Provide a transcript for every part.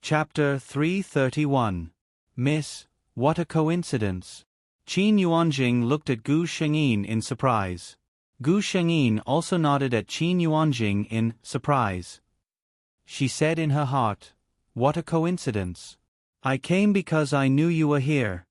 Chapter 331. Miss, what a coincidence. Qin Yuanjing looked at Gu Shengyin in surprise. Gu Shengyin also nodded at Qin Yuanjing in surprise. She said in her heart, "What a coincidence. I came because I knew you were here."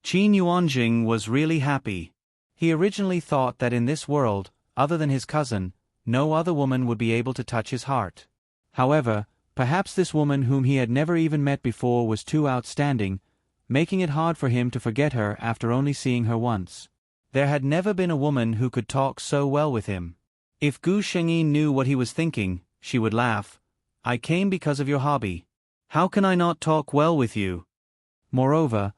Qin Yuanjing was really happy. He originally thought that in this world, other than his cousin, no other woman would be able to touch his heart. However, perhaps this woman whom he had never even met before was too outstanding, making it hard for him to forget her after only seeing her once. There had never been a woman who could talk so well with him. If Gu Shengyin knew what he was thinking, she would laugh. "I came because of your hobby. How can I not talk well with you?" Moreover,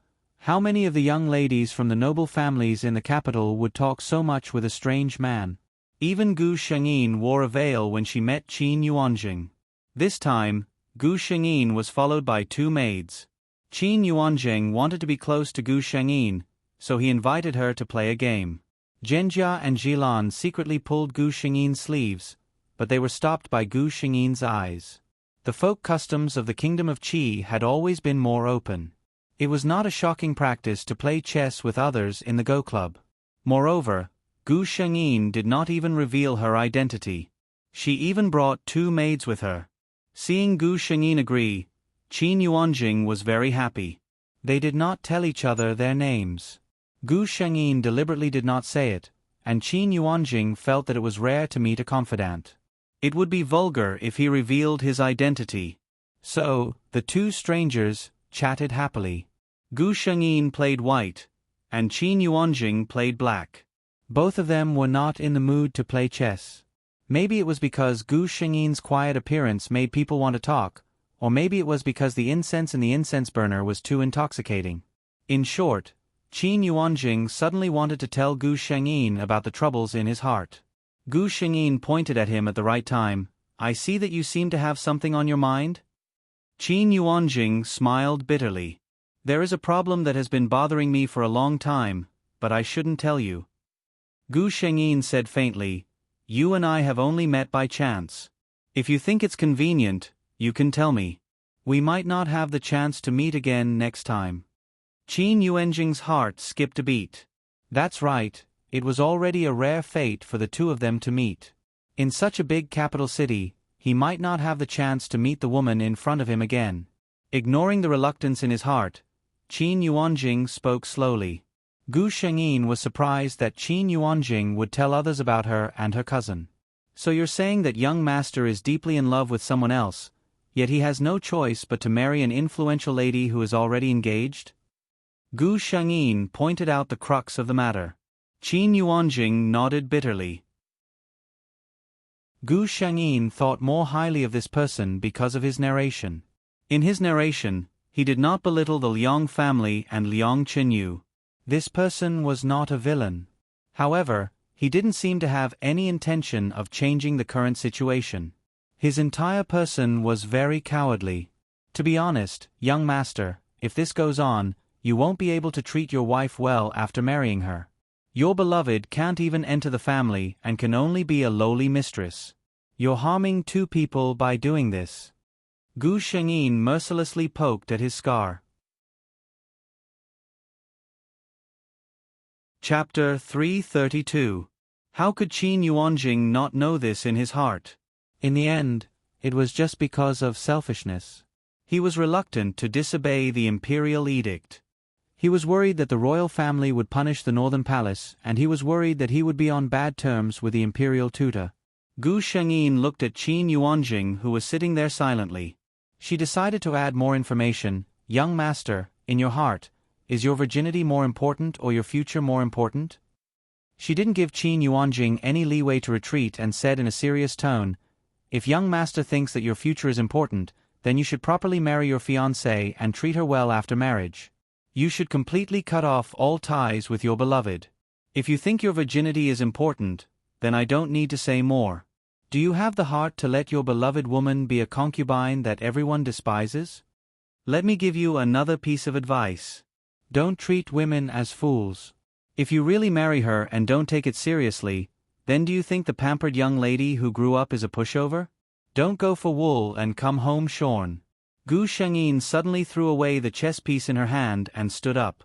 how many of the young ladies from the noble families in the capital would talk so much with a strange man? Even Gu Shengyin wore a veil when she met Qin Yuanjing. This time, Gu Shengyin was followed by two maids. Qin Yuanjing wanted to be close to Gu Shengyin, so he invited her to play a game. Zhenjia and Jilan secretly pulled Gu Shengyin's sleeves, but they were stopped by Gu Shengyin's eyes. The folk customs of the kingdom of Qi had always been more open. It was not a shocking practice to play chess with others in the Go Club. Moreover, Gu Shengyin did not even reveal her identity. She even brought two maids with her. Seeing Gu Shengyin agree, Qin Yuanjing was very happy. They did not tell each other their names. Gu Shengyin deliberately did not say it, and Qin Yuanjing felt that it was rare to meet a confidant. It would be vulgar if he revealed his identity. So, the two strangers chatted happily. Gu Shengyin played white, and Qin Yuanjing played black. Both of them were not in the mood to play chess. Maybe it was because Gu Shengyin's quiet appearance made people want to talk, or maybe it was because the incense in the incense burner was too intoxicating. In short, Qin Yuanjing suddenly wanted to tell Gu Shengyin about the troubles in his heart. Gu Shengyin pointed at him at the right time. "I see that you seem to have something on your mind?" Qin Yuanjing smiled bitterly. "There is a problem that has been bothering me for a long time, but I shouldn't tell you." Gu Shengyin said faintly, "You and I have only met by chance. If you think it's convenient, you can tell me. We might not have the chance to meet again next time." Qin Yuanjing's heart skipped a beat. That's right, it was already a rare fate for the two of them to meet. In such a big capital city, he might not have the chance to meet the woman in front of him again. Ignoring the reluctance in his heart, Qin Yuanjing spoke slowly. Gu Shengyin was surprised that Qin Yuanjing would tell others about her and her cousin. "So you're saying that young master is deeply in love with someone else, yet he has no choice but to marry an influential lady who is already engaged?" Gu Shengyin pointed out the crux of the matter. Qin Yuanjing nodded bitterly. Gu Shengyin thought more highly of this person because of his narration. In his narration, he did not belittle the Liang family and Liang Chenyu. This person was not a villain. However, he didn't seem to have any intention of changing the current situation. His entire person was very cowardly. "To be honest, young master, if this goes on, you won't be able to treat your wife well after marrying her. Your beloved can't even enter the family and can only be a lowly mistress. You're harming two people by doing this." Gu Shengyin mercilessly poked at his scar. Chapter 332. How could Qin Yuanjing not know this in his heart? In the end, it was just because of selfishness. He was reluctant to disobey the imperial edict. He was worried that the royal family would punish the northern palace, and he was worried that he would be on bad terms with the imperial tutor. Gu Shengyin looked at Qin Yuanjing, who was sitting there silently. She decided to add more information. "Young master, in your heart, is your virginity more important or your future more important?" She didn't give Qin Yuanjing any leeway to retreat and said in a serious tone, "If young master thinks that your future is important, then you should properly marry your fiancée and treat her well after marriage. You should completely cut off all ties with your beloved. If you think your virginity is important, then I don't need to say more. Do you have the heart to let your beloved woman be a concubine that everyone despises? Let me give you another piece of advice. Don't treat women as fools. If you really marry her and don't take it seriously, then do you think the pampered young lady who grew up is a pushover? Don't go for wool and come home shorn. Gu Shengyin suddenly threw away the chess piece in her hand and stood up.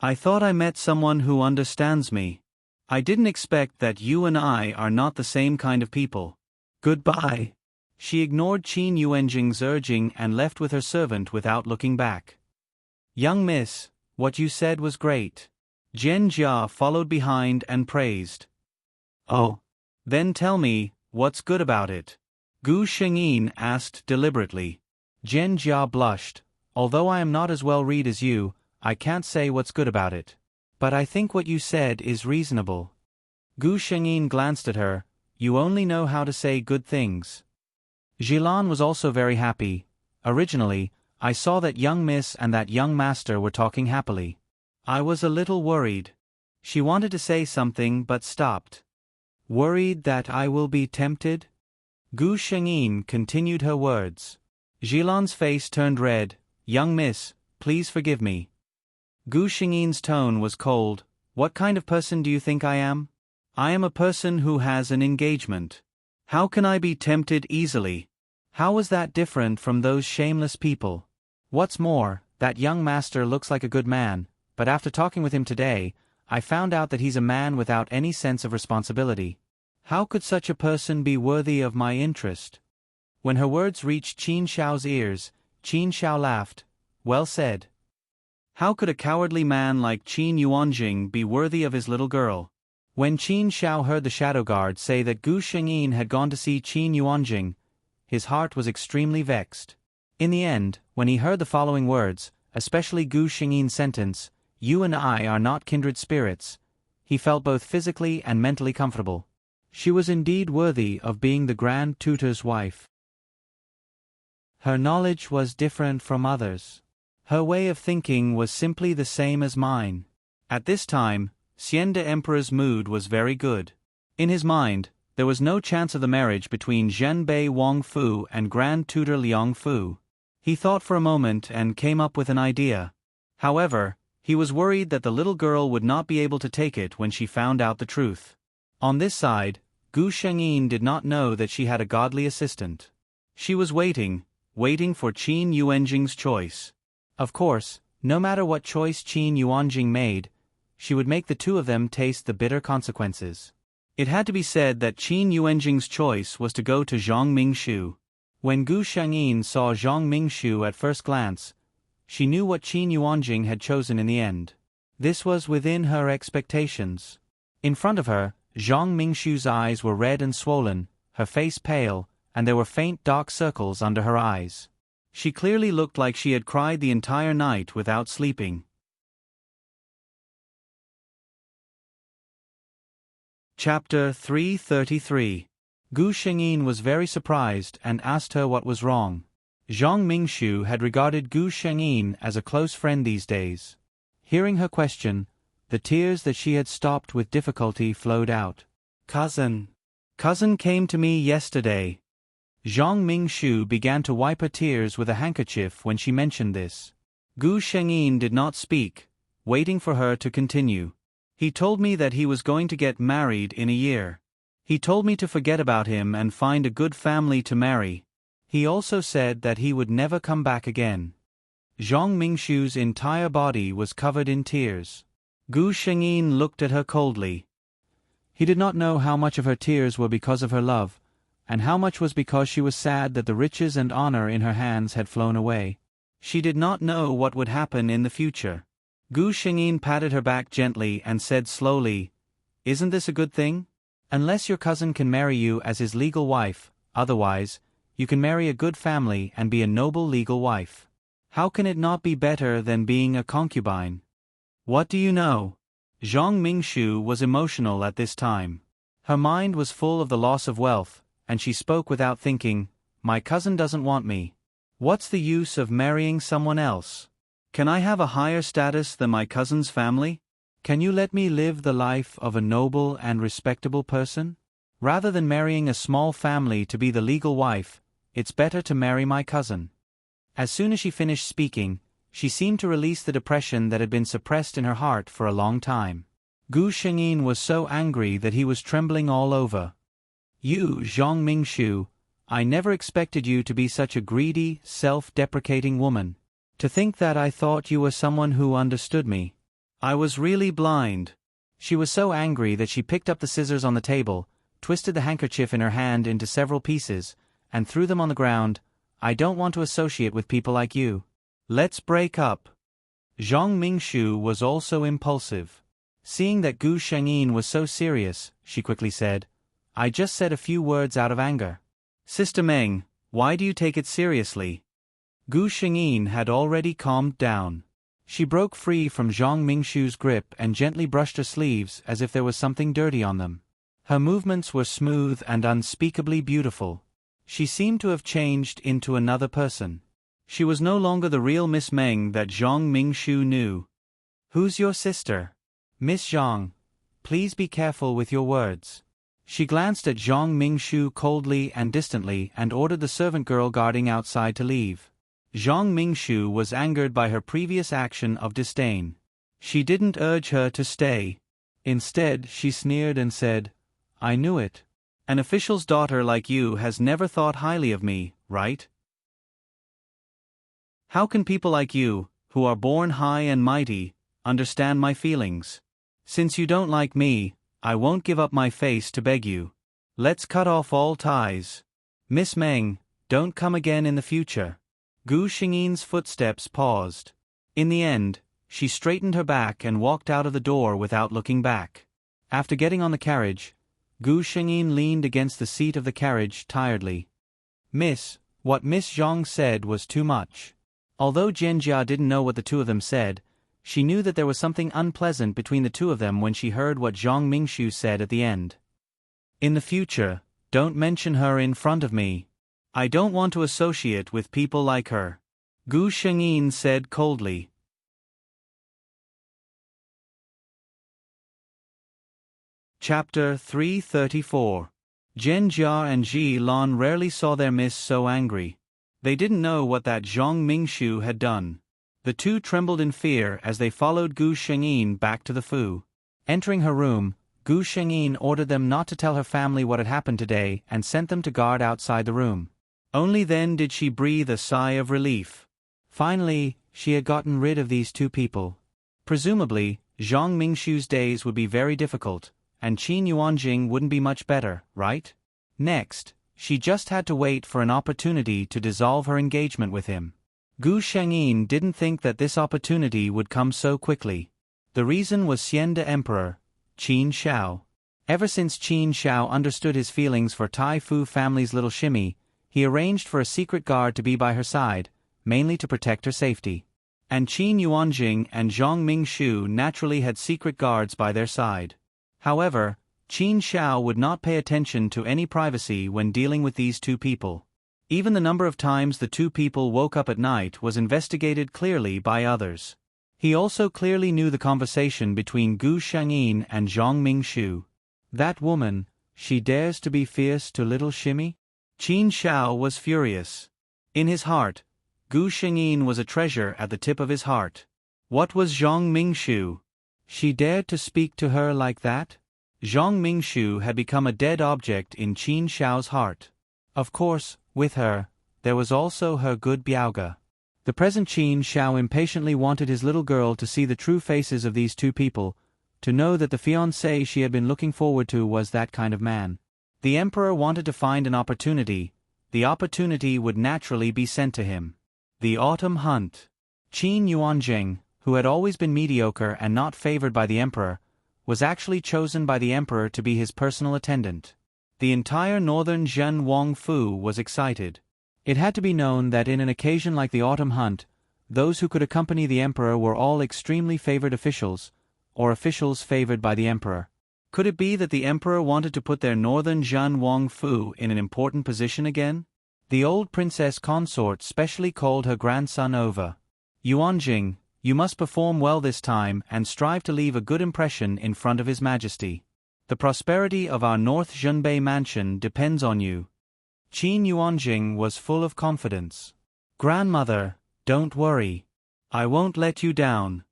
I thought I met someone who understands me. I didn't expect that you and I are not the same kind of people. Goodbye. She ignored Qin Yuanjing's urging and left with her servant without looking back. Young miss, what you said was great. Jian Jia followed behind and praised. Oh. Then tell me, what's good about it? Gu Shengyin asked deliberately. Jian Jia blushed. Although I am not as well read as you, I can't say what's good about it. But I think what you said is reasonable. Gu Shengyin glanced at her. You only know how to say good things. Jilan was also very happy. Originally, I saw that young miss and that young master were talking happily. I was a little worried. She wanted to say something but stopped. Worried that I will be tempted? Gu Shengyin continued her words. Jilan's face turned red. Young miss, please forgive me. Gu Shengyin's tone was cold. What kind of person do you think I am? I am a person who has an engagement. How can I be tempted easily? How is that different from those shameless people? What's more, that young master looks like a good man, but after talking with him today, I found out that he's a man without any sense of responsibility. How could such a person be worthy of my interest? When her words reached Qin Shao's ears, Qin Shao laughed. Well said. How could a cowardly man like Qin Yuanjing be worthy of his little girl? When Qin Shao heard the shadow guard say that Gu Shengyin had gone to see Qin Yuanjing, his heart was extremely vexed. In the end, when he heard the following words, especially Gu Shengyin's sentence, "You and I are not kindred spirits," he felt both physically and mentally comfortable. She was indeed worthy of being the Grand Tutor's wife. Her knowledge was different from others. Her way of thinking was simply the same as mine. At this time, Xian de Emperor's mood was very good. In his mind, there was no chance of the marriage between Zhenbei Wangfu and Grand Tutor Liang Fu. He thought for a moment and came up with an idea. However, he was worried that the little girl would not be able to take it when she found out the truth. On this side, Gu Shengyin did not know that she had a godly assistant. She was waiting for Qin Yuanjing's choice. Of course, no matter what choice Qin Yuanjing made, she would make the two of them taste the bitter consequences. It had to be said that Qin Yuanjing's choice was to go to Zhang Mingshu. When Gu Shengyin saw Zhang Mingshu at first glance, she knew what Qin Yuanjing had chosen in the end. This was within her expectations. In front of her, Zhang Mingshu's eyes were red and swollen, her face pale, and there were faint dark circles under her eyes. She clearly looked like she had cried the entire night without sleeping. Chapter 333. Gu Shengyin was very surprised and asked her what was wrong. Zhang Mingshu had regarded Gu Shengyin as a close friend these days. Hearing her question, the tears that she had stopped with difficulty flowed out. Cousin came to me yesterday. Zhang Mingshu began to wipe her tears with a handkerchief when she mentioned this. Gu Shengyin did not speak, waiting for her to continue. He told me that he was going to get married in a year. He told me to forget about him and find a good family to marry. He also said that he would never come back again. Zhang Mingshu's entire body was covered in tears. Gu Shengyin looked at her coldly. He did not know how much of her tears were because of her love, and how much was because she was sad that the riches and honor in her hands had flown away. She did not know what would happen in the future. Gu Shengyin patted her back gently and said slowly, "Isn't this a good thing? Unless your cousin can marry you as his legal wife, otherwise, you can marry a good family and be a noble legal wife. How can it not be better than being a concubine?" What do you know? Zhang Mingshu was emotional at this time. Her mind was full of the loss of wealth, and she spoke without thinking, "My cousin doesn't want me. What's the use of marrying someone else? Can I have a higher status than my cousin's family? Can you let me live the life of a noble and respectable person? Rather than marrying a small family to be the legal wife, it's better to marry my cousin." As soon as she finished speaking, she seemed to release the depression that had been suppressed in her heart for a long time. Gu Shengyin was so angry that he was trembling all over. "You, Zhang Mingshu, I never expected you to be such a greedy, self-deprecating woman. To think that I thought you were someone who understood me. I was really blind." She was so angry that she picked up the scissors on the table, twisted the handkerchief in her hand into several pieces, and threw them on the ground. "I don't want to associate with people like you. Let's break up." Zhang Mingshu was also impulsive. Seeing that Gu Shengyin was so serious, she quickly said, "I just said a few words out of anger." "Sister Meng, why do you take it seriously?" Gu Shengyin had already calmed down. She broke free from Zhang Mingshu's grip and gently brushed her sleeves as if there was something dirty on them. Her movements were smooth and unspeakably beautiful. She seemed to have changed into another person. She was no longer the real Miss Meng that Zhang Mingshu knew. "Who's your sister?" "Miss Zhang. Please be careful with your words." She glanced at Zhang Mingshu coldly and distantly and ordered the servant girl guarding outside to leave. Zhang Mingshu was angered by her previous action of disdain. She didn't urge her to stay. Instead, she sneered and said, "I knew it. An official's daughter like you has never thought highly of me, right? How can people like you, who are born high and mighty, understand my feelings? Since you don't like me, I won't give up my face to beg you. Let's cut off all ties. Miss Meng, don't come again in the future." Gu Shengyin's footsteps paused. In the end, she straightened her back and walked out of the door without looking back. After getting on the carriage, Gu Shengyin leaned against the seat of the carriage tiredly. "Miss, what Miss Zhang said was too much." Although Jianjia didn't know what the two of them said, she knew that there was something unpleasant between the two of them when she heard what Zhang Mingshu said at the end. "In the future, don't mention her in front of me. I don't want to associate with people like her," Gu Shengyin said coldly. Chapter 334. Jianjia and Ji Lan rarely saw their miss so angry. They didn't know what that Zhang Mingshu had done. The two trembled in fear as they followed Gu Shengyin back to the Fu. Entering her room, Gu Shengyin ordered them not to tell her family what had happened today and sent them to guard outside the room. Only then did she breathe a sigh of relief. Finally, she had gotten rid of these two people. Presumably, Zhang Mingshu's days would be very difficult, and Qin Yuanjing wouldn't be much better, right? Next, she just had to wait for an opportunity to dissolve her engagement with him. Gu Shengyin didn't think that this opportunity would come so quickly. The reason was Xian de Emperor, Qin Xiao. Ever since Qin Xiao understood his feelings for Tai Fu family's little shimmy, he arranged for a secret guard to be by her side, mainly to protect her safety. And Qin Yuanjing and Zhang Mingshu naturally had secret guards by their side. However, Qin Xiao would not pay attention to any privacy when dealing with these two people. Even the number of times the two people woke up at night was investigated clearly by others. He also clearly knew the conversation between Gu Shengyin and Zhang Mingshu. "That woman, she dares to be fierce to little Shimmy?" Qin Xiao was furious. In his heart, Gu Shengyin was a treasure at the tip of his heart. What was Zhang Mingshu? She dared to speak to her like that? Zhang Mingshu had become a dead object in Qin Xiao's heart. Of course, with her, there was also her good Biaoge. The present Qin Xiao impatiently wanted his little girl to see the true faces of these two people, to know that the fiancé she had been looking forward to was that kind of man. The emperor wanted to find an opportunity. The opportunity would naturally be sent to him. The autumn hunt. Qin Yuanjing, who had always been mediocre and not favored by the emperor, was actually chosen by the emperor to be his personal attendant. The entire northern Zhen Wang Fu was excited. It had to be known that in an occasion like the autumn hunt, those who could accompany the emperor were all extremely favored officials, or officials favored by the emperor. Could it be that the emperor wanted to put their northern Zhen Wang Fu in an important position again? The old princess consort specially called her grandson over. "Yuanjing, you must perform well this time and strive to leave a good impression in front of His Majesty. The prosperity of our North Zhenbei mansion depends on you." Qin Yuanjing was full of confidence. "Grandmother, don't worry. I won't let you down."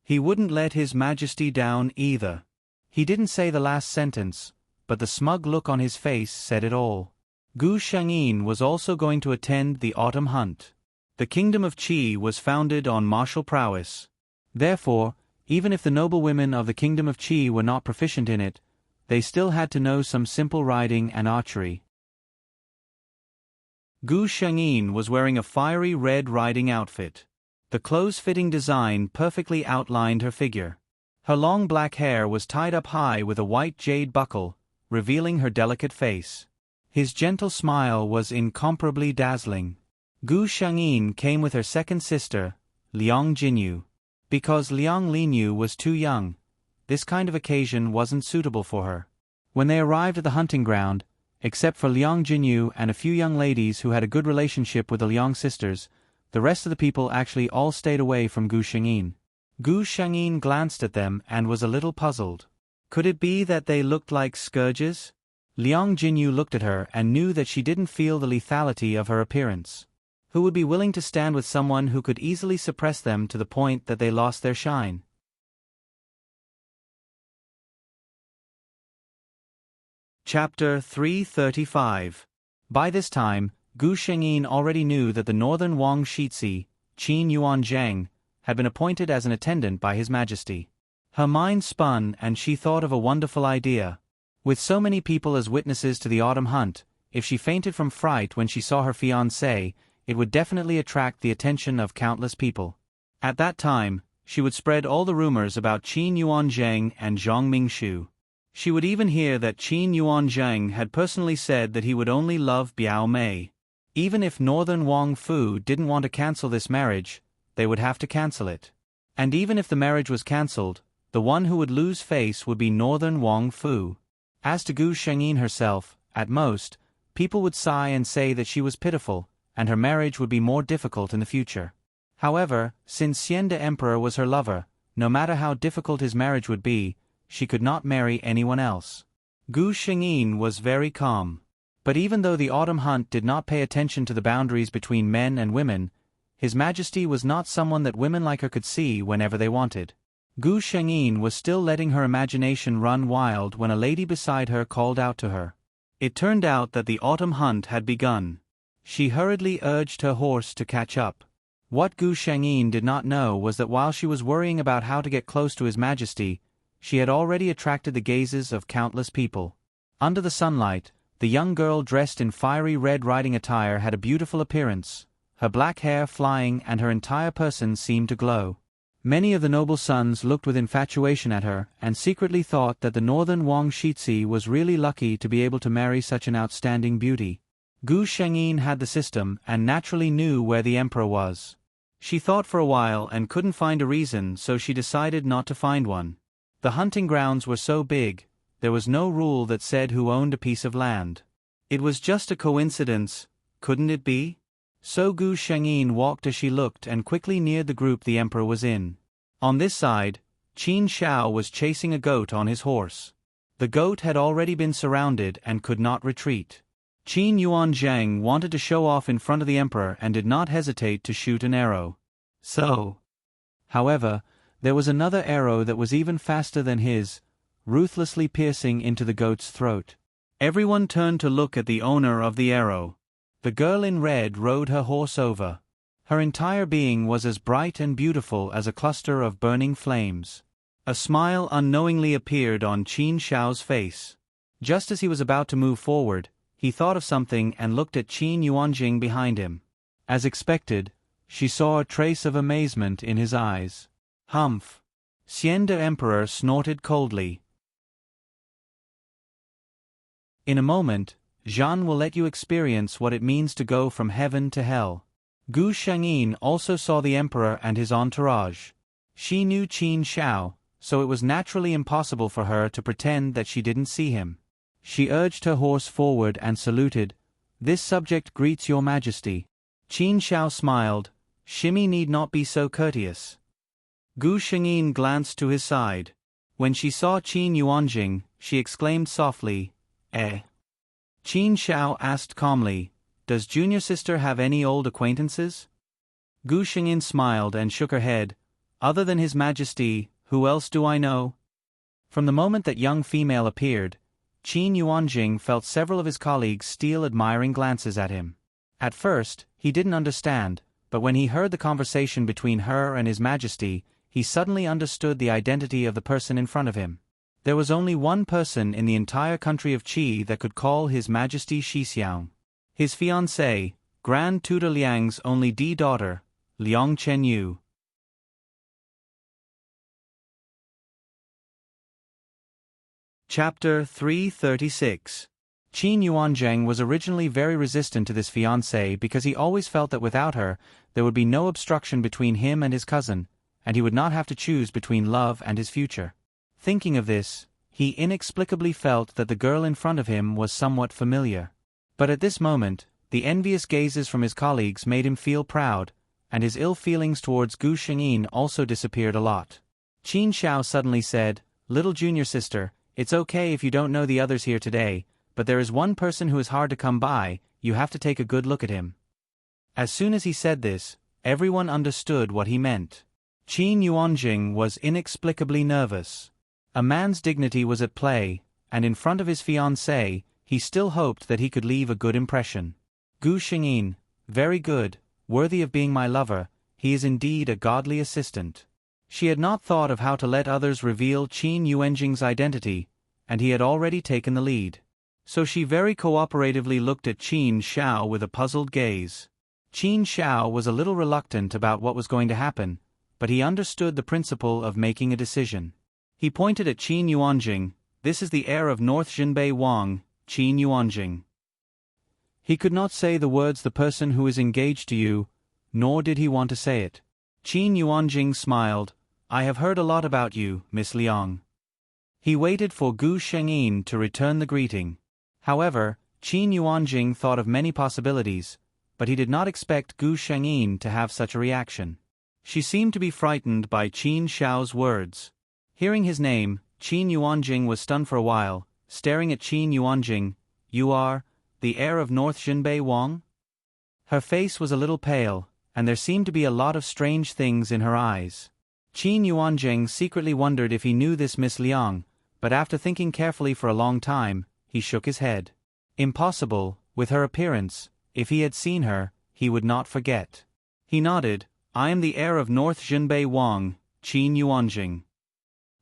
He wouldn't let His Majesty down either. He didn't say the last sentence, but the smug look on his face said it all. Gu Shangyin was also going to attend the autumn hunt. The kingdom of Qi was founded on martial prowess. Therefore, even if the noble women of the kingdom of Qi were not proficient in it, they still had to know some simple riding and archery. Gu Shangyin was wearing a fiery red riding outfit. The close-fitting design perfectly outlined her figure. Her long black hair was tied up high with a white jade buckle, revealing her delicate face. His gentle smile was incomparably dazzling. Gu Shangyin came with her second sister, Liang Jinyu. Because Liang Linyu was too young, this kind of occasion wasn't suitable for her. When they arrived at the hunting ground, except for Liang Jinyu and a few young ladies who had a good relationship with the Liang sisters, the rest of the people actually all stayed away from Gu Shangyin. Gu Shangyin glanced at them and was a little puzzled. Could it be that they looked like scourges? Liang Jinyu looked at her and knew that she didn't feel the lethality of her appearance. Who would be willing to stand with someone who could easily suppress them to the point that they lost their shine? Chapter 335. By this time, Gu Shangyin already knew that the northern Wang Shitzi, Qin Yuanzhang, had been appointed as an attendant by His Majesty. Her mind spun and she thought of a wonderful idea. With so many people as witnesses to the autumn hunt, if she fainted from fright when she saw her fiancé, it would definitely attract the attention of countless people. At that time, she would spread all the rumors about Qin Yuanzhang and Zhang Mingshu. She would even hear that Qin Yuanzhang had personally said that he would only love Biao Mei. Even if Northern Wang Fu didn't want to cancel this marriage, they would have to cancel it. And even if the marriage was cancelled, the one who would lose face would be Northern Wang Fu. As to Gu Shangyin herself, at most, people would sigh and say that she was pitiful, and her marriage would be more difficult in the future. However, since Xian the Emperor was her lover, no matter how difficult his marriage would be, she could not marry anyone else. Gu Shangyin was very calm. But even though the autumn hunt did not pay attention to the boundaries between men and women, His Majesty was not someone that women like her could see whenever they wanted. Gu Shangyin was still letting her imagination run wild when a lady beside her called out to her. It turned out that the autumn hunt had begun. She hurriedly urged her horse to catch up. What Gu Shangyin did not know was that while she was worrying about how to get close to His Majesty, she had already attracted the gazes of countless people. Under the sunlight, the young girl dressed in fiery red riding attire had a beautiful appearance, her black hair flying and her entire person seemed to glow. Many of the noble sons looked with infatuation at her and secretly thought that the northern Wang Shitzi was really lucky to be able to marry such an outstanding beauty. Gu Shangyin had the system and naturally knew where the emperor was. She thought for a while and couldn't find a reason, so she decided not to find one. The hunting grounds were so big, there was no rule that said who owned a piece of land. It was just a coincidence, couldn't it be? So Gu Shangyin walked as she looked and quickly neared the group the emperor was in. On this side, Qin Shao was chasing a goat on his horse. The goat had already been surrounded and could not retreat. Qin Yuanzhang wanted to show off in front of the emperor and did not hesitate to shoot an arrow. However, there was another arrow that was even faster than his, ruthlessly piercing into the goat's throat. Everyone turned to look at the owner of the arrow. The girl in red rode her horse over. Her entire being was as bright and beautiful as a cluster of burning flames. A smile unknowingly appeared on Qin Shao's face. Just as he was about to move forward, he thought of something and looked at Qin Yuanjing behind him. As expected, she saw a trace of amazement in his eyes. Humph! Xian the Emperor snorted coldly. In a moment, Zhan will let you experience what it means to go from heaven to hell. Gu Shangyin also saw the emperor and his entourage. She knew Qin Shao, so it was naturally impossible for her to pretend that she didn't see him. She urged her horse forward and saluted. "This subject greets your majesty." Qin Shao smiled. "Shimi need not be so courteous." Gu Shangyin glanced to his side. When she saw Qin Yuanjing, she exclaimed softly, "Eh?" Qin Shao asked calmly, "Does junior sister have any old acquaintances?" Gu Shangyin smiled and shook her head. "Other than His Majesty, who else do I know?" From the moment that young female appeared, Qin Yuanjing felt several of his colleagues steal admiring glances at him. At first, he didn't understand, but when he heard the conversation between her and His Majesty, he suddenly understood the identity of the person in front of him. There was only one person in the entire country of Qi that could call His Majesty Shixiang. His fiancée, Grand Tutor Liang's only daughter, Liang Chenyu. Chapter 336. Qin Yuanzheng was originally very resistant to this fiancée because he always felt that without her, there would be no obstruction between him and his cousin, and he would not have to choose between love and his future. Thinking of this, he inexplicably felt that the girl in front of him was somewhat familiar. But at this moment, the envious gazes from his colleagues made him feel proud, and his ill feelings towards Gu Shengyin also disappeared a lot. Qin Xiao suddenly said, "Little junior sister, it's okay if you don't know the others here today, but there is one person who is hard to come by, you have to take a good look at him." As soon as he said this, everyone understood what he meant. Qin Yuanjing was inexplicably nervous. A man's dignity was at play, and in front of his fiancée, he still hoped that he could leave a good impression. Gu Shengyin, very good, worthy of being my lover, he is indeed a godly assistant. She had not thought of how to let others reveal Qin Yuanjing's identity, and he had already taken the lead. So she very cooperatively looked at Qin Xiao with a puzzled gaze. Qin Xiao was a little reluctant about what was going to happen, but he understood the principle of making a decision. He pointed at Qin Yuanjing, "This is the heir of North Jinbei Wang, Qin Yuanjing." He could not say the words "the person who is engaged to you," nor did he want to say it. Qin Yuanjing smiled, "I have heard a lot about you, Miss Liang." He waited for Gu Shengyin to return the greeting. However, Qin Yuanjing thought of many possibilities, but he did not expect Gu Shengyin to have such a reaction. She seemed to be frightened by Qin Xiao's words. Hearing his name, Qin Yuanjing was stunned for a while, staring at Qin Yuanjing. "You are the heir of North Jinbei Wang?" Her face was a little pale, and there seemed to be a lot of strange things in her eyes. Qin Yuanjing secretly wondered if he knew this Miss Liang, but after thinking carefully for a long time, he shook his head. Impossible, with her appearance, if he had seen her, he would not forget. He nodded, "I am the heir of North Jinbei Wang, Qin Yuanjing."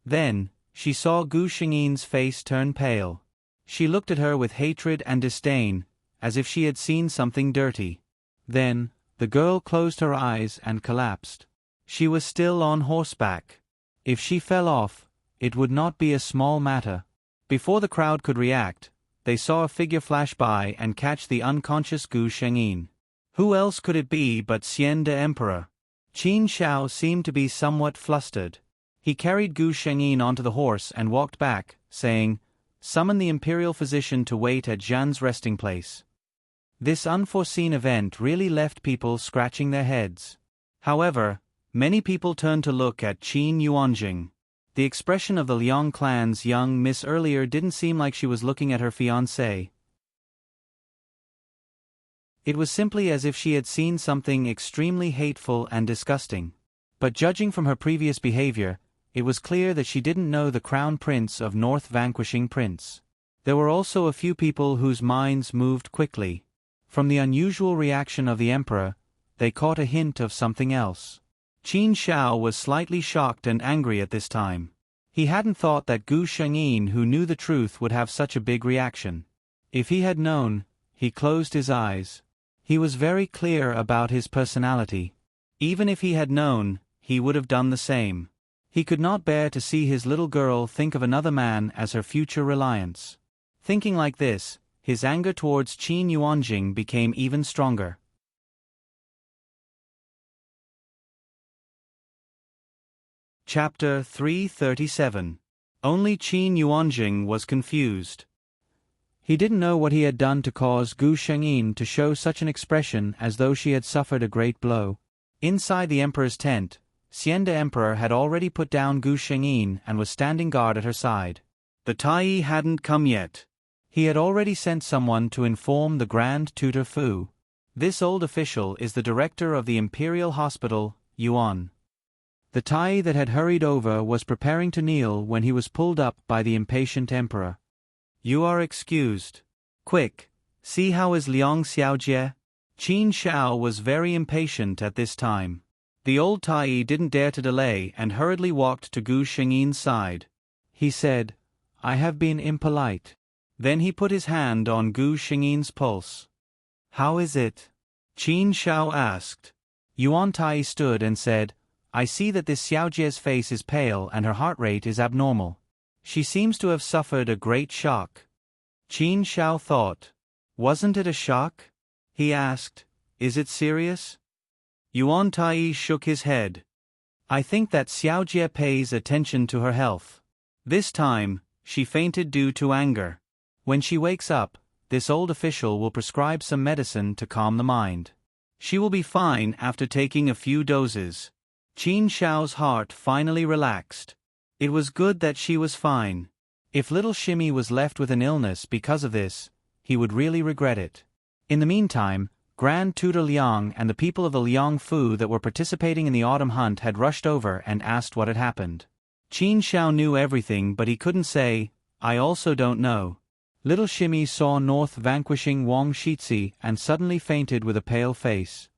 Then, she saw Gu Shengyin's face turn pale. She looked at her with hatred and disdain, as if she had seen something dirty. Then, the girl closed her eyes and collapsed. She was still on horseback. If she fell off, it would not be a small matter. Before the crowd could react, they saw a figure flash by and catch the unconscious Gu Shengyin. Who else could it be but Xian de Emperor? Qin Xiao seemed to be somewhat flustered. He carried Gu Shengyin onto the horse and walked back, saying, "Summon the imperial physician to wait at Zhan's resting place." This unforeseen event really left people scratching their heads. However, many people turned to look at Qin Yuanjing. The expression of the Liang clan's young miss earlier didn't seem like she was looking at her fiancé. It was simply as if she had seen something extremely hateful and disgusting. But judging from her previous behavior, it was clear that she didn't know the crown prince of North Vanquishing Prince. There were also a few people whose minds moved quickly. From the unusual reaction of the emperor, they caught a hint of something else. Qin Xiao was slightly shocked and angry at this time. He hadn't thought that Gu Shengyin, who knew the truth, would have such a big reaction. If he had known, he closed his eyes. He was very clear about his personality. Even if he had known, he would have done the same. He could not bear to see his little girl think of another man as her future reliance. Thinking like this, his anger towards Qin Yuanjing became even stronger. Chapter 337. Only Qin Yuanjing was confused. He didn't know what he had done to cause Gu Shengyin to show such an expression as though she had suffered a great blow. Inside the emperor's tent, Xian de Emperor had already put down Gu Shengyin and was standing guard at her side. The Tai hadn't come yet. He had already sent someone to inform the Grand Tutor Fu. This old official is the director of the Imperial Hospital, Yuan. The Tai that had hurried over was preparing to kneel when he was pulled up by the impatient emperor. You are excused. Quick, see how is Liang Xiaojie? Qin Xiao was very impatient at this time. The old Tai didn't dare to delay and hurriedly walked to Gu Shengyin's side. He said, I have been impolite. Then he put his hand on Gu Shengyin's pulse. How is it? Qin Xiao asked. Yuan Tai stood and said, I see that this Xiaojie's face is pale and her heart rate is abnormal. She seems to have suffered a great shock. Qin Xiao thought. Wasn't it a shock? He asked. Is it serious? Yuan Tai shook his head. I think that Xiaojie pays attention to her health. This time, she fainted due to anger. When she wakes up, this old official will prescribe some medicine to calm the mind. She will be fine after taking a few doses. Qin Xiao's heart finally relaxed. It was good that she was fine. If little Shimmy was left with an illness because of this, he would really regret it. In the meantime, Grand Tutor Liang and the people of the Liang Fu that were participating in the autumn hunt had rushed over and asked what had happened. Qin Xiao knew everything, but he couldn't say, I also don't know. Little Shimmy saw North vanquishing Wang Shitzi and suddenly fainted with a pale face.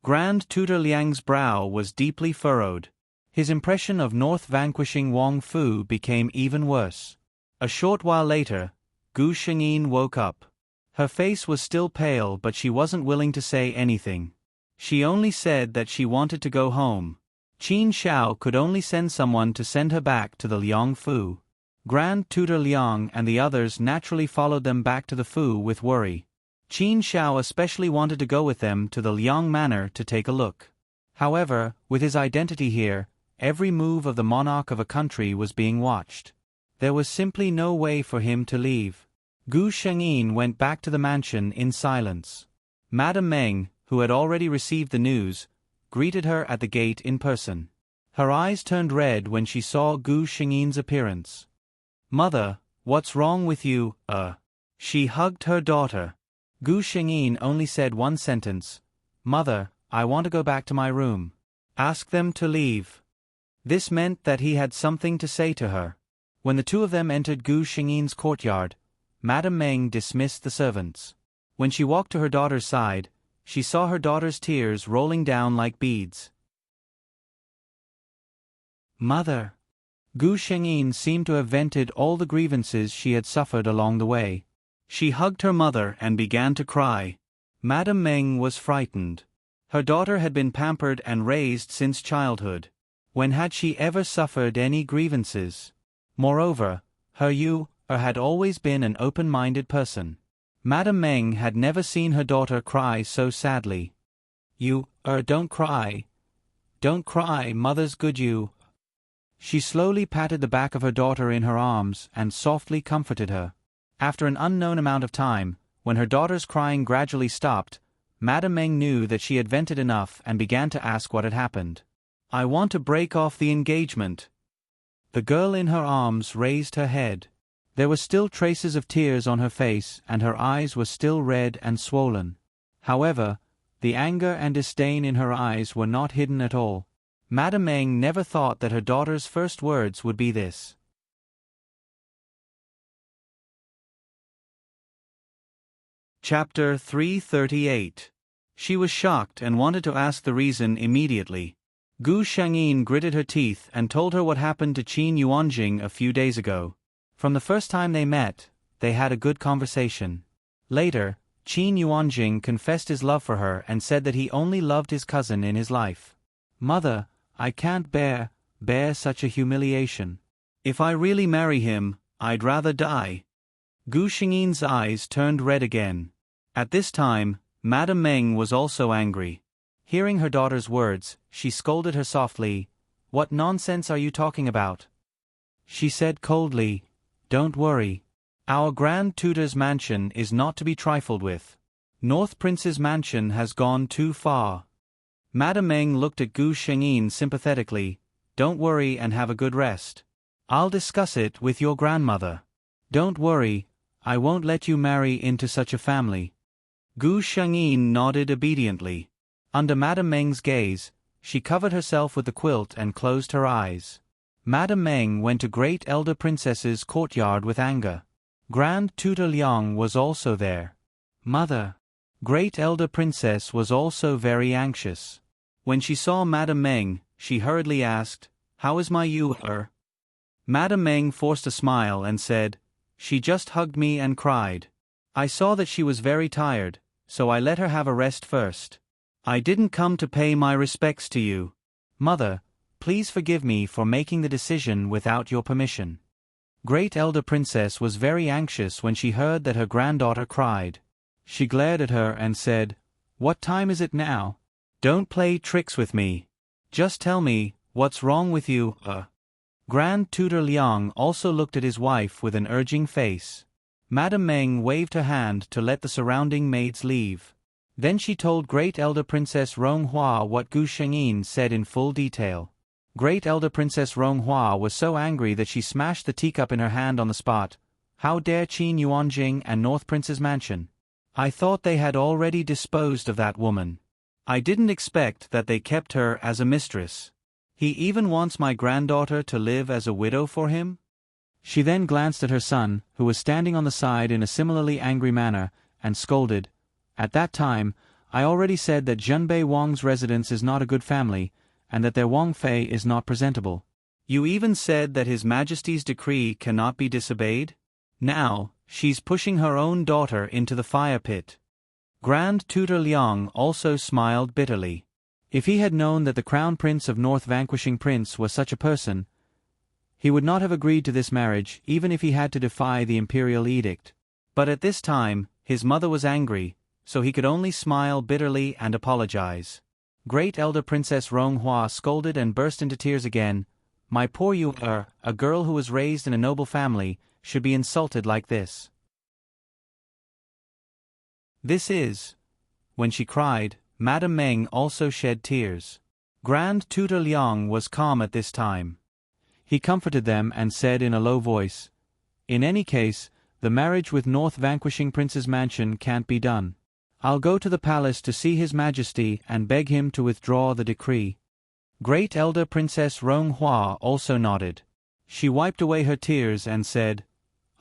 Grand Tutor Liang's brow was deeply furrowed. His impression of North vanquishing Wang Fu became even worse. A short while later, Gu Shengyin woke up. Her face was still pale, but she wasn't willing to say anything. She only said that she wanted to go home. Qin Xiao could only send someone to send her back to the Liang Fu. Grand Tutor Liang and the others naturally followed them back to the Fu with worry. Qin Xiao especially wanted to go with them to the Liang Manor to take a look. However, with his identity here, every move of the monarch of a country was being watched. There was simply no way for him to leave. Gu Shengyin went back to the mansion in silence. Madame Meng, who had already received the news, greeted her at the gate in person. Her eyes turned red when she saw Gu Shengyin's appearance. Mother, what's wrong with you, She hugged her daughter. Gu Shengyin only said one sentence. Mother, I want to go back to my room. Ask them to leave. This meant that he had something to say to her. When the two of them entered Gu Shengyin's courtyard, Madame Meng dismissed the servants. When she walked to her daughter's side, she saw her daughter's tears rolling down like beads. Mother. Gu Shengyin seemed to have vented all the grievances she had suffered along the way. She hugged her mother and began to cry. Madame Meng was frightened. Her daughter had been pampered and raised since childhood. When had she ever suffered any grievances? Moreover, her had always been an open-minded person. Madame Meng had never seen her daughter cry so sadly. Don't cry. Don't cry, mother's good you. She slowly patted the back of her daughter in her arms and softly comforted her. After an unknown amount of time, when her daughter's crying gradually stopped, Madame Meng knew that she had vented enough and began to ask what had happened. I want to break off the engagement. The girl in her arms raised her head. There were still traces of tears on her face and her eyes were still red and swollen. However, the anger and disdain in her eyes were not hidden at all. Madame Meng never thought that her daughter's first words would be this. Chapter 338. She was shocked and wanted to ask the reason immediately. Gu Shengyin gritted her teeth and told her what happened to Qin Yuanjing a few days ago. From the first time they met, they had a good conversation. Later, Qin Yuanjing confessed his love for her and said that he only loved his cousin in his life. Mother, I can't bear such a humiliation. If I really marry him, I'd rather die. Gu Shengyin's eyes turned red again. At this time, Madame Meng was also angry. Hearing her daughter's words, she scolded her softly. What nonsense are you talking about? She said coldly, Don't worry. Our Grand Tutor's mansion is not to be trifled with. North Prince's mansion has gone too far. Madame Meng looked at Gu Shengyin sympathetically. Don't worry and have a good rest. I'll discuss it with your grandmother. Don't worry, I won't let you marry into such a family. Gu Shengyin nodded obediently. Under Madame Meng's gaze, she covered herself with the quilt and closed her eyes. Madame Meng went to Great Elder Princess's courtyard with anger. Grand Tutor Liang was also there. Mother. Great Elder Princess was also very anxious. When she saw Madame Meng, she hurriedly asked, "How is my Yu-er?" Madame Meng forced a smile and said, "She just hugged me and cried. I saw that she was very tired, so I let her have a rest first. I didn't come to pay my respects to you. Mother, please forgive me for making the decision without your permission." Great Elder Princess was very anxious when she heard that her granddaughter cried. She glared at her and said, "What time is it now? Don't play tricks with me. Just tell me, what's wrong with you?" Grand Tutor Liang also looked at his wife with an urging face. Madame Meng waved her hand to let the surrounding maids leave. Then she told Great Elder Princess Ronghua what Gu Shengyin said in full detail. Great Elder Princess Ronghua was so angry that she smashed the teacup in her hand on the spot. "How dare Qin Yuanjing and North Prince's mansion? I thought they had already disposed of that woman. I didn't expect that they kept her as a mistress. He even wants my granddaughter to live as a widow for him?" She then glanced at her son, who was standing on the side in a similarly angry manner, and scolded, "At that time, I already said that Zhenbei Wang's residence is not a good family, and that their Wang Fei is not presentable. You even said that His Majesty's decree cannot be disobeyed? Now, she's pushing her own daughter into the fire pit." Grand Tutor Liang also smiled bitterly. If he had known that the Crown Prince of North Vanquishing Prince was such a person, he would not have agreed to this marriage even if he had to defy the imperial edict. But at this time, his mother was angry, so he could only smile bitterly and apologize. Great Elder Princess Ronghua scolded and burst into tears again. "My poor Yu-er, a girl who was raised in a noble family, should be insulted like this. This is..." When she cried, Madame Meng also shed tears. Grand Tutor Liang was calm at this time. He comforted them and said in a low voice, "In any case, the marriage with North Vanquishing Prince's mansion can't be done. I'll go to the palace to see His Majesty and beg him to withdraw the decree." Great Elder Princess Ronghua also nodded. She wiped away her tears and said,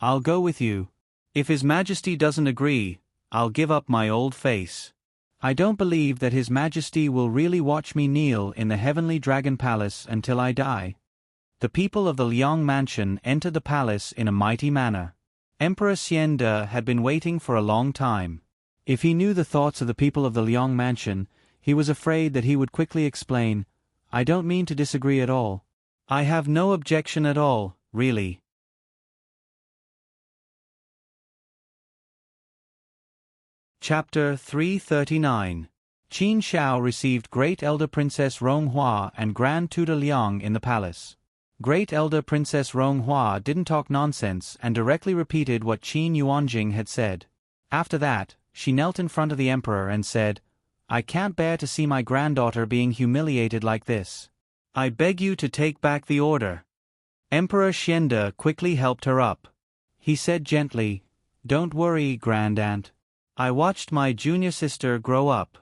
"I'll go with you. If His Majesty doesn't agree, I'll give up my old face. I don't believe that His Majesty will really watch me kneel in the Heavenly Dragon Palace until I die." The people of the Liang Mansion entered the palace in a mighty manner. Emperor Xian De had been waiting for a long time. If he knew the thoughts of the people of the Liang Mansion, he was afraid that he would quickly explain, "I don't mean to disagree at all. I have no objection at all, really." Chapter 339. Qin Shao received Great Elder Princess Ronghua and Grand Tutor Liang in the palace. Great Elder Princess Ronghua didn't talk nonsense and directly repeated what Qin Yuanjing had said. After that, she knelt in front of the emperor and said, "I can't bear to see my granddaughter being humiliated like this. I beg you to take back the order." Emperor Xiande quickly helped her up. He said gently, "Don't worry, Grand Aunt. I watched my junior sister grow up.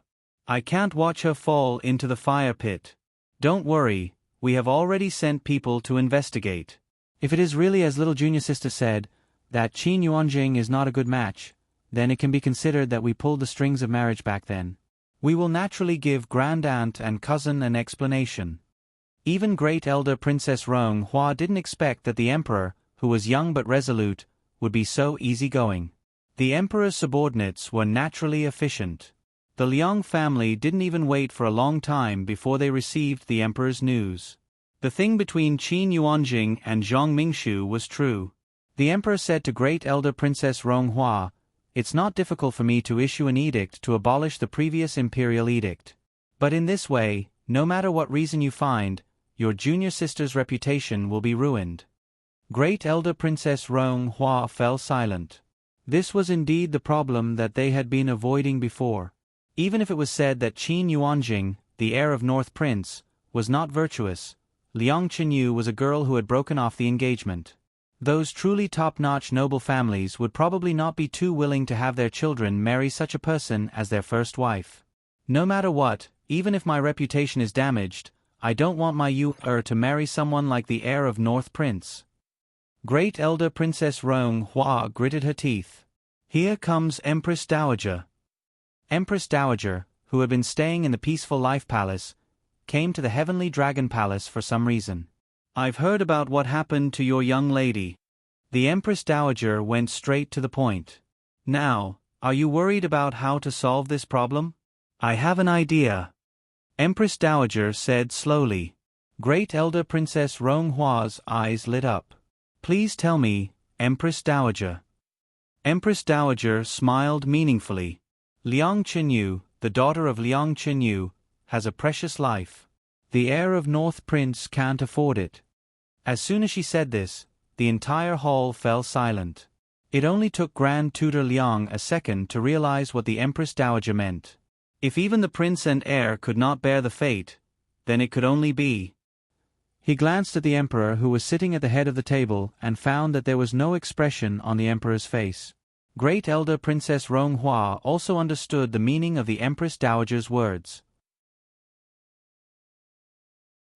I can't watch her fall into the fire pit. Don't worry, we have already sent people to investigate. If it is really as little junior sister said, that Qin Yuanjing is not a good match, then it can be considered that we pulled the strings of marriage back then. We will naturally give Grand Aunt and cousin an explanation." Even Great Elder Princess Ronghua didn't expect that the emperor, who was young but resolute, would be so easygoing. The emperor's subordinates were naturally efficient. The Liang family didn't even wait for a long time before they received the emperor's news. The thing between Qin Yuanjing and Zhang Mingshu was true. The emperor said to Great Elder Princess Ronghua, "It's not difficult for me to issue an edict to abolish the previous imperial edict. But in this way, no matter what reason you find, your junior sister's reputation will be ruined." Great Elder Princess Ronghua fell silent. This was indeed the problem that they had been avoiding before. Even if it was said that Qin Yuanjing, the heir of North Prince, was not virtuous, Liang Chenyu was a girl who had broken off the engagement. Those truly top-notch noble families would probably not be too willing to have their children marry such a person as their first wife. No matter what, even if my reputation is damaged, I don't want my Yu-er to marry someone like the heir of North Prince. Great Elder Princess Rong Hua gritted her teeth. Here comes Empress Dowager. Empress Dowager, who had been staying in the Peaceful Life Palace, came to the Heavenly Dragon Palace for some reason. I've heard about what happened to your young lady. The Empress Dowager went straight to the point. Now, are you worried about how to solve this problem? I have an idea. Empress Dowager said slowly. Great Elder Princess Rong Hua's eyes lit up. Please tell me, Empress Dowager. Empress Dowager smiled meaningfully. Liang Chenyu, the daughter of Liang Chenyu, has a precious life. The heir of North Prince can't afford it. As soon as she said this, the entire hall fell silent. It only took Grand Tutor Liang a second to realize what the Empress Dowager meant. If even the prince and heir could not bear the fate, then it could only be. He glanced at the emperor who was sitting at the head of the table and found that there was no expression on the emperor's face. Great Elder Princess Rong Hua also understood the meaning of the Empress Dowager's words.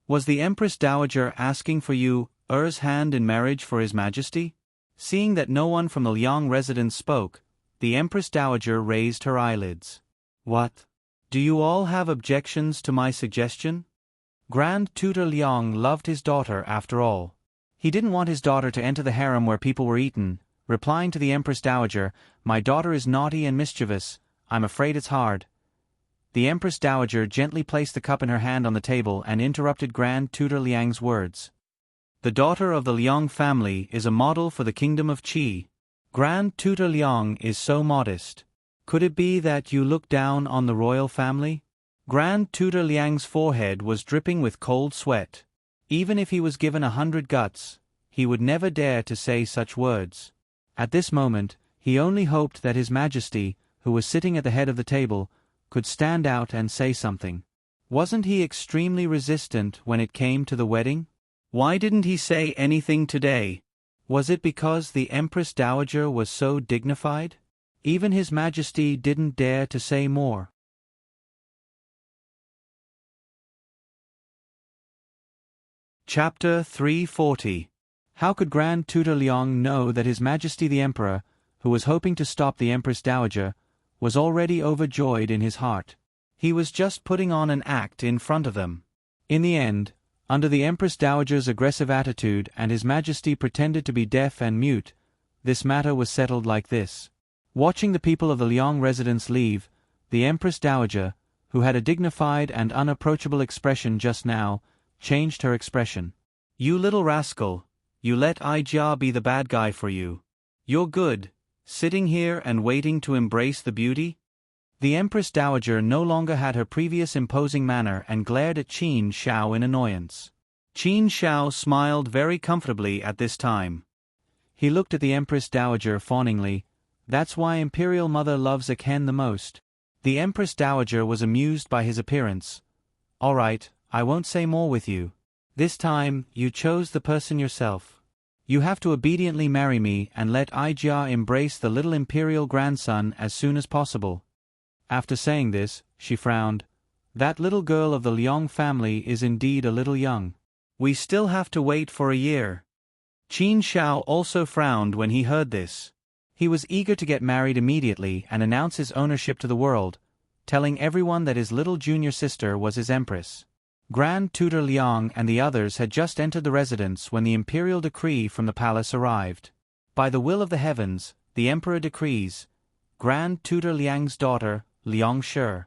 Was the Empress Dowager asking for you, Er's hand in marriage for His Majesty? Seeing that no one from the Liang residence spoke, the Empress Dowager raised her eyelids. What? Do you all have objections to my suggestion? Grand Tutor Liang loved his daughter after all. He didn't want his daughter to enter the harem where people were eaten. Replying to the Empress Dowager, my daughter is naughty and mischievous, I'm afraid it's hard. The Empress Dowager gently placed the cup in her hand on the table and interrupted Grand Tutor Liang's words. The daughter of the Liang family is a model for the kingdom of Qi. Grand Tutor Liang is so modest. Could it be that you look down on the royal family? Grand Tutor Liang's forehead was dripping with cold sweat. Even if he was given 100 guts, he would never dare to say such words. At this moment, he only hoped that His Majesty, who was sitting at the head of the table, could stand out and say something. Wasn't he extremely resistant when it came to the wedding? Why didn't he say anything today? Was it because the Empress Dowager was so dignified? Even His Majesty didn't dare to say more. Chapter 340. How could Grand Tutor Liang know that His Majesty the Emperor, who was hoping to stop the Empress Dowager, was already overjoyed in his heart? He was just putting on an act in front of them. In the end, under the Empress Dowager's aggressive attitude and His Majesty pretended to be deaf and mute, this matter was settled like this. Watching the people of the Liang residence leave, the Empress Dowager, who had a dignified and unapproachable expression just now, changed her expression. You little rascal, you let Ijia be the bad guy for you. You're good, sitting here and waiting to embrace the beauty? The Empress Dowager no longer had her previous imposing manner and glared at Qin Shao in annoyance. Qin Shao smiled very comfortably at this time. He looked at the Empress Dowager fawningly. That's why Imperial Mother loves a Ken the most. The Empress Dowager was amused by his appearance. All right, I won't say more with you. This time, you chose the person yourself. You have to obediently marry me and let Ijia embrace the little imperial grandson as soon as possible. After saying this, she frowned. That little girl of the Liang family is indeed a little young. We still have to wait for a year. Qin Shao also frowned when he heard this. He was eager to get married immediately and announce his ownership to the world, telling everyone that his little junior sister was his empress. Grand Tutor Liang and the others had just entered the residence when the imperial decree from the palace arrived. By the will of the heavens, the emperor decrees, Grand Tutor Liang's daughter, Liang Shi.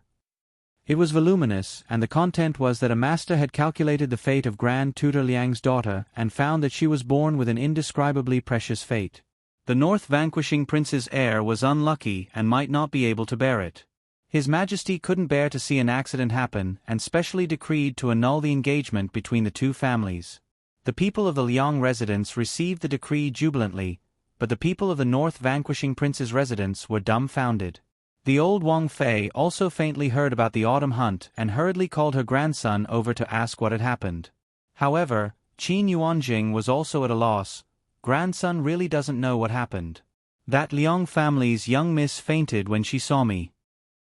It was voluminous, and the content was that a master had calculated the fate of Grand Tutor Liang's daughter and found that she was born with an indescribably precious fate. The North Vanquishing Prince's heir was unlucky and might not be able to bear it. His Majesty couldn't bear to see an accident happen and specially decreed to annul the engagement between the two families. The people of the Liang residence received the decree jubilantly, but the people of the North Vanquishing Prince's residence were dumbfounded. The old Wang Fei also faintly heard about the autumn hunt and hurriedly called her grandson over to ask what had happened. However, Qin Yuanjing was also at a loss. Grandson really doesn't know what happened. That Liang family's young miss fainted when she saw me.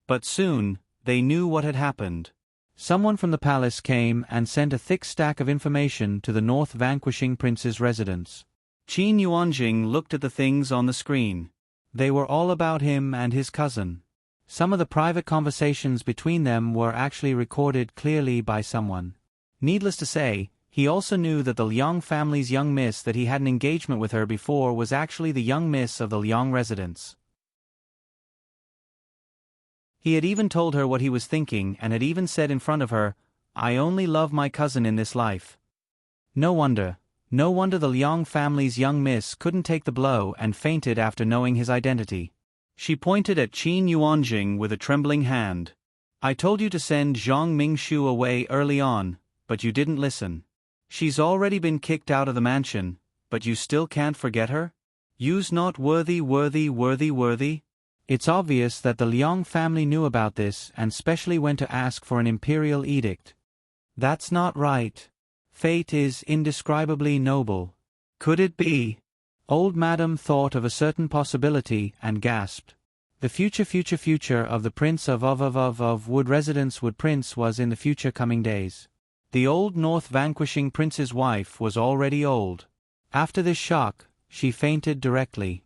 But soon, they knew what had happened. Someone from the palace came and sent a thick stack of information to the North Vanquishing Prince's residence. Qin Yuanjing looked at the things on the screen. They were all about him and his cousin. Some of the private conversations between them were actually recorded clearly by someone. Needless to say, he also knew that the Liang family's young miss that he had an engagement with her before was actually the young miss of the Liang residence. He had even told her what he was thinking and had even said in front of her, "I only love my cousin in this life." No wonder the Liang family's young miss couldn't take the blow and fainted after knowing his identity. She pointed at Qin Yuanjing with a trembling hand. "I told you to send Zhang Mingshu away early on, but you didn't listen. She's already been kicked out of the mansion, but you still can't forget her? You's not worthy. It's obvious that the Liang family knew about this and specially went to ask for an imperial edict. That's not right. Fate is indescribably noble. Could it be? Old Madam thought of a certain possibility and gasped. The future of the Prince of Wood Residence Wood Prince was in the future coming days. The old North Vanquishing Prince's wife was already old. After this shock, she fainted directly.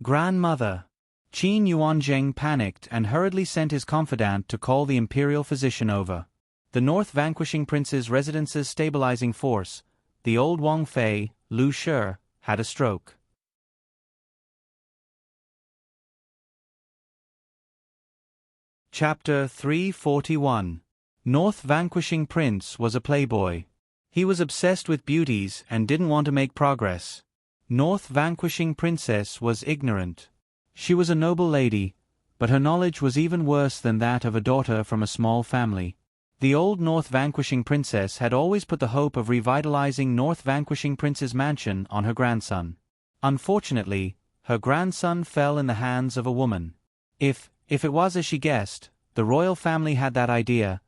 Grandmother! Qin Yuanjing panicked and hurriedly sent his confidant to call the imperial physician over. The North Vanquishing Prince's residence's stabilizing force, the old Wang Fei, Lu Shi, had a stroke. Chapter 341. North Vanquishing Prince was a playboy. He was obsessed with beauties and didn't want to make progress. North Vanquishing Princess was ignorant. She was a noble lady, but her knowledge was even worse than that of a daughter from a small family. The old North Vanquishing Princess had always put the hope of revitalizing North Vanquishing Prince's mansion on her grandson. Unfortunately, her grandson fell in the hands of a woman. If it was as she guessed, the royal family had that idea,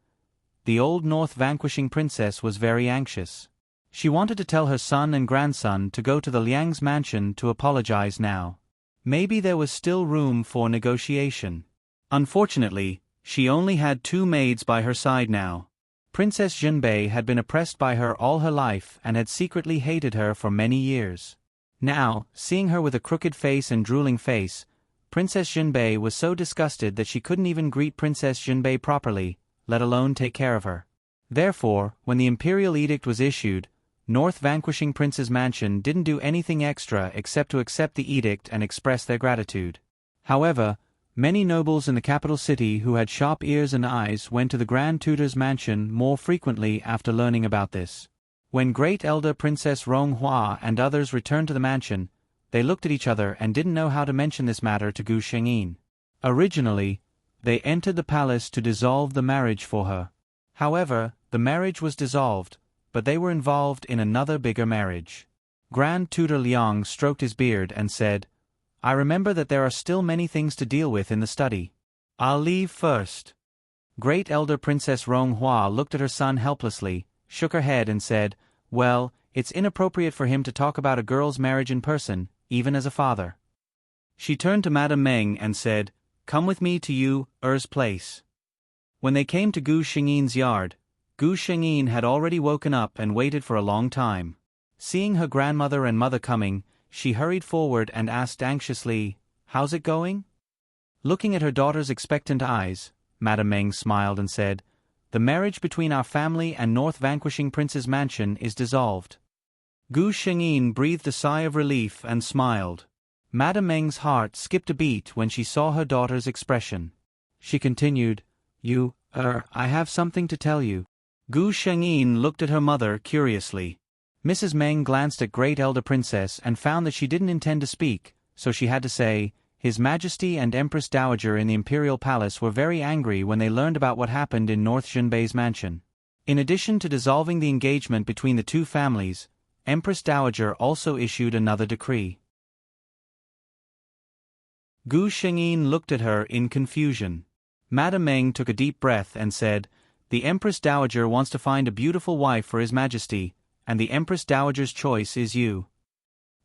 the old North Vanquishing Princess was very anxious. She wanted to tell her son and grandson to go to the Liang's mansion to apologize now. Maybe there was still room for negotiation. Unfortunately, she only had 2 maids by her side now. Princess Zhenbei had been oppressed by her all her life and had secretly hated her for many years. Now, seeing her with a crooked face and drooling face, Princess Zhenbei was so disgusted that she couldn't even greet Princess Zhenbei properly, let alone take care of her. Therefore, when the imperial edict was issued, North Vanquishing Prince's mansion didn't do anything extra except to accept the edict and express their gratitude. However, many nobles in the capital city who had sharp ears and eyes went to the Grand Tutor's mansion more frequently after learning about this. When Great Elder Princess Ronghua and others returned to the mansion, they looked at each other and didn't know how to mention this matter to Gu Shengyin. Originally, they entered the palace to dissolve the marriage for her. However, the marriage was dissolved, but they were involved in another bigger marriage. Grand Tutor Liang stroked his beard and said, "I remember that there are still many things to deal with in the study. I'll leave first." Great Elder Princess Ronghua looked at her son helplessly, shook her head and said, "Well, it's inappropriate for him to talk about a girl's marriage in person, even as a father." She turned to Madame Meng and said, "Come with me to Yu Er's place." When they came to Gu Shengyin's yard, Gu Shengyin had already woken up and waited for a long time. Seeing her grandmother and mother coming, she hurried forward and asked anxiously, "How's it going?" Looking at her daughter's expectant eyes, Madame Meng smiled and said, "The marriage between our family and North Vanquishing Prince's mansion is dissolved." Gu Shengyin breathed a sigh of relief and smiled. Madame Meng's heart skipped a beat when she saw her daughter's expression. She continued, I have something to tell you." Gu Shengyin looked at her mother curiously. Mrs. Meng glanced at Great Elder Princess and found that she didn't intend to speak, so she had to say, "His Majesty and Empress Dowager in the Imperial Palace were very angry when they learned about what happened in North Zhenbei's mansion. In addition to dissolving the engagement between the 2 families, Empress Dowager also issued another decree." Gu Shengyin looked at her in confusion. Madame Meng took a deep breath and said, "The Empress Dowager wants to find a beautiful wife for His Majesty, and the Empress Dowager's choice is you."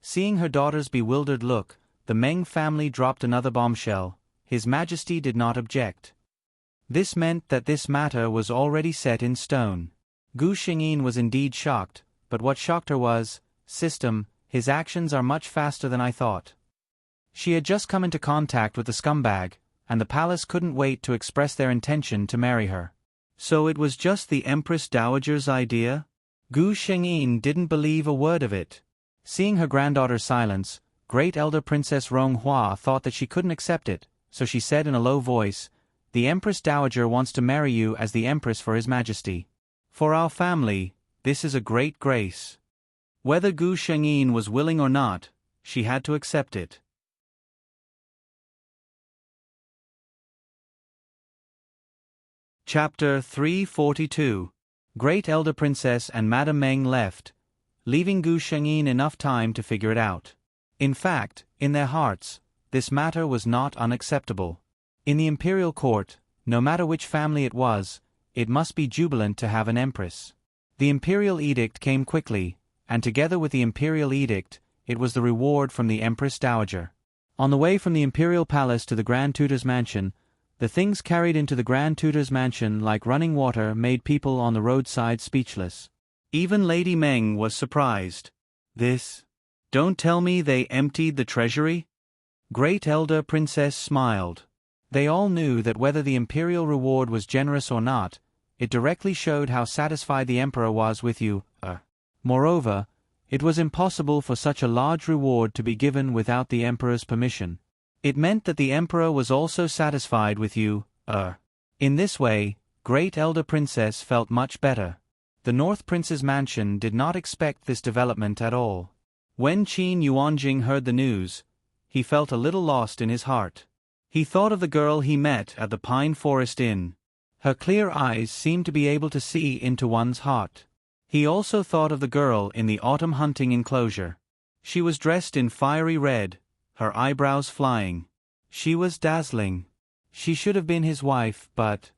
Seeing her daughter's bewildered look, the Meng family dropped another bombshell. His Majesty did not object. This meant that this matter was already set in stone. Gu Shengyin was indeed shocked, but what shocked her was, system, His actions are much faster than I thought. She had just come into contact with the scumbag, and the palace couldn't wait to express their intention to marry her. So it was just the Empress Dowager's idea? Gu Shengyin didn't believe a word of it. Seeing her granddaughter's silence, Great Elder Princess Ronghua thought that she couldn't accept it, so she said in a low voice, "The Empress Dowager wants to marry you as the Empress for His Majesty. For our family, this is a great grace." Whether Gu Shengyin was willing or not, she had to accept it. Chapter 342. Great Elder Princess and Madame Meng left, leaving Gu Shengyin enough time to figure it out. In fact, in their hearts, this matter was not unacceptable. In the imperial court, no matter which family it was, it must be jubilant to have an empress. The imperial edict came quickly, and together with the imperial edict, it was the reward from the Empress Dowager. On the way from the imperial palace to the Grand Tutor's mansion, the things carried into the Grand Tutor's mansion like running water made people on the roadside speechless. Even Lady Meng was surprised. "This? Don't tell me they emptied the treasury?" Great Elder Princess smiled. They all knew that whether the imperial reward was generous or not, it directly showed how satisfied the emperor was with you. Moreover, it was impossible for such a large reward to be given without the emperor's permission. It meant that the emperor was also satisfied with you. In this way, Great Elder Princess felt much better. The North Prince's mansion did not expect this development at all. When Qin Yuanjing heard the news, he felt a little lost in his heart. He thought of the girl he met at the Pine Forest Inn. Her clear eyes seemed to be able to see into one's heart. He also thought of the girl in the autumn hunting enclosure. She was dressed in fiery red, her eyebrows flying. She was dazzling. She should have been his wife, but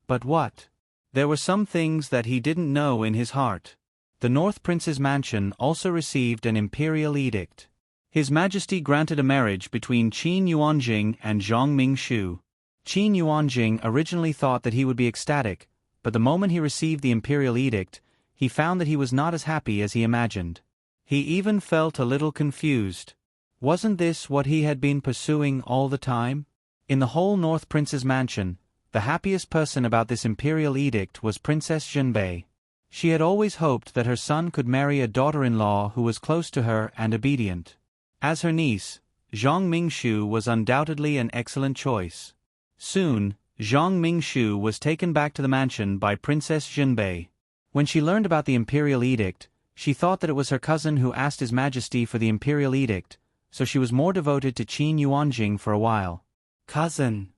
what? There were some things that he didn't know in his heart. The North Prince's mansion also received an imperial edict. His Majesty granted a marriage between Qin Yuanjing and Zhang Mingshu. Qin Yuanjing originally thought that he would be ecstatic, but the moment he received the imperial edict, he found that he was not as happy as he imagined. He even felt a little confused. Wasn't this what he had been pursuing all the time? In the whole North Prince's mansion, the happiest person about this imperial edict was Princess Zhenbei. She had always hoped that her son could marry a daughter-in-law who was close to her and obedient. As her niece, Zhang Mingshu was undoubtedly an excellent choice. Soon, Zhang Mingshu was taken back to the mansion by Princess Zhenbei. When she learned about the imperial edict, she thought that it was her cousin who asked His Majesty for the imperial edict, so she was more devoted to Qin Yuanjing for a while. "Cousin."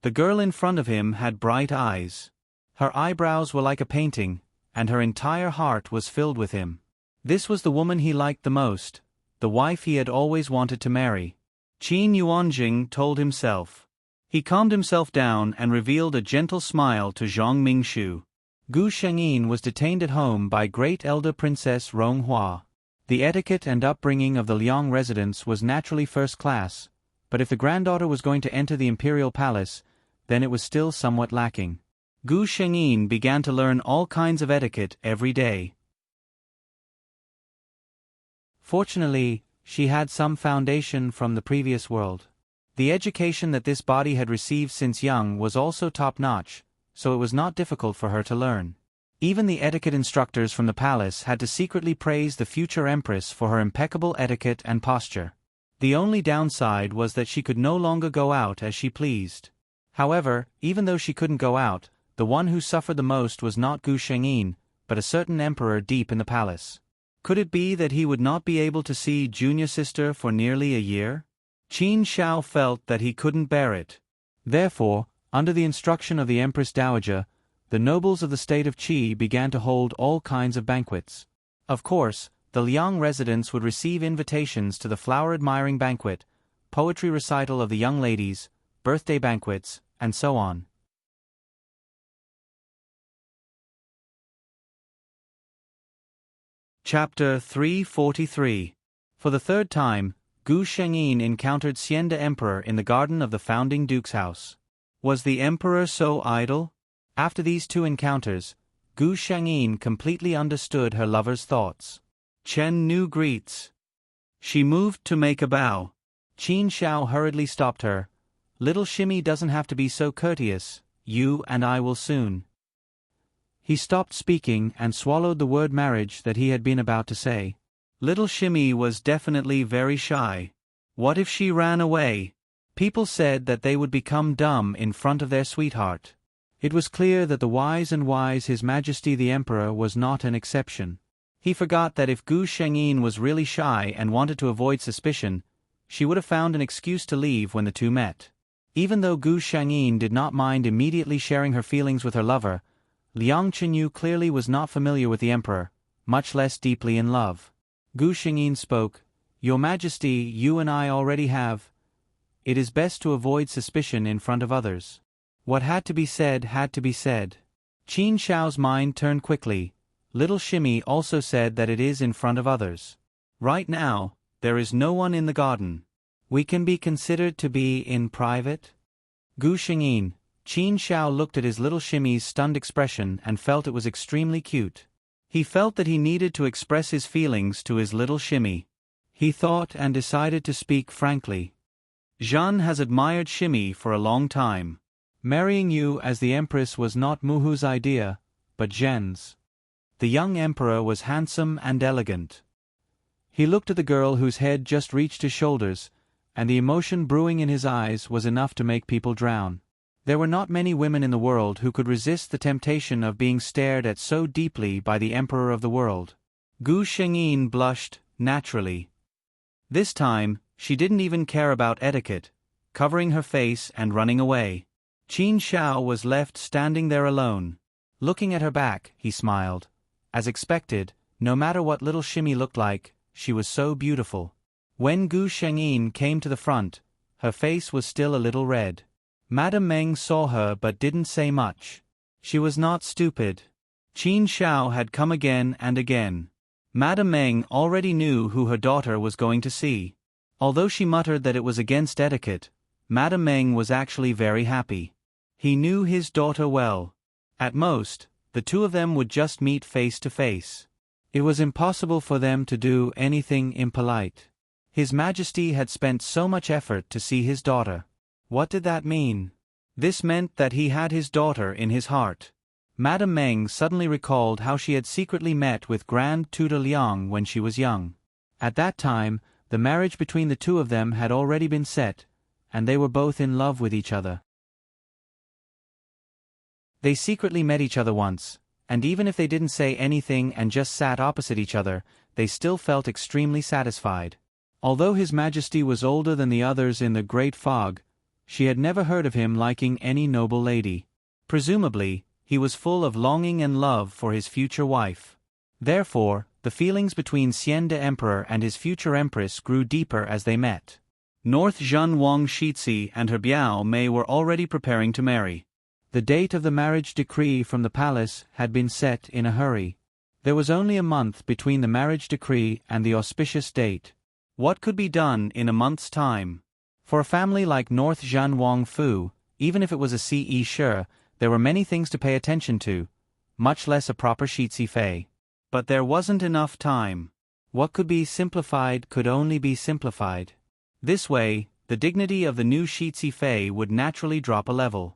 The girl in front of him had bright eyes. Her eyebrows were like a painting, and her entire heart was filled with him. This was the woman he liked the most, the wife he had always wanted to marry. Qin Yuanjing told himself. He calmed himself down and revealed a gentle smile to Zhang Mingshu. Gu Shengyin was detained at home by Great Elder Princess Ronghua. The etiquette and upbringing of the Liang residence was naturally first class, but if the granddaughter was going to enter the imperial palace, then it was still somewhat lacking. Gu Shengyin began to learn all kinds of etiquette every day. Fortunately, she had some foundation from the previous world. The education that this body had received since young was also top-notch, so it was not difficult for her to learn. Even the etiquette instructors from the palace had to secretly praise the future empress for her impeccable etiquette and posture. The only downside was that she could no longer go out as she pleased. However, even though she couldn't go out, the one who suffered the most was not Gu Shengyin, but a certain emperor deep in the palace. Could it be that he would not be able to see junior sister for nearly a year? Qin Shao felt that he couldn't bear it. Therefore, under the instruction of the Empress Dowager, the nobles of the state of Qi began to hold all kinds of banquets. Of course, the Liang residents would receive invitations to the flower-admiring banquet, poetry recital of the young ladies, birthday banquets, and so on. Chapter 343. For the third time, Gu Shengyin encountered Xian the Emperor in the garden of the founding duke's house. Was the emperor so idle? After these two encounters, Gu Shengyin completely understood her lover's thoughts. Chen Nu greets. She moved to make a bow. Qin Xiao hurriedly stopped her. Little Shimmy doesn't have to be so courteous, you and I will soon. He stopped speaking and swallowed the word marriage that he had been about to say. Little Shimmy was definitely very shy. What if she ran away? People said that they would become dumb in front of their sweetheart. It was clear that the wise and wise His Majesty the Emperor was not an exception. He forgot that if Gu Shengyin was really shy and wanted to avoid suspicion, she would have found an excuse to leave when the two met. Even though Gu Shengyin did not mind immediately sharing her feelings with her lover, Liang Chenyu clearly was not familiar with the Emperor, much less deeply in love. Gu Shengyin spoke, "Your Majesty, you and I already have. It is best to avoid suspicion in front of others." What had to be said had to be said. Qin Xiao's mind turned quickly. Little Shimmy also said that it is in front of others. Right now, there is no one in the garden. We can be considered to be in private? Gu Shengyin. Qin Xiao looked at his little Shimmy's stunned expression and felt it was extremely cute. He felt that he needed to express his feelings to his little Shimmy. He thought and decided to speak frankly. Zhan has admired Shimmy for a long time. Marrying you as the Empress was not Muhu's idea, but Zhen's. The young emperor was handsome and elegant. He looked at the girl whose head just reached his shoulders, and the emotion brewing in his eyes was enough to make people drown. There were not many women in the world who could resist the temptation of being stared at so deeply by the emperor of the world. Gu Shengyin blushed, naturally. This time, she didn't even care about etiquette, covering her face and running away. Qin Xiao was left standing there alone. Looking at her back, he smiled. As expected, no matter what little Shimmy looked like, she was so beautiful. When Gu Shengyin came to the front, her face was still a little red. Madame Meng saw her but didn't say much. She was not stupid. Qin Xiao had come again and again. Madame Meng already knew who her daughter was going to see. Although she muttered that it was against etiquette, Madame Meng was actually very happy. He knew his daughter well. At most, the two of them would just meet face to face. It was impossible for them to do anything impolite. His Majesty had spent so much effort to see his daughter. What did that mean? This meant that he had his daughter in his heart. Madame Meng suddenly recalled how she had secretly met with Grand Tutor Liang when she was young. At that time, the marriage between the two of them had already been set, and they were both in love with each other. They secretly met each other once, and even if they didn't say anything and just sat opposite each other, they still felt extremely satisfied. Although His Majesty was older than the others in the Great Fog, she had never heard of him liking any noble lady. Presumably, he was full of longing and love for his future wife. Therefore, the feelings between Xian de Emperor and his future Empress grew deeper as they met. North Zhan Wang Shixi and her Biao Mei were already preparing to marry. The date of the marriage decree from the palace had been set in a hurry. There was only a month between the marriage decree and the auspicious date. What could be done in a month's time? For a family like North Zhan Wang Fu, even if it was a Ce Shi, there were many things to pay attention to, much less a proper Shixi Fei. But there wasn't enough time. What could be simplified could only be simplified. This way, the dignity of the new Shixi Fei would naturally drop a level.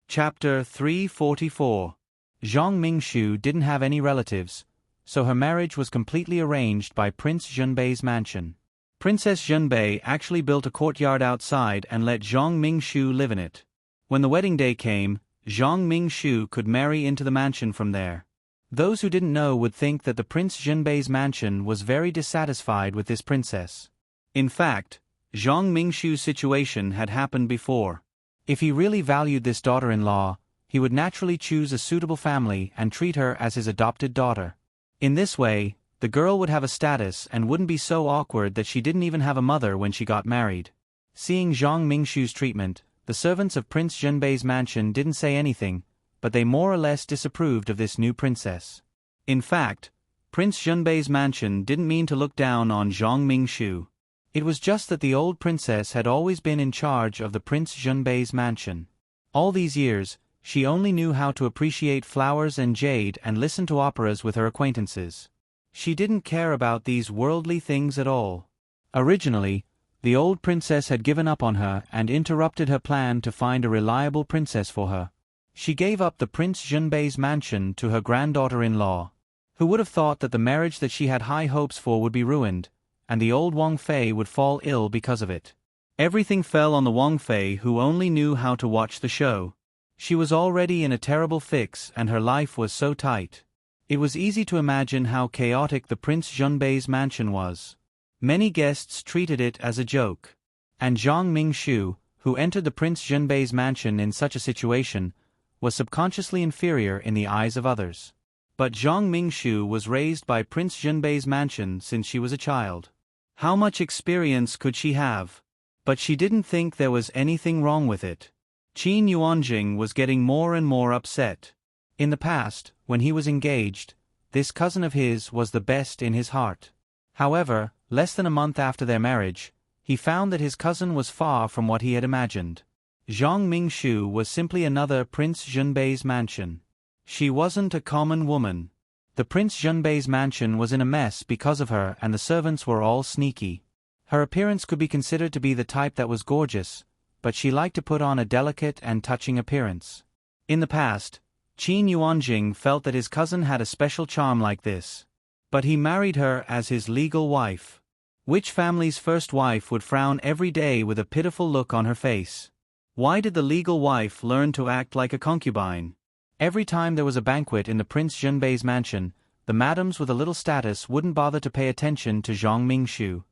Chapter 344. Zhang Mingshu didn't have any relatives, so her marriage was completely arranged by Prince Zhenbei's mansion. Princess Zhenbei actually built a courtyard outside and let Zhang Mingshu live in it. When the wedding day came, Zhang Mingshu could marry into the mansion from there. Those who didn't know would think that the Prince Zhenbei's mansion was very dissatisfied with this princess. In fact, Zhang Mingshu's situation had happened before. If he really valued this daughter-in-law, he would naturally choose a suitable family and treat her as his adopted daughter. In this way, the girl would have a status and wouldn't be so awkward that she didn't even have a mother when she got married. Seeing Zhang Mingshu's treatment, the servants of Prince Zhenbei's mansion didn't say anything, but they more or less disapproved of this new princess. In fact, Prince Zhenbei's mansion didn't mean to look down on Zhang Mingshu. It was just that the old princess had always been in charge of the Prince Zhenbei's mansion. All these years, She only knew how to appreciate flowers and jade and listen to operas with her acquaintances. She didn't care about these worldly things at all. Originally, the old princess had given up on her and interrupted her plan to find a reliable princess for her. She gave up the Prince Junbei's mansion to her granddaughter-in-law. Who would have thought that the marriage that she had high hopes for would be ruined, and the old Wang Fei would fall ill because of it? Everything fell on the Wang Fei, who only knew how to watch the show. She was already in a terrible fix and her life was so tight. It was easy to imagine how chaotic the Prince Junbei's mansion was. Many guests treated it as a joke. And Zhang Mingshu, who entered the Prince Junbei's mansion in such a situation, was subconsciously inferior in the eyes of others. But Zhang Mingshu was raised by Prince Junbei's mansion since she was a child. How much experience could she have? But she didn't think there was anything wrong with it. Qin Yuanjing was getting more and more upset. In the past, when he was engaged, this cousin of his was the best in his heart. However, less than a month after their marriage, he found that his cousin was far from what he had imagined. Zhang Mingshu was simply another Prince Junbei's mansion. She wasn't a common woman. The Prince Junbei's mansion was in a mess because of her and the servants were all sneaky. Her appearance could be considered to be the type that was gorgeous, but she liked to put on a delicate and touching appearance. In the past, Qin Yuanjing felt that his cousin had a special charm like this. But he married her as his legal wife. Which family's first wife would frown every day with a pitiful look on her face? Why did the legal wife learn to act like a concubine? Every time there was a banquet in the Prince Junbei's mansion, the madams with a little status wouldn't bother to pay attention to Zhang Mingshu.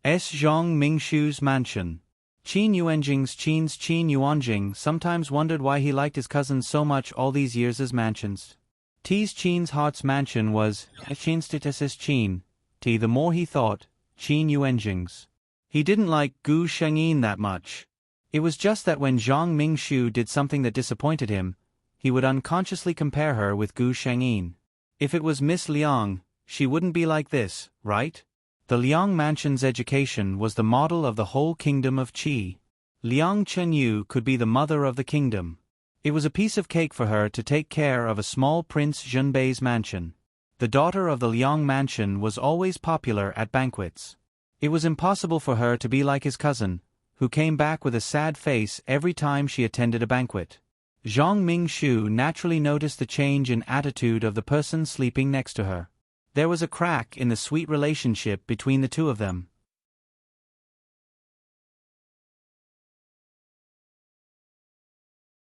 Zhang Mingshu's mansion. Qin Yuanjing sometimes wondered why he liked his cousins so much all these years as mansions. Qin's heart's mansion was Qin. The more he thought, Qin Yuanjing's. He didn't like Gu Shengyin that much. It was just that when Zhang Mingshu did something that disappointed him, he would unconsciously compare her with Gu Shengyin. If it was Miss Liang, she wouldn't be like this, right? The Liang mansion's education was the model of the whole kingdom of Qi. Liang Chenyu could be the mother of the kingdom. It was a piece of cake for her to take care of a small Prince Junbei's mansion. The daughter of the Liang mansion was always popular at banquets. It was impossible for her to be like his cousin, who came back with a sad face every time she attended a banquet. Zhang Mingshu naturally noticed the change in attitude of the person sleeping next to her. There was a crack in the sweet relationship between the two of them.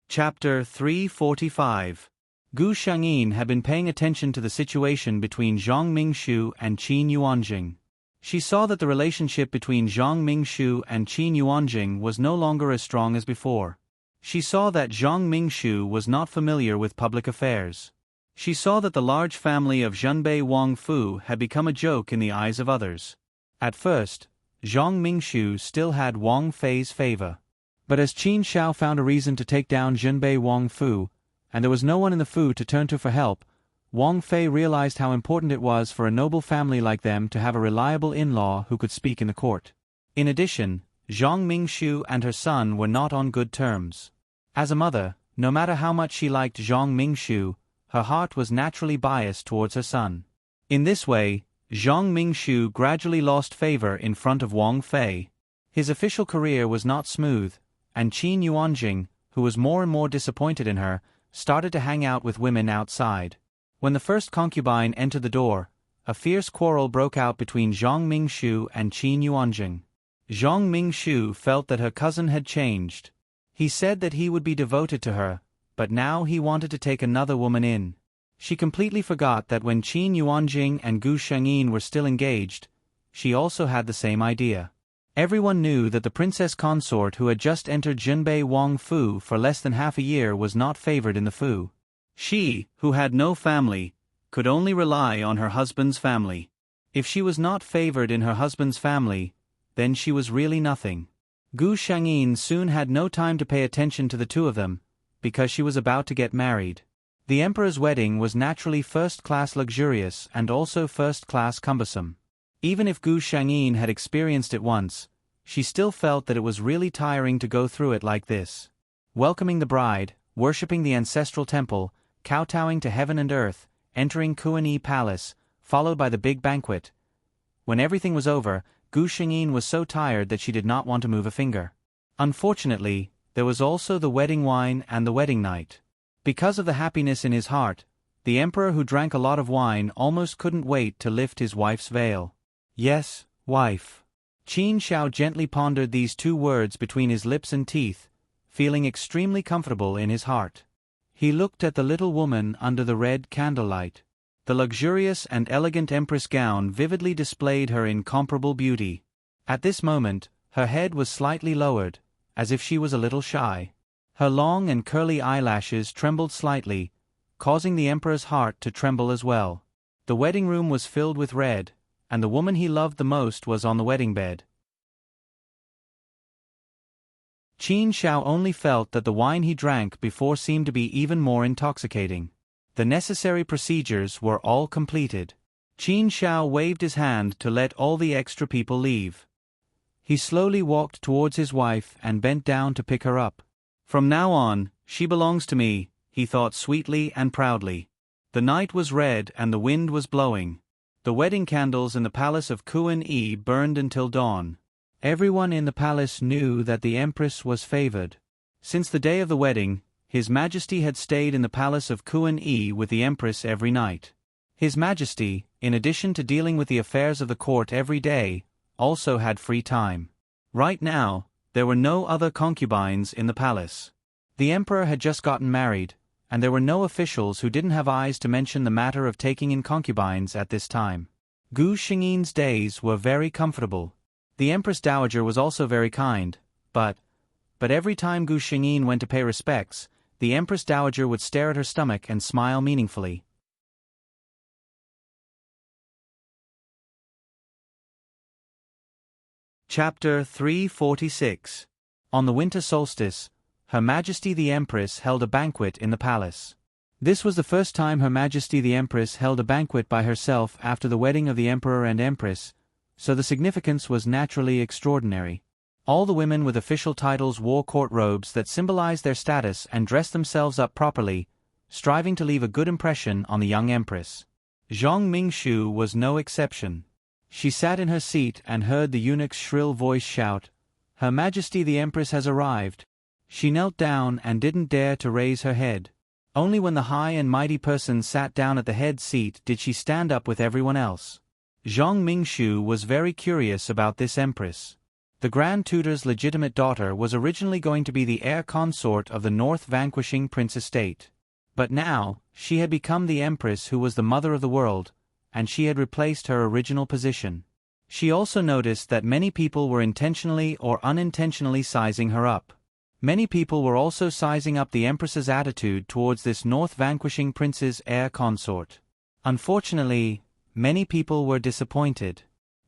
Chapter 345. Gu Shengyin had been paying attention to the situation between Zhang Mingshu and Qin Yuanjing. She saw that the relationship between Zhang Mingshu and Qin Yuanjing was no longer as strong as before. She saw that Zhang Mingshu was not familiar with public affairs. She saw that the large family of Junbei Wang Fu had become a joke in the eyes of others. At first, Zhang Mingshu still had Wang Fei's favor. But as Qin Shao found a reason to take down Junbei Wang Fu, and there was no one in the Fu to turn to for help, Wang Fei realized how important it was for a noble family like them to have a reliable in-law who could speak in the court. In addition, Zhang Mingshu and her son were not on good terms. As a mother, no matter how much she liked Zhang Mingshu, her heart was naturally biased towards her son. In this way, Zhang Mingshu gradually lost favor in front of Wang Fei. His official career was not smooth, and Qin Yuanjing, who was more and more disappointed in her, started to hang out with women outside. When the first concubine entered the door, a fierce quarrel broke out between Zhang Mingshu and Qin Yuanjing. Zhang Mingshu felt that her cousin had changed. He said that he would be devoted to her, but now he wanted to take another woman in. She completely forgot that when Qin Yuanjing and Gu Shengyin were still engaged, she also had the same idea. Everyone knew that the princess consort who had just entered Junbei Wang Fu for less than half a year was not favored in the Fu. She, who had no family, could only rely on her husband's family. If she was not favored in her husband's family, then she was really nothing. Gu Shengyin soon had no time to pay attention to the two of them, because she was about to get married. The emperor's wedding was naturally first-class luxurious and also first-class cumbersome. Even if Gu Shengyin had experienced it once, she still felt that it was really tiring to go through it like this. Welcoming the bride, worshipping the ancestral temple, kowtowing to heaven and earth, entering Kuan-Yi Palace, followed by the big banquet. When everything was over, Gu Shengyin was so tired that she did not want to move a finger. Unfortunately, there was also the wedding wine and the wedding night. Because of the happiness in his heart, the emperor, who drank a lot of wine, almost couldn't wait to lift his wife's veil. Yes, wife. Qin Xiao gently pondered these two words between his lips and teeth, feeling extremely comfortable in his heart. He looked at the little woman under the red candlelight. The luxurious and elegant empress gown vividly displayed her incomparable beauty. At this moment, her head was slightly lowered, as if she was a little shy. Her long and curly eyelashes trembled slightly, causing the emperor's heart to tremble as well. The wedding room was filled with red, and the woman he loved the most was on the wedding bed. Qin Xiao only felt that the wine he drank before seemed to be even more intoxicating. The necessary procedures were all completed. Qin Xiao waved his hand to let all the extra people leave. He slowly walked towards his wife and bent down to pick her up. From now on, she belongs to me, he thought sweetly and proudly. The night was red and the wind was blowing. The wedding candles in the palace of Kuan-Yi burned until dawn. Everyone in the palace knew that the empress was favored. Since the day of the wedding, His Majesty had stayed in the palace of Kuan-Yi with the empress every night. His Majesty, in addition to dealing with the affairs of the court every day, also had free time. Right now, there were no other concubines in the palace. The emperor had just gotten married, and there were no officials who didn't have eyes to mention the matter of taking in concubines at this time. Gu Shengyin's days were very comfortable. The Empress Dowager was also very kind, but every time Gu Shengyin went to pay respects, the Empress Dowager would stare at her stomach and smile meaningfully. Chapter 346. On the winter solstice, Her Majesty the Empress held a banquet in the palace. This was the first time Her Majesty the Empress held a banquet by herself after the wedding of the Emperor and Empress, so the significance was naturally extraordinary. All the women with official titles wore court robes that symbolized their status and dressed themselves up properly, striving to leave a good impression on the young empress. Zhang Mingshu was no exception. She sat in her seat and heard the eunuch's shrill voice shout, "Her Majesty the Empress has arrived." She knelt down and didn't dare to raise her head. Only when the high and mighty person sat down at the head seat did she stand up with everyone else. Zhang Mingshu was very curious about this empress. The Grand Tutor's legitimate daughter was originally going to be the heir consort of the North Vanquishing Prince estate. But now, she had become the empress who was the mother of the world, and she had replaced her original position. She also noticed that many people were intentionally or unintentionally sizing her up. Many people were also sizing up the empress's attitude towards this North Vanquishing Prince's heir consort. Unfortunately, many people were disappointed.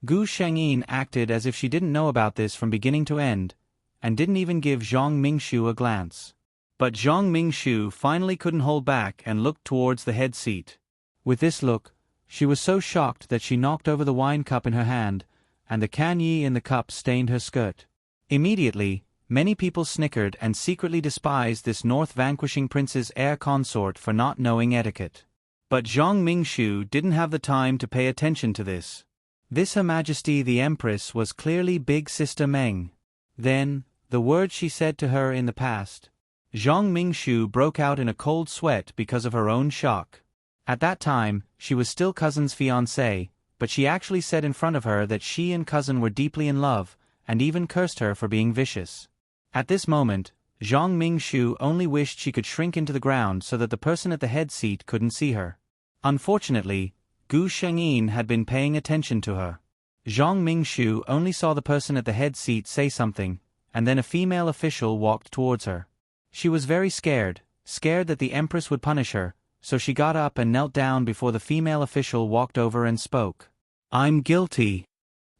Gu Shengyin acted as if she didn't know about this from beginning to end, and didn't even give Zhang Mingshu a glance. But Zhang Mingshu finally couldn't hold back and looked towards the head seat. With this look, she was so shocked that she knocked over the wine cup in her hand, and the canyi in the cup stained her skirt. Immediately, many people snickered and secretly despised this North Vanquishing Prince's heir consort for not knowing etiquette. But Zhang Mingshu didn't have the time to pay attention to this. This Her Majesty the Empress was clearly Big Sister Meng. Then, the words she said to her in the past. Zhang Mingshu broke out in a cold sweat because of her own shock. At that time, she was still Cousin's fiancée, but she actually said in front of her that she and Cousin were deeply in love, and even cursed her for being vicious. At this moment, Zhang Mingshu only wished she could shrink into the ground so that the person at the head seat couldn't see her. Unfortunately, Gu Shengyin had been paying attention to her. Zhang Mingshu only saw the person at the head seat say something, and then a female official walked towards her. She was very scared that the Empress would punish her, so she got up and knelt down before the female official walked over and spoke. "I'm guilty."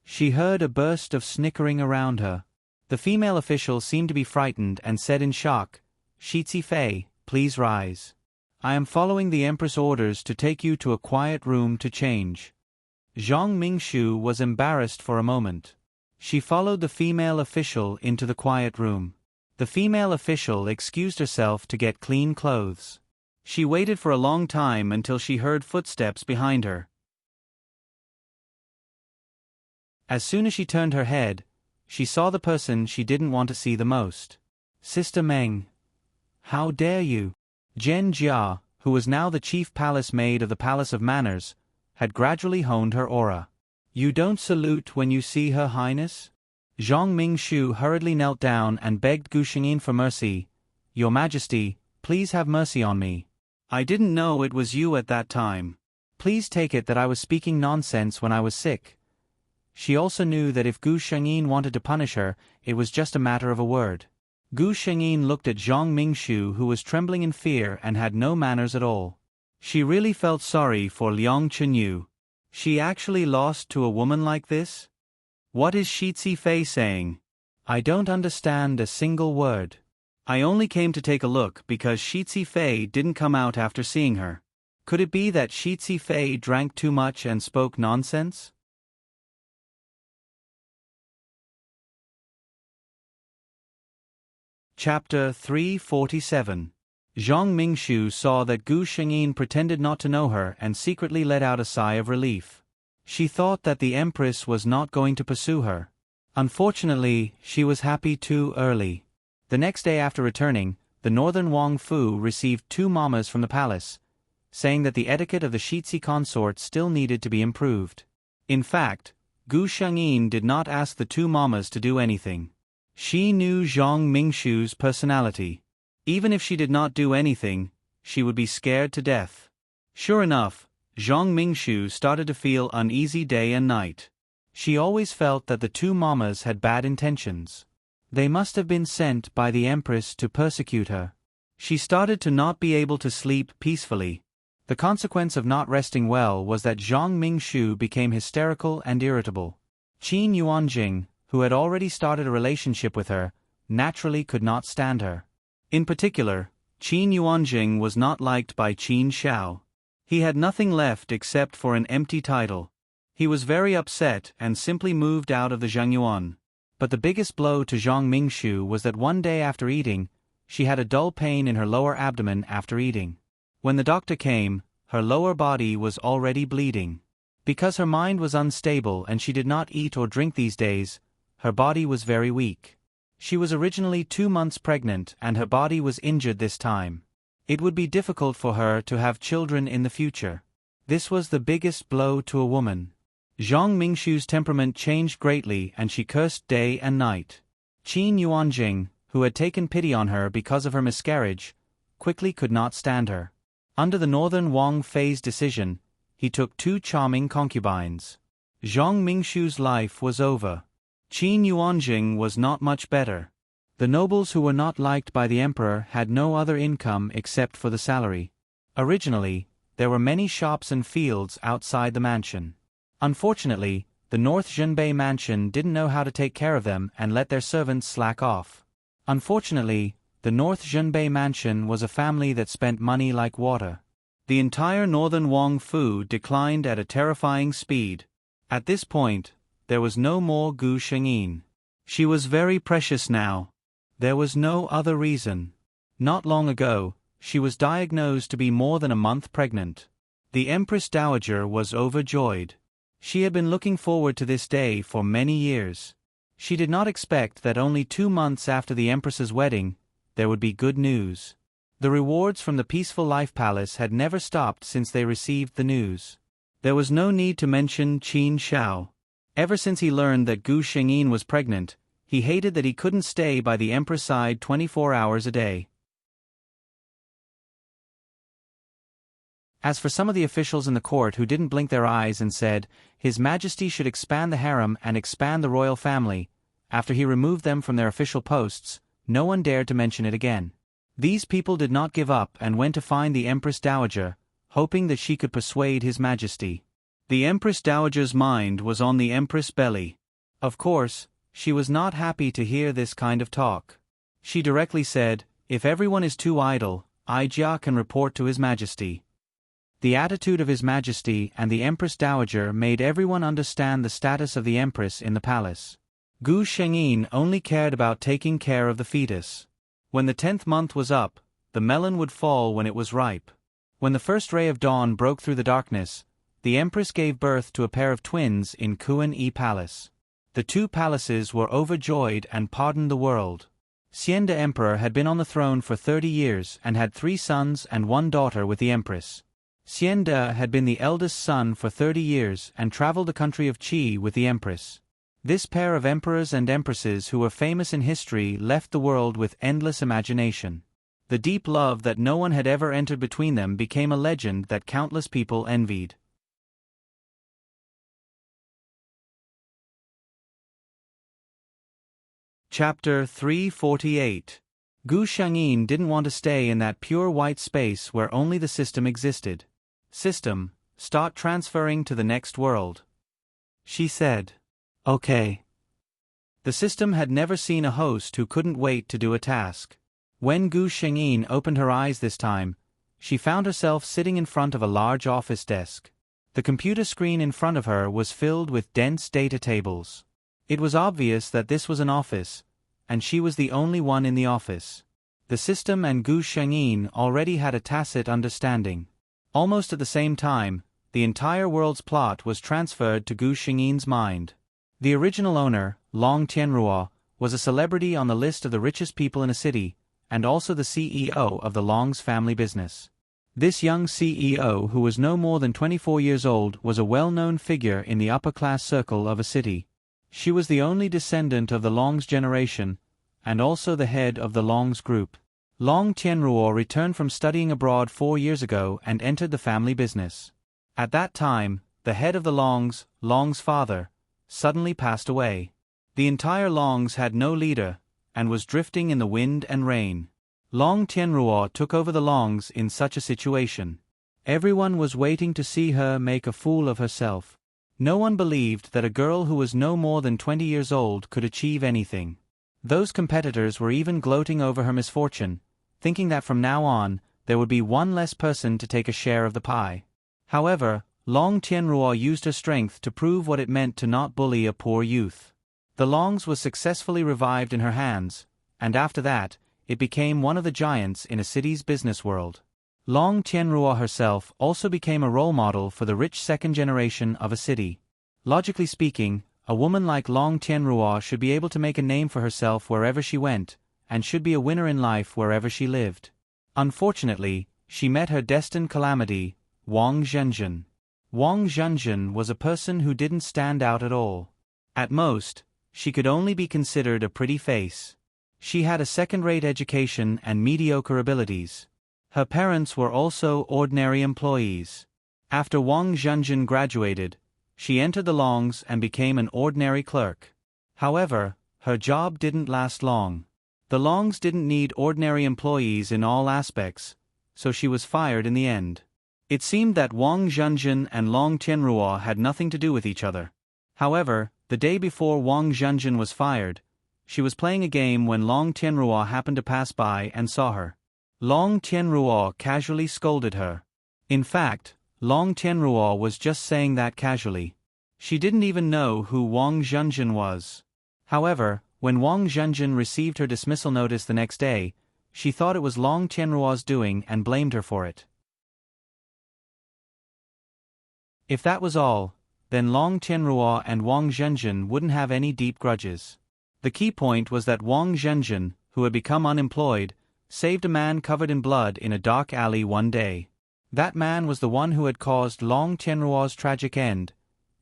She heard a burst of snickering around her. The female official seemed to be frightened and said in shock, "Shi Fei, please rise. I am following the Empress' orders to take you to a quiet room to change." Zhang Mingshu was embarrassed for a moment. She followed the female official into the quiet room. The female official excused herself to get clean clothes. She waited for a long time until she heard footsteps behind her. As soon as she turned her head, she saw the person she didn't want to see the most. Sister Meng. How dare you? Zhen Jia, who was now the chief palace maid of the Palace of Manners, had gradually honed her aura. You don't salute when you see Her Highness? Zhang Mingshu hurriedly knelt down and begged Gu Shengyin for mercy. Your Majesty, please have mercy on me. I didn't know it was you at that time. Please take it that I was speaking nonsense when I was sick. She also knew that if Gu Shengyin wanted to punish her, it was just a matter of a word. Gu Shengyin looked at Zhang Mingshu, who was trembling in fear and had no manners at all. She really felt sorry for Liang Chenyu. She actually lost to a woman like this? What is Shi Fei saying? I don't understand a single word. I only came to take a look because Shi Fei didn't come out after seeing her. Could it be that Shi Fei drank too much and spoke nonsense? Chapter 347. Zhang Mingshu saw that Gu Shengyin pretended not to know her and secretly let out a sigh of relief. She thought that the Empress was not going to pursue her. Unfortunately, she was happy too early. The next day after returning, the northern Wang Fu received 2 mamas from the palace, saying that the etiquette of the Shitzi consort still needed to be improved. In fact, Gu Shengyin did not ask the 2 mamas to do anything. She knew Zhang Mingshu's personality. Even if she did not do anything, she would be scared to death. Sure enough, Zhang Mingshu started to feel uneasy day and night. She always felt that the 2 mamas had bad intentions. They must have been sent by the Empress to persecute her. She started to not be able to sleep peacefully. The consequence of not resting well was that Zhang Mingshu became hysterical and irritable. Qin Yuanjing, who had already started a relationship with her, naturally could not stand her. In particular, Qin Yuanjing was not liked by Qin Xiao. He had nothing left except for an empty title. He was very upset and simply moved out of the Zhangyuan. But the biggest blow to Zhang Mingshu was that one day after eating, she had a dull pain in her lower abdomen after eating. When the doctor came, her lower body was already bleeding. Because her mind was unstable and she did not eat or drink these days, her body was very weak. She was originally 2 months pregnant and her body was injured this time. It would be difficult for her to have children in the future. This was the biggest blow to a woman. Zhang Mingshu's temperament changed greatly and she cursed day and night. Qin Yuanjing, who had taken pity on her because of her miscarriage, quickly could not stand her. Under the northern Wang Fei's decision, he took 2 charming concubines. Zhang Mingshu's life was over. Qin Yuanjing was not much better. The nobles who were not liked by the emperor had no other income except for the salary. Originally, there were many shops and fields outside the mansion. Unfortunately, the North Zhenbei mansion didn't know how to take care of them and let their servants slack off. Unfortunately, the North Zhenbei mansion was a family that spent money like water. The entire northern Wang Fu declined at a terrifying speed. At this point, there was no more Gu Shengyin. She was very precious now. There was no other reason. Not long ago, she was diagnosed to be more than a month pregnant. The Empress Dowager was overjoyed. She had been looking forward to this day for many years. She did not expect that only 2 months after the Empress's wedding, there would be good news. The rewards from the Peaceful Life Palace had never stopped since they received the news. There was no need to mention Qin Xiao. Ever since he learned that Gu Shengyin was pregnant, he hated that he couldn't stay by the Empress' side 24 hours a day. As for some of the officials in the court who didn't blink their eyes and said, His Majesty should expand the harem and expand the royal family, after he removed them from their official posts, no one dared to mention it again. These people did not give up and went to find the Empress Dowager, hoping that she could persuade His Majesty. The Empress Dowager's mind was on the Empress belly. Of course, she was not happy to hear this kind of talk. She directly said, If everyone is too idle, Jia can report to His Majesty. The attitude of His Majesty and the Empress Dowager made everyone understand the status of the Empress in the palace. Gu Shengyin only cared about taking care of the fetus. When the 10th month was up, the melon would fall when it was ripe. When the first ray of dawn broke through the darkness, the empress gave birth to a pair of twins in Kuan-yi Palace. The two palaces were overjoyed and pardoned the world. Xian the emperor had been on the throne for 30 years and had 3 sons and 1 daughter with the empress. Xian de had been the eldest son for 30 years and traveled the country of Qi with the empress. This pair of emperors and empresses who were famous in history left the world with endless imagination. The deep love that no one had ever entered between them became a legend that countless people envied. Chapter 348. Gu Shengyin didn't want to stay in that pure white space where only the system existed. System, start transferring to the next world. She said. Okay. The system had never seen a host who couldn't wait to do a task. When Gu Shengyin opened her eyes this time, she found herself sitting in front of a large office desk. The computer screen in front of her was filled with dense data tables. It was obvious that this was an office, and she was the only one in the office. The system and Gu Shengyin already had a tacit understanding. Almost at the same time, the entire world's plot was transferred to Gu Shengyin's mind. The original owner, Long Tianruo, was a celebrity on the list of the richest people in a city, and also the CEO of the Long's family business. This young CEO, who was no more than 24 years old, was a well-known figure in the upper-class circle of a city. She was the only descendant of the Long's generation, and also the head of the Long's group. Long Tianruo returned from studying abroad 4 years ago and entered the family business. At that time, the head of the Long's father, suddenly passed away. The entire Long's had no leader, and was drifting in the wind and rain. Long Tianruo took over the Long's in such a situation. Everyone was waiting to see her make a fool of herself. No one believed that a girl who was no more than 20 years old could achieve anything. Those competitors were even gloating over her misfortune, thinking that from now on, there would be one less person to take a share of the pie. However, Long Tianruo used her strength to prove what it meant to not bully a poor youth. The Long's was successfully revived in her hands, and after that, it became one of the giants in a city's business world. Long Tianruo herself also became a role model for the rich second generation of a city. Logically speaking, a woman like Long Tianruo should be able to make a name for herself wherever she went, and should be a winner in life wherever she lived. Unfortunately, she met her destined calamity, Wang Zhenzhen. Wang Zhenzhen was a person who didn't stand out at all. At most, she could only be considered a pretty face. She had a second-rate education and mediocre abilities. Her parents were also ordinary employees. After Wang Zhenzhen graduated, she entered the Long's and became an ordinary clerk. However, her job didn't last long. The Long's didn't need ordinary employees in all aspects, so she was fired in the end. It seemed that Wang Zhenzhen and Long Tianruo had nothing to do with each other. However, the day before Wang Zhenzhen was fired, she was playing a game when Long Tianruo happened to pass by and saw her. Long Tianruo casually scolded her. In fact, Long Tianruo was just saying that casually. She didn't even know who Wang Zhenzhen was. However, when Wang Zhenzhen received her dismissal notice the next day, she thought it was Long Tianruo's doing and blamed her for it. If that was all, then Long Tianruo and Wang Zhenzhen wouldn't have any deep grudges. The key point was that Wang Zhenzhen, who had become unemployed, saved a man covered in blood in a dark alley one day. That man was the one who had caused Long Tianruo's tragic end,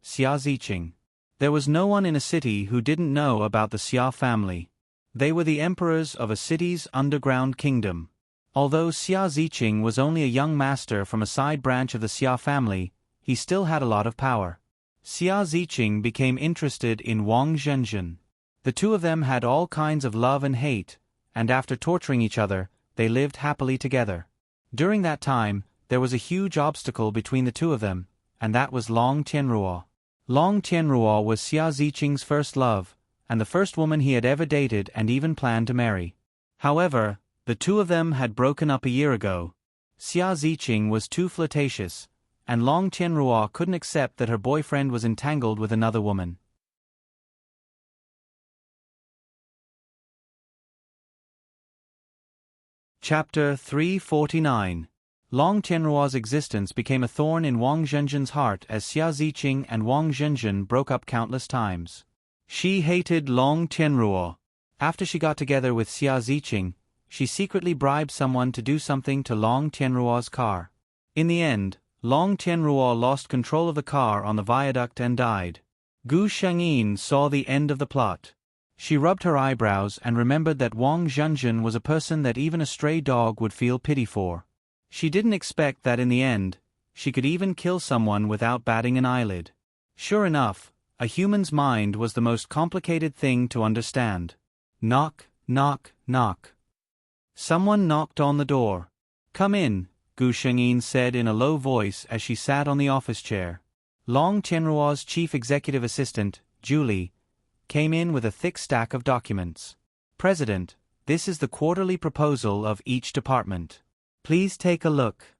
Xia Ziqing. There was no one in a city who didn't know about the Xia family. They were the emperors of a city's underground kingdom. Although Xia Ziqing was only a young master from a side branch of the Xia family, he still had a lot of power. Xia Ziqing became interested in Wang Zhenzhen. The two of them had all kinds of love and hate, and after torturing each other, they lived happily together. During that time, there was a huge obstacle between the two of them, and that was Long Tianruo. Long Tianruo was Xia Ziqing's first love, and the first woman he had ever dated and even planned to marry. However, the two of them had broken up a year ago. Xia Ziqing was too flirtatious, and Long Tianruo couldn't accept that her boyfriend was entangled with another woman. Chapter 349. Long Tianruo's existence became a thorn in Wang Zhenzhen's heart as Xia Ziqing and Wang Zhenzhen broke up countless times. She hated Long Tianruo. After she got together with Xia Ziqing, she secretly bribed someone to do something to Long Tianruo's car. In the end, Long Tianruo lost control of the car on the viaduct and died. Gu Shengyin saw the end of the plot. She rubbed her eyebrows and remembered that Wang Zhenzhen was a person that even a stray dog would feel pity for. She didn't expect that in the end, she could even kill someone without batting an eyelid. Sure enough, a human's mind was the most complicated thing to understand. Knock, knock, knock. Someone knocked on the door. "Come in," Gu Shengyin said in a low voice as she sat on the office chair. Long Tianruo's chief executive assistant, Julie, came in with a thick stack of documents. "President, this is the quarterly proposal of each department. Please take a look."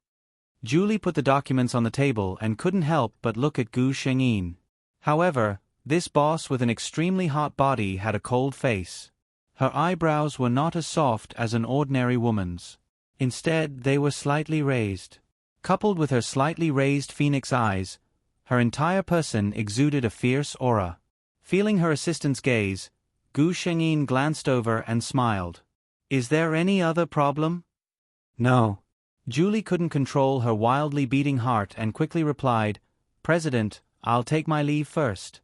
Julie put the documents on the table and couldn't help but look at Gu Shengyin. However, this boss with an extremely hot body had a cold face. Her eyebrows were not as soft as an ordinary woman's. Instead, they were slightly raised. Coupled with her slightly raised phoenix eyes, her entire person exuded a fierce aura. Feeling her assistant's gaze, Gu Shengyin glanced over and smiled. "Is there any other problem?" "No." Julie couldn't control her wildly beating heart and quickly replied, "President, I'll take my leave first."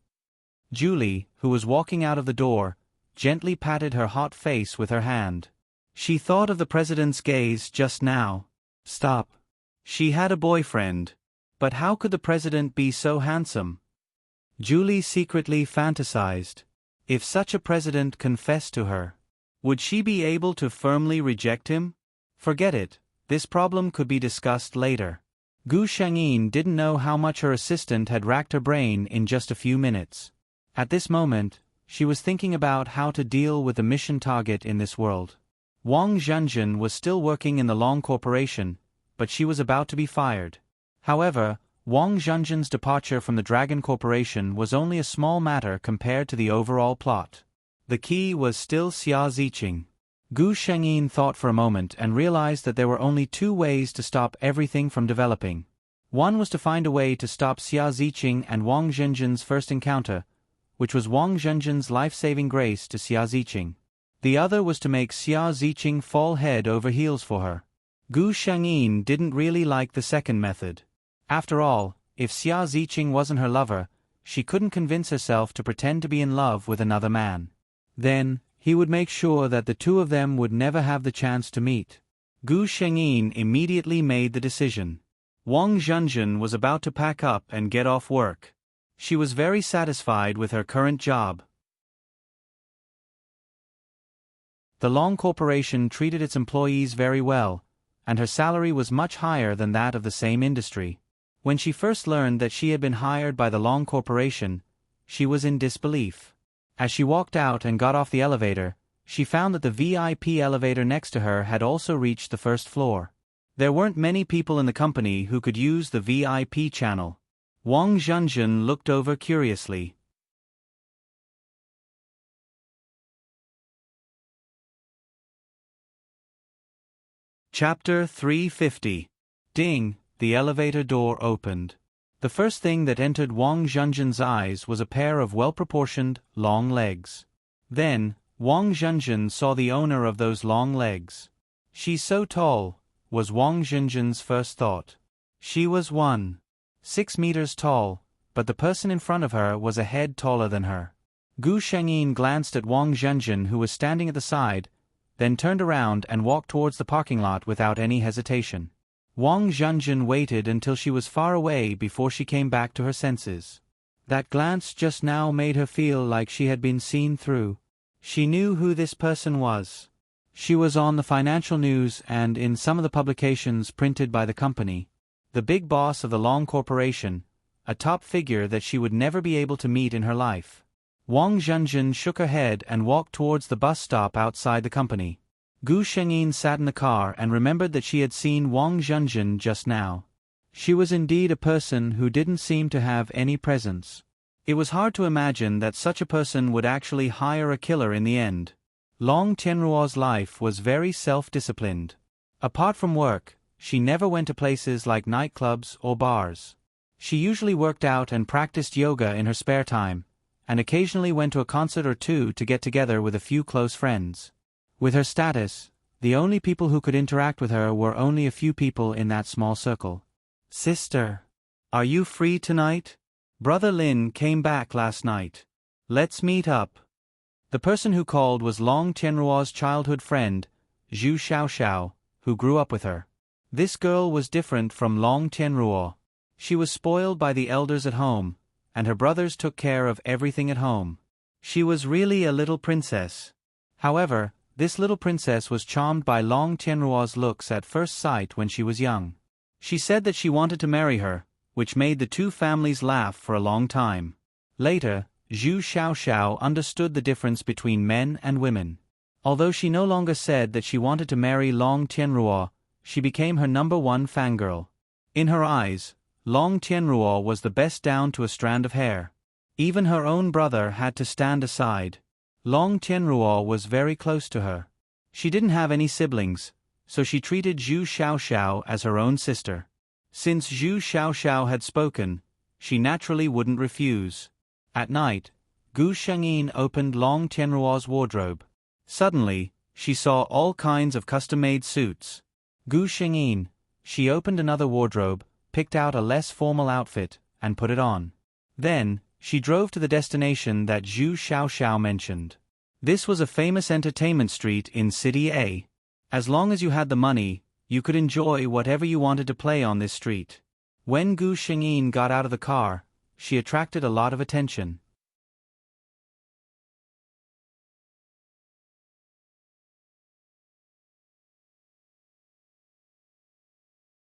Julie, who was walking out of the door, gently patted her hot face with her hand. She thought of the president's gaze just now. Stop. She had a boyfriend. But how could the president be so handsome? Julie secretly fantasized. If such a president confessed to her, would she be able to firmly reject him? Forget it, this problem could be discussed later. Gu Shengyin didn't know how much her assistant had racked her brain in just a few minutes. At this moment, she was thinking about how to deal with the mission target in this world. Wang Zhenzhen was still working in the Long Corporation, but she was about to be fired. However, Wang Zhenzhen's departure from the Dragon Corporation was only a small matter compared to the overall plot. The key was still Xia Ziqing. Gu Shengyin thought for a moment and realized that there were only two ways to stop everything from developing. One was to find a way to stop Xia Ziqing and Wang Zhenzhen's first encounter, which was Wang Zhenzhen's life-saving grace to Xia Ziqing. The other was to make Xia Ziqing fall head over heels for her. Gu Shengyin didn't really like the second method. After all, if Xia Ziqing wasn't her lover, she couldn't convince herself to pretend to be in love with another man. Then, he would make sure that the two of them would never have the chance to meet. Gu Shengyin immediately made the decision. Wang Zhenzhen was about to pack up and get off work. She was very satisfied with her current job. The Long Corporation treated its employees very well, and her salary was much higher than that of the same industry. When she first learned that she had been hired by the Long Corporation, she was in disbelief. As she walked out and got off the elevator, she found that the VIP elevator next to her had also reached the first floor. There weren't many people in the company who could use the VIP channel. Wang Zhenzhen looked over curiously. Chapter 350. Ding, the elevator door opened. The first thing that entered Wang Zhenzhen's eyes was a pair of well-proportioned, long legs. Then, Wang Zhenzhen saw the owner of those long legs. "She's so tall," was Wang Zhenzhen's first thought. She was 1.6 meters tall, but the person in front of her was a head taller than her. Gu Shengyin glanced at Wang Zhenzhen, who was standing at the side, then turned around and walked towards the parking lot without any hesitation. Wang Zhenzhen waited until she was far away before she came back to her senses. That glance just now made her feel like she had been seen through. She knew who this person was. She was on the financial news and in some of the publications printed by the company. The big boss of the Long Corporation, a top figure that she would never be able to meet in her life. Wang Zhenzhen shook her head and walked towards the bus stop outside the company. Gu Shengyin sat in the car and remembered that she had seen Wang Zhenzhen just now. She was indeed a person who didn't seem to have any presence. It was hard to imagine that such a person would actually hire a killer in the end. Long Tianruo's life was very self-disciplined. Apart from work, she never went to places like nightclubs or bars. She usually worked out and practiced yoga in her spare time, and occasionally went to a concert or two to get together with a few close friends. With her status, the only people who could interact with her were only a few people in that small circle. "Sister, are you free tonight? Brother Lin came back last night. Let's meet up." The person who called was Long Tianruo's childhood friend, Zhu Xiaoxiao, who grew up with her. This girl was different from Long Tianruo. She was spoiled by the elders at home, and her brothers took care of everything at home. She was really a little princess. However, this little princess was charmed by Long Tianruo's looks at first sight when she was young. She said that she wanted to marry her, which made the two families laugh for a long time. Later, Zhu Xiaoxiao understood the difference between men and women. Although she no longer said that she wanted to marry Long Tianruo, she became her #1 fangirl. In her eyes, Long Tianruo was the best down to a strand of hair. Even her own brother had to stand aside. Long Tianruo was very close to her. She didn't have any siblings, so she treated Zhu Xiaoxiao as her own sister. Since Zhu Xiaoxiao had spoken, she naturally wouldn't refuse. At night, Gu Shengyin opened Long Tianruo's wardrobe. Suddenly, she saw all kinds of custom-made suits. Gu Shengyin, she opened another wardrobe, picked out a less formal outfit, and put it on. Then, she drove to the destination that Zhu Xiaoxiao mentioned. This was a famous entertainment street in City A. As long as you had the money, you could enjoy whatever you wanted to play on this street. When Gu Shengyin got out of the car, she attracted a lot of attention.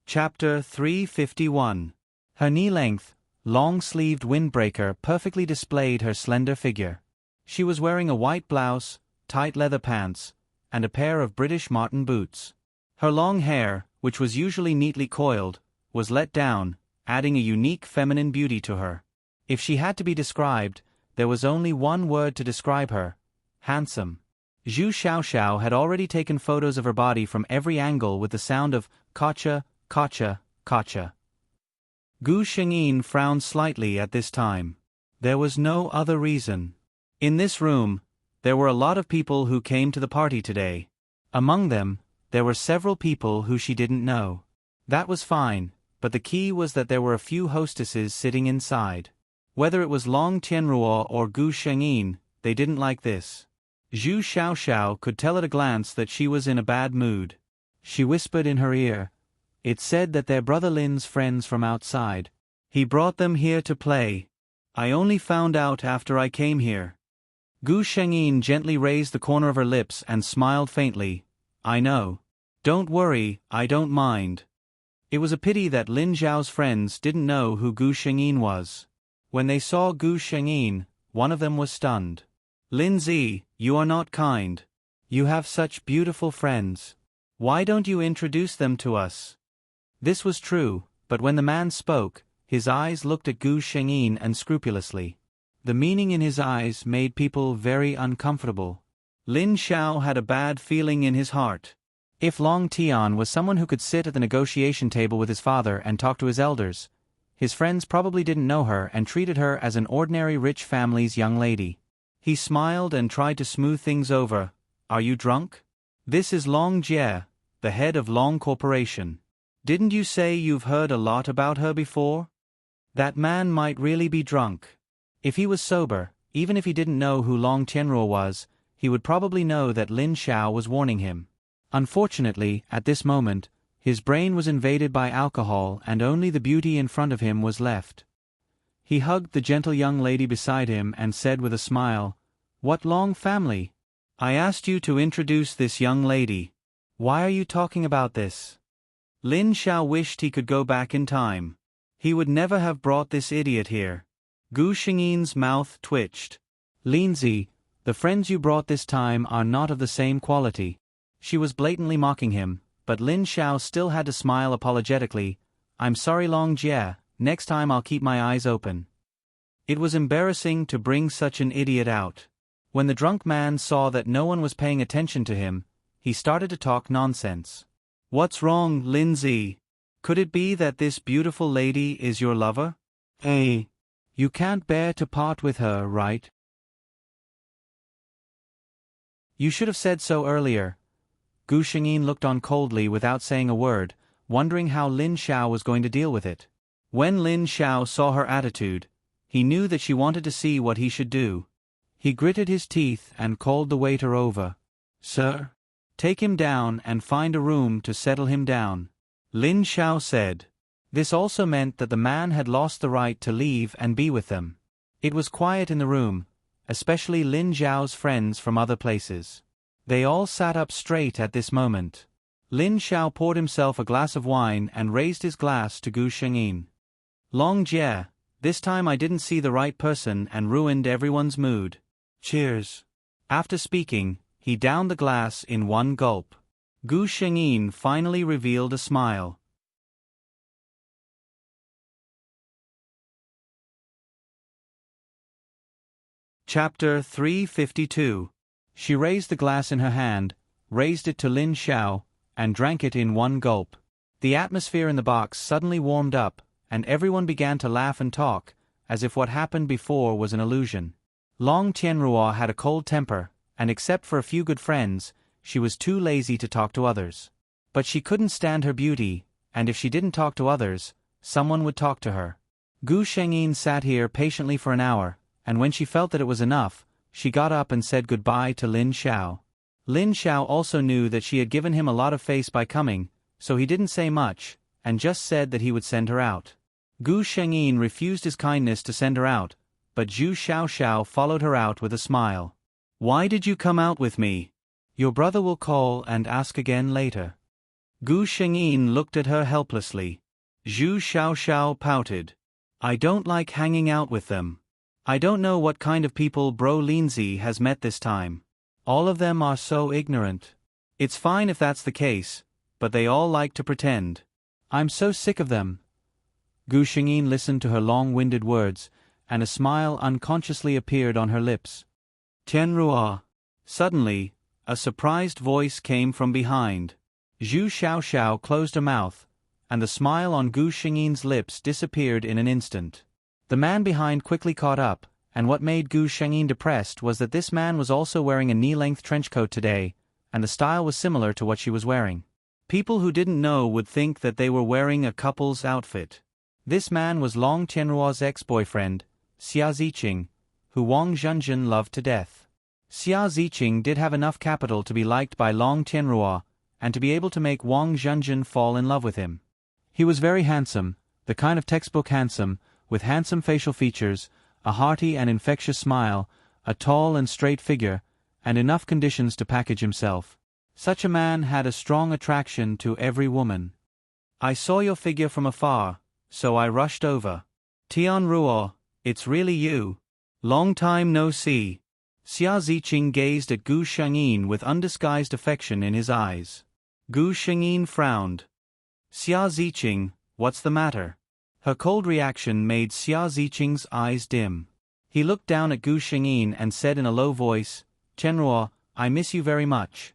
Chapter 351. Her knee-length, long-sleeved windbreaker perfectly displayed her slender figure. She was wearing a white blouse, tight leather pants, and a pair of British Martin boots. Her long hair, which was usually neatly coiled, was let down, adding a unique feminine beauty to her. If she had to be described, there was only one word to describe her: handsome. Zhu Xiaoxiao had already taken photos of her body from every angle with the sound of "Kacha, Kacha, Kacha." Gu Shengyin frowned slightly at this time. There was no other reason. In this room, there were a lot of people who came to the party today. Among them, there were several people who she didn't know. That was fine, but the key was that there were a few hostesses sitting inside. Whether it was Long Tianruo or Gu Shengyin, they didn't like this. Zhu Xiaoxiao could tell at a glance that she was in a bad mood. She whispered in her ear, "It said that they're Brother Lin's friends from outside. He brought them here to play. I only found out after I came here." Gu Shengyin gently raised the corner of her lips and smiled faintly. "I know. Don't worry, I don't mind." It was a pity that Lin Zhao's friends didn't know who Gu Shengyin was. When they saw Gu Shengyin, one of them was stunned. "Lin Zi, you are not kind. You have such beautiful friends. Why don't you introduce them to us?" This was true, but when the man spoke, his eyes looked at Gu Shengyin unscrupulously. The meaning in his eyes made people very uncomfortable. Lin Xiao had a bad feeling in his heart. If Long Tian was someone who could sit at the negotiation table with his father and talk to his elders, his friends probably didn't know her and treated her as an ordinary rich family's young lady. He smiled and tried to smooth things over. "Are you drunk? This is Long Jie, the head of Long Corporation. Didn't you say you've heard a lot about her before? That man might really be drunk. If he was sober, even if he didn't know who Long Tianruo was, he would probably know that Lin Xiao was warning him." Unfortunately, at this moment, his brain was invaded by alcohol and only the beauty in front of him was left. He hugged the gentle young lady beside him and said with a smile, "What Long family? I asked you to introduce this young lady. Why are you talking about this?" Lin Xiao wished he could go back in time. He would never have brought this idiot here. Gu Shengyin's mouth twitched. "Linzi, the friends you brought this time are not of the same quality." She was blatantly mocking him, but Lin Xiao still had to smile apologetically. "I'm sorry Long Jie, next time I'll keep my eyes open." It was embarrassing to bring such an idiot out. When the drunk man saw that no one was paying attention to him, he started to talk nonsense. What's wrong, Lindsay? Could it be that this beautiful lady is your lover? Eh? You can't bear to part with her, right? You should have said so earlier. Gu Shengyin looked on coldly without saying a word, wondering how Lin Xiao was going to deal with it. When Lin Xiao saw her attitude, he knew that she wanted to see what he should do. He gritted his teeth and called the waiter over. Sir, take him down and find a room to settle him down. Lin Xiao said. This also meant that the man had lost the right to leave and be with them. It was quiet in the room, especially Lin Xiao's friends from other places. They all sat up straight at this moment. Lin Xiao poured himself a glass of wine and raised his glass to Gu Shengyin. Long Jie, this time I didn't see the right person and ruined everyone's mood. Cheers. After speaking, he downed the glass in one gulp. Gu Shengyin finally revealed a smile. Chapter 352. She raised the glass in her hand, raised it to Lin Xiao, and drank it in one gulp. The atmosphere in the box suddenly warmed up, and everyone began to laugh and talk, as if what happened before was an illusion. Long Tianruo had a cold temper, and except for a few good friends, she was too lazy to talk to others. But she couldn't stand her beauty, and if she didn't talk to others, someone would talk to her. Gu Shengyin sat here patiently for an hour, and when she felt that it was enough, she got up and said goodbye to Lin Xiao. Lin Xiao also knew that she had given him a lot of face by coming, so he didn't say much, and just said that he would send her out. Gu Shengyin refused his kindness to send her out, but Zhu Xiaoxiao followed her out with a smile. Why did you come out with me? Your brother will call and ask again later. Gu Shengyin looked at her helplessly. Zhu Xiaoxiao pouted. I don't like hanging out with them. I don't know what kind of people Bro Lindsay has met this time. All of them are so ignorant. It's fine if that's the case, but they all like to pretend. I'm so sick of them. Gu Shengyin listened to her long-winded words, and a smile unconsciously appeared on her lips. Tianruo. Suddenly, a surprised voice came from behind. Zhu Xiaoxiao closed her mouth, and the smile on Gu Shengyin's lips disappeared in an instant. The man behind quickly caught up, and what made Gu Shengyin depressed was that this man was also wearing a knee-length trench coat today, and the style was similar to what she was wearing. People who didn't know would think that they were wearing a couple's outfit. This man was Long Tianruo's ex-boyfriend, Xia Ziqing, who Wang Zhenjin loved to death. Xia Ziqing did have enough capital to be liked by Long Tianruo, and to be able to make Wang Zhenjin fall in love with him. He was very handsome, the kind of textbook handsome, with handsome facial features, a hearty and infectious smile, a tall and straight figure, and enough conditions to package himself. Such a man had a strong attraction to every woman. I saw your figure from afar, so I rushed over. Tianruo, it's really you. Long time no see. Xia Ziqing gazed at Gu Shengyin with undisguised affection in his eyes. Gu Shengyin frowned. Xia Ziqing, what's the matter? Her cold reaction made Xia Ziqing's eyes dim. He looked down at Gu Shengyin and said in a low voice, Tianruo, I miss you very much.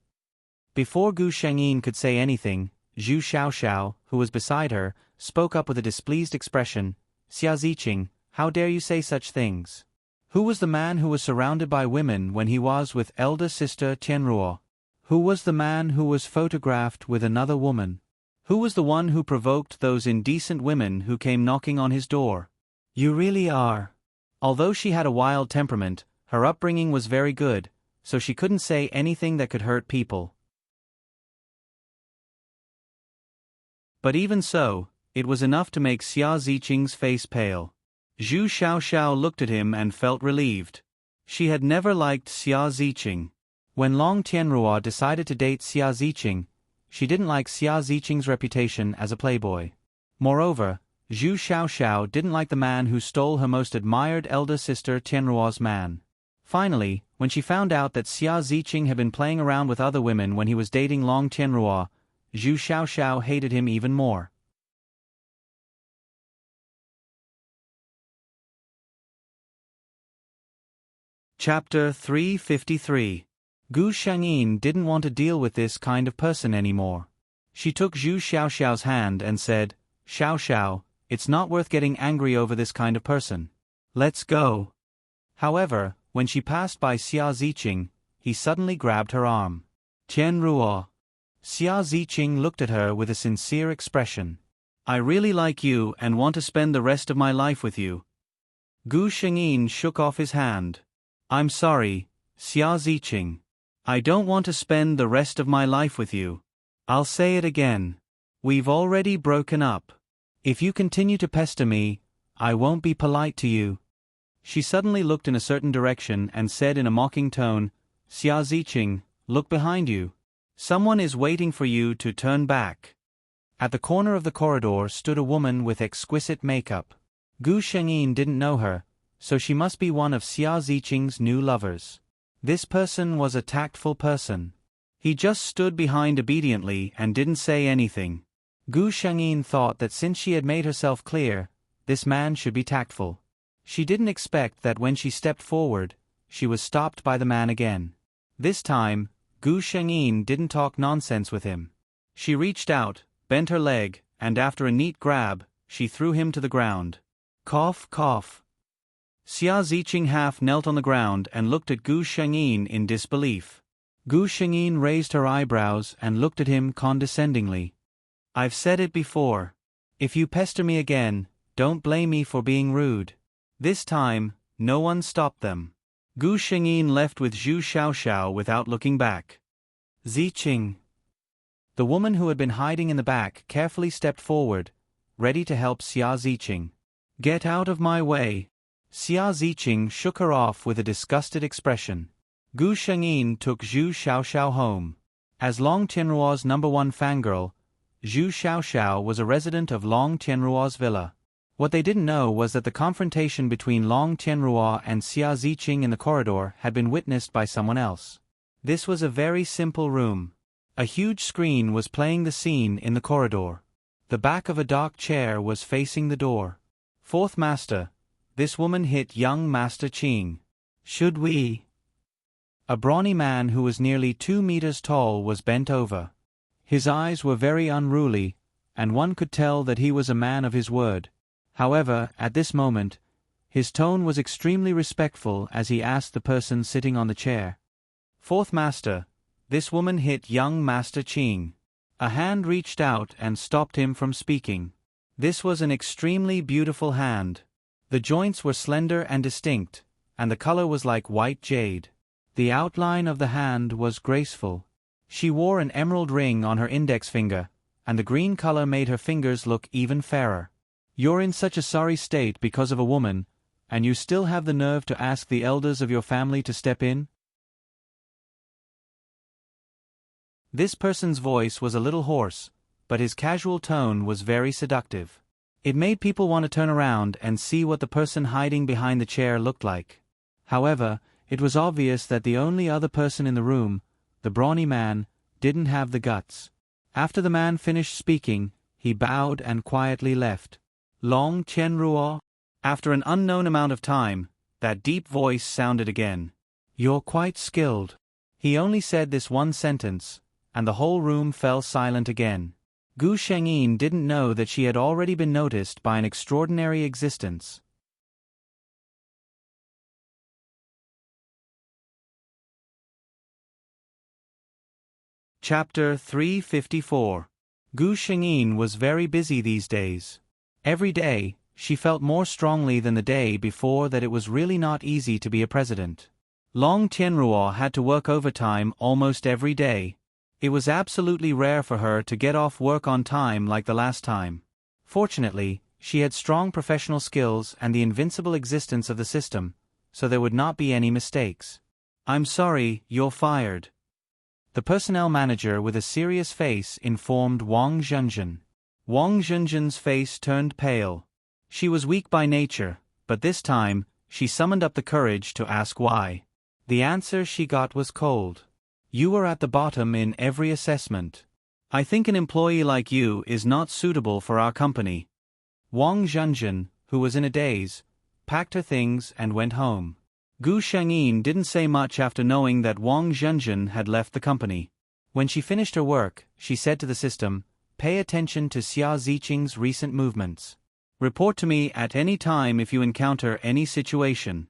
Before Gu Shengyin could say anything, Zhu Xiaoxiao, who was beside her, spoke up with a displeased expression. Xia Ziqing, how dare you say such things? Who was the man who was surrounded by women when he was with elder sister Tianruo? Who was the man who was photographed with another woman? Who was the one who provoked those indecent women who came knocking on his door? You really are. Although she had a wild temperament, her upbringing was very good, so she couldn't say anything that could hurt people. But even so, it was enough to make Xia Ziqing's face pale. Zhu Xiaoxiao looked at him and felt relieved. She had never liked Xia Ziqing. When Long Tianruo decided to date Xia Ziqing, she didn't like Xia Ziqing's reputation as a playboy. Moreover, Zhu Xiaoxiao didn't like the man who stole her most admired elder sister Tianruo's man. Finally, when she found out that Xia Ziqing had been playing around with other women when he was dating Long Tianruo, Zhu Xiaoxiao hated him even more. Chapter 353. Gu Shengyin didn't want to deal with this kind of person anymore. She took Zhu Xiaoxiao's hand and said, "Xiao Xiao, it's not worth getting angry over this kind of person. Let's go." However, when she passed by Xia Ziqing, he suddenly grabbed her arm. "Tian Ruo." Xia Ziqing looked at her with a sincere expression. "I really like you and want to spend the rest of my life with you." Gu Shengyin shook off his hand. "I'm sorry, Xia Ziqing. I don't want to spend the rest of my life with you. I'll say it again. We've already broken up. If you continue to pester me, I won't be polite to you." She suddenly looked in a certain direction and said in a mocking tone, "Xia Ziqing, look behind you. Someone is waiting for you to turn back." At the corner of the corridor stood a woman with exquisite makeup. Gu Shengyin didn't know her, so she must be one of Xia Ziqing's new lovers. This person was a tactful person. He just stood behind obediently and didn't say anything. Gu Shengyin thought that since she had made herself clear, this man should be tactful. She didn't expect that when she stepped forward, she was stopped by the man again. This time, Gu Shengyin didn't talk nonsense with him. She reached out, bent her leg, and after a neat grab, she threw him to the ground. Cough, cough. Xia Ziqing half knelt on the ground and looked at Gu Shengyin in disbelief. Gu Shengyin raised her eyebrows and looked at him condescendingly. "I've said it before. If you pester me again, don't blame me for being rude." This time, no one stopped them. Gu Shengyin left with Zhu Xiaoxiao without looking back. Ziqing. The woman who had been hiding in the back carefully stepped forward, ready to help Xia Ziqing. "Get out of my way." Xia Ziqing shook her off with a disgusted expression. Gu Shengyin took Zhu Xiaoxiao home. As Long Tianruo's #1 fangirl, Zhu Xiaoxiao was a resident of Long Tianruo's villa. What they didn't know was that the confrontation between Long Tianruo and Xia Ziqing in the corridor had been witnessed by someone else. This was a very simple room. A huge screen was playing the scene in the corridor. The back of a dark chair was facing the door. "Fourth Master, this woman hit young Master Qing. Should we?" A brawny man who was nearly 2 meters tall was bent over. His eyes were very unruly, and one could tell that he was a man of his word. However, at this moment, his tone was extremely respectful as he asked the person sitting on the chair. "Fourth Master, this woman hit young Master Qing." A hand reached out and stopped him from speaking. This was an extremely beautiful hand. The joints were slender and distinct, and the color was like white jade. The outline of the hand was graceful. She wore an emerald ring on her index finger, and the green color made her fingers look even fairer. "You're in such a sorry state because of a woman, and you still have the nerve to ask the elders of your family to step in?" This person's voice was a little hoarse, but his casual tone was very seductive. It made people want to turn around and see what the person hiding behind the chair looked like. However, it was obvious that the only other person in the room, the brawny man, didn't have the guts. After the man finished speaking, he bowed and quietly left. "Long Tianruo?" After an unknown amount of time, that deep voice sounded again. "You're quite skilled." He only said this one sentence, and the whole room fell silent again. Gu Shengyin didn't know that she had already been noticed by an extraordinary existence. Chapter 354. Gu Shengyin was very busy these days. Every day, she felt more strongly than the day before that it was really not easy to be a president. Long Tianruo had to work overtime almost every day. It was absolutely rare for her to get off work on time like the last time. Fortunately, she had strong professional skills and the invincible existence of the system, so there would not be any mistakes. "I'm sorry, you're fired." The personnel manager with a serious face informed Wang Zhenzhen. Wang Zhenzhen's face turned pale. She was weak by nature, but this time, she summoned up the courage to ask why. The answer she got was cold. "You were at the bottom in every assessment. I think an employee like you is not suitable for our company." Wang Zhenzhen, who was in a daze, packed her things and went home. Gu Shengyin didn't say much after knowing that Wang Zhenzhen had left the company. When she finished her work, she said to the system, "Pay attention to Xia Ziqing's recent movements. Report to me at any time if you encounter any situation."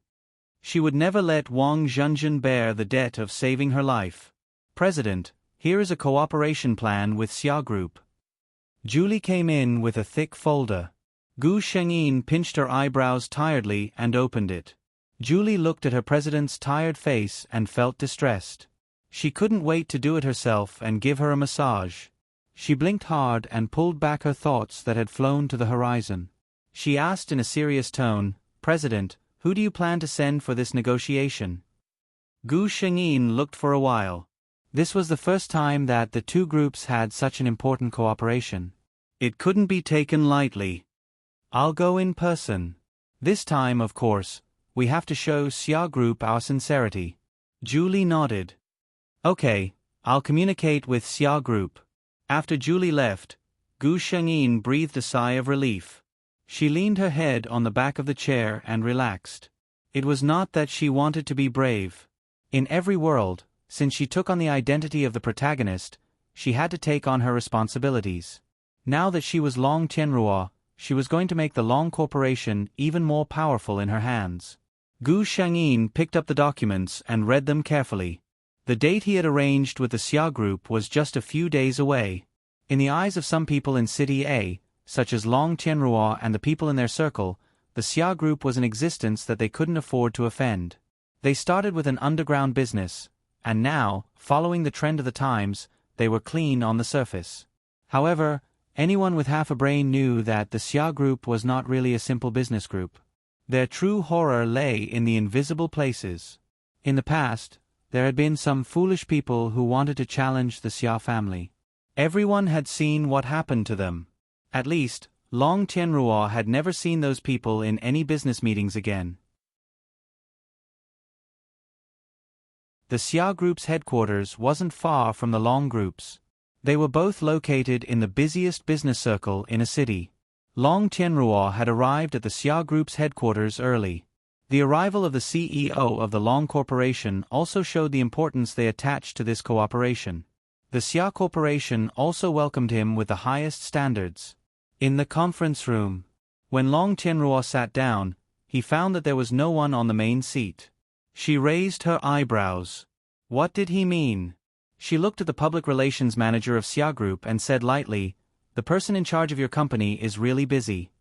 She would never let Wang Zhenzhen bear the debt of saving her life. "President, here is a cooperation plan with Xia Group." Julie came in with a thick folder. Gu Shengyin pinched her eyebrows tiredly and opened it. Julie looked at her president's tired face and felt distressed. She couldn't wait to do it herself and give her a massage. She blinked hard and pulled back her thoughts that had flown to the horizon. She asked in a serious tone, "President, who do you plan to send for this negotiation?" Gu Shengyin looked for a while. This was the first time that the two groups had such an important cooperation. It couldn't be taken lightly. "I'll go in person. This time, of course, we have to show Xia Group our sincerity." Julie nodded. "Okay, I'll communicate with Xia Group." After Julie left, Gu Shengyin breathed a sigh of relief. She leaned her head on the back of the chair and relaxed. It was not that she wanted to be brave. In every world, since she took on the identity of the protagonist, she had to take on her responsibilities. Now that she was Long Tianruo, she was going to make the Long Corporation even more powerful in her hands. Gu Shengyin picked up the documents and read them carefully. The date he had arranged with the Xia Group was just a few days away. In the eyes of some people in City A, such as Long Tianruo and the people in their circle, the Xia Group was an existence that they couldn't afford to offend. They started with an underground business, and now, following the trend of the times, they were clean on the surface. However, anyone with half a brain knew that the Xia Group was not really a simple business group. Their true horror lay in the invisible places. In the past, there had been some foolish people who wanted to challenge the Xia family. Everyone had seen what happened to them. At least, Long Tianruo had never seen those people in any business meetings again. The Xia Group's headquarters wasn't far from the Long Group's. They were both located in the busiest business circle in a city. Long Tianruo had arrived at the Xia Group's headquarters early. The arrival of the CEO of the Long Corporation also showed the importance they attached to this cooperation. The Xia Corporation also welcomed him with the highest standards. In the conference room, when Long Tianruo sat down, he found that there was no one on the main seat. She raised her eyebrows. What did he mean? She looked at the public relations manager of Xia Group and said lightly, "The person in charge of your company is really busy."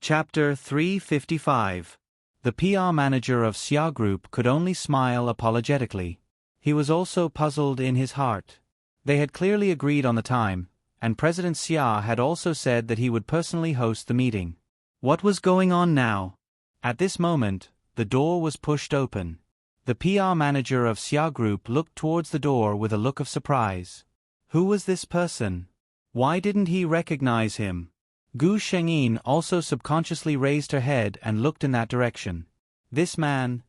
Chapter 355. The PR manager of Xia Group could only smile apologetically. He was also puzzled in his heart. They had clearly agreed on the time, and President Xia had also said that he would personally host the meeting. What was going on now? At this moment, the door was pushed open. The PR manager of Xia Group looked towards the door with a look of surprise. Who was this person? Why didn't he recognize him? Gu Shengyin also subconsciously raised her head and looked in that direction. This man...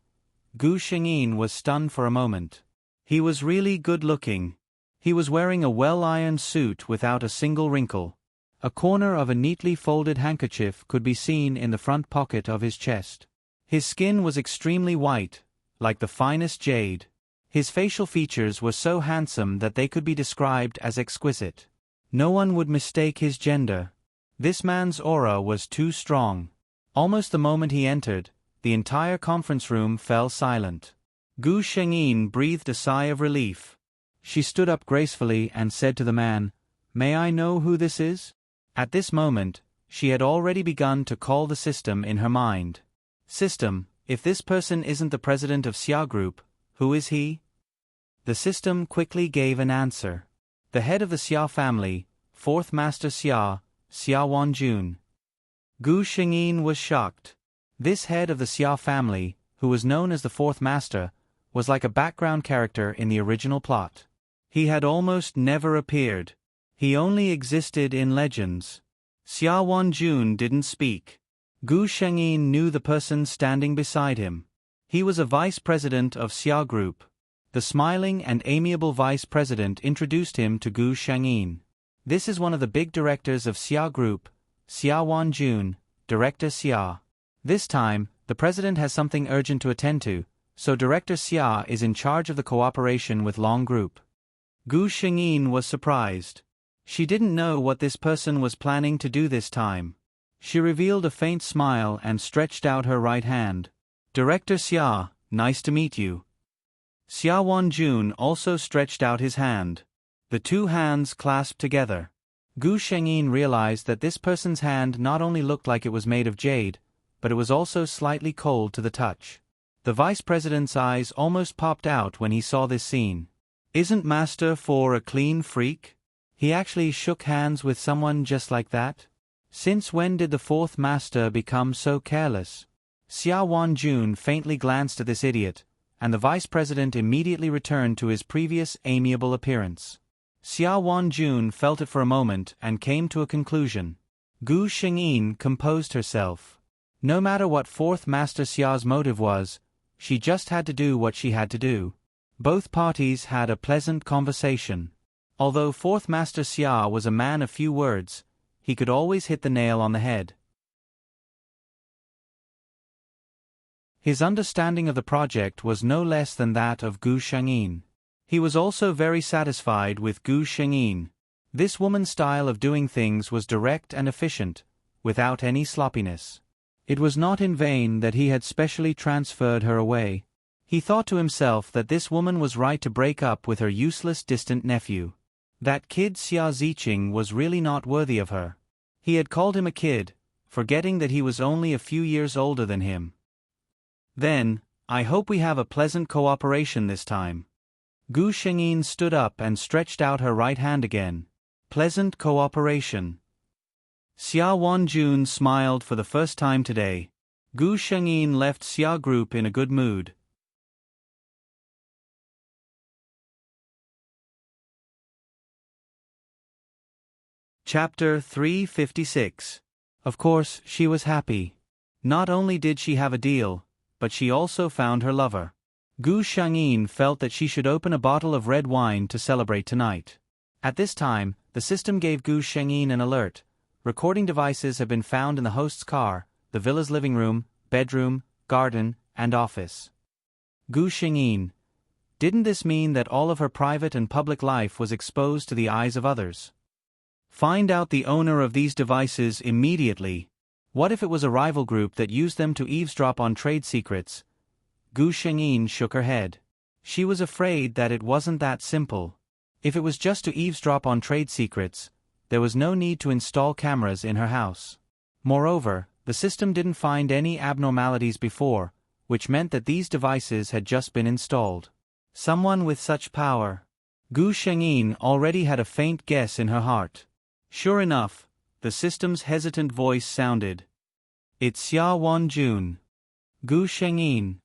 Gu Shengyin was stunned for a moment. He was really good-looking. He was wearing a well-ironed suit without a single wrinkle. A corner of a neatly folded handkerchief could be seen in the front pocket of his chest. His skin was extremely white, like the finest jade. His facial features were so handsome that they could be described as exquisite. No one would mistake his gender. This man's aura was too strong. Almost the moment he entered, the entire conference room fell silent. Gu Shengyin breathed a sigh of relief. She stood up gracefully and said to the man, "May I know who this is?" At this moment, she had already begun to call the system in her mind. "System, if this person isn't the president of Xia Group, who is he?" The system quickly gave an answer. The head of the Xia family, Fourth Master Xia, Xia Wanjun. Gu Shengyin was shocked. This head of the Xia family, who was known as the Fourth Master, was like a background character in the original plot. He had almost never appeared. He only existed in legends. Xia Wanjun didn't speak. Gu Shengyin knew the person standing beside him. He was a vice president of Xia Group. The smiling and amiable vice president introduced him to Gu Shengyin. "This is one of the big directors of Xia Group, Xia Wanjun, Director Xia." This time, The president has something urgent to attend to, so Director Xia is in charge of the cooperation with Long Group. Gu Shengyin was surprised. She didn't know what this person was planning to do this time. She revealed a faint smile and stretched out her right hand. Director Xia, nice to meet you. Xia Wanjun also stretched out his hand. The two hands clasped together. Gu Shengyin realized that this person's hand not only looked like it was made of jade, but it was also slightly cold to the touch. The vice president's eyes almost popped out when he saw this scene. Isn't Master for a clean freak? He actually shook hands with someone just like that? Since when did the fourth master become so careless? Xia Wanjun faintly glanced at this idiot, and the vice president immediately returned to his previous amiable appearance. Xia Wanjun felt it for a moment and came to a conclusion. Gu Shengyin composed herself. No matter what fourth master Xia's motive was, she just had to do what she had to do. Both parties had a pleasant conversation. Although fourth master Xia was a man of few words, he could always hit the nail on the head. His understanding of the project was no less than that of Gu Shengyin. He was also very satisfied with Gu Shengyin. This woman's style of doing things was direct and efficient, without any sloppiness. It was not in vain that he had specially transferred her away. He thought to himself that this woman was right to break up with her useless distant nephew. That kid Xia Ziqing was really not worthy of her. He had called him a kid, forgetting that he was only a few years older than him. Then, I hope we have a pleasant cooperation this time. Gu Shengyin stood up and stretched out her right hand again. Pleasant cooperation. Xia Wanjun smiled for the first time today. Gu Shengyin left Xia Group in a good mood. Chapter 356. Of course, she was happy. Not only did she have a deal, but she also found her lover. Gu Shengyin felt that she should open a bottle of red wine to celebrate tonight. At this time, the system gave Gu Shengyin an alert. Recording devices have been found in the host's car, the villa's living room, bedroom, garden, and office. Gu Shengyin. Didn't this mean that all of her private and public life was exposed to the eyes of others? Find out the owner of these devices immediately. What if it was a rival group that used them to eavesdrop on trade secrets? Gu Shengyin shook her head. She was afraid that it wasn't that simple. If it was just to eavesdrop on trade secrets, there was no need to install cameras in her house. Moreover, the system didn't find any abnormalities before, which meant that these devices had just been installed. Someone with such power. Gu Shengyin already had a faint guess in her heart. Sure enough, the system's hesitant voice sounded. It's Xia Wanjun. Gu Shengyin.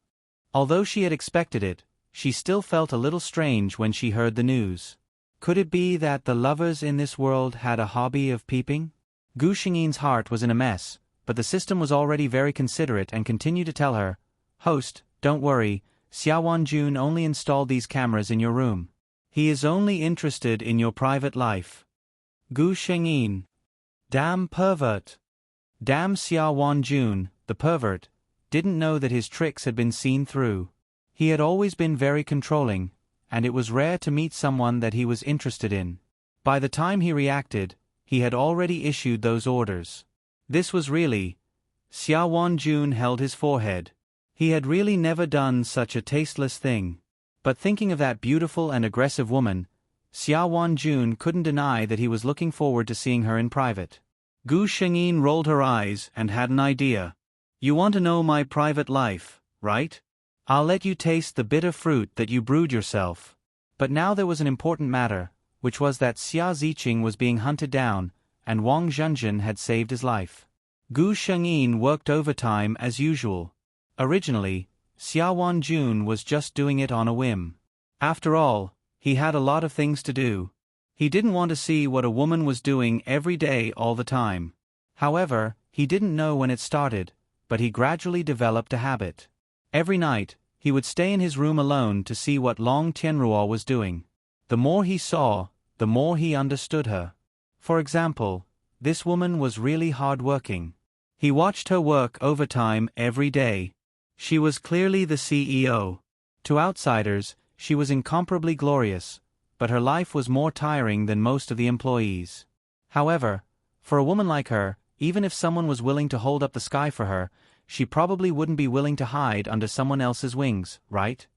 Although she had expected it, she still felt a little strange when she heard the news. Could it be that the lovers in this world had a hobby of peeping? Gu Shengyin's heart was in a mess, but the system was already very considerate and continued to tell her, Host, don't worry, Xia Wanjun only installed these cameras in your room. He is only interested in your private life. Gu Shengyin. Damn pervert. Damn Xia Wanjun, the pervert, didn't know that his tricks had been seen through. He had always been very controlling, and it was rare to meet someone that he was interested in. By the time he reacted, he had already issued those orders. This was really... Xia Wanjun held his forehead. He had really never done such a tasteless thing. But thinking of that beautiful and aggressive woman, Xia Wanjun couldn't deny that he was looking forward to seeing her in private. Gu Shengyin rolled her eyes and had an idea. You want to know my private life, right? I'll let you taste the bitter fruit that you brewed yourself. But now there was an important matter, which was that Xia Ziqing was being hunted down, and Wang Zhenjin had saved his life. Gu Shengyin worked overtime as usual. Originally, Xia Wanjun was just doing it on a whim. After all, he had a lot of things to do. He didn't want to see what a woman was doing every day all the time. However, he didn't know when it started, but he gradually developed a habit. Every night, he would stay in his room alone to see what Long Tianruo was doing. The more he saw, the more he understood her. For example, this woman was really hard-working. He watched her work overtime every day. She was clearly the CEO. To outsiders, she was incomparably glorious, but her life was more tiring than most of the employees. However, for a woman like her, even if someone was willing to hold up the sky for her, she probably wouldn't be willing to hide under someone else's wings, right?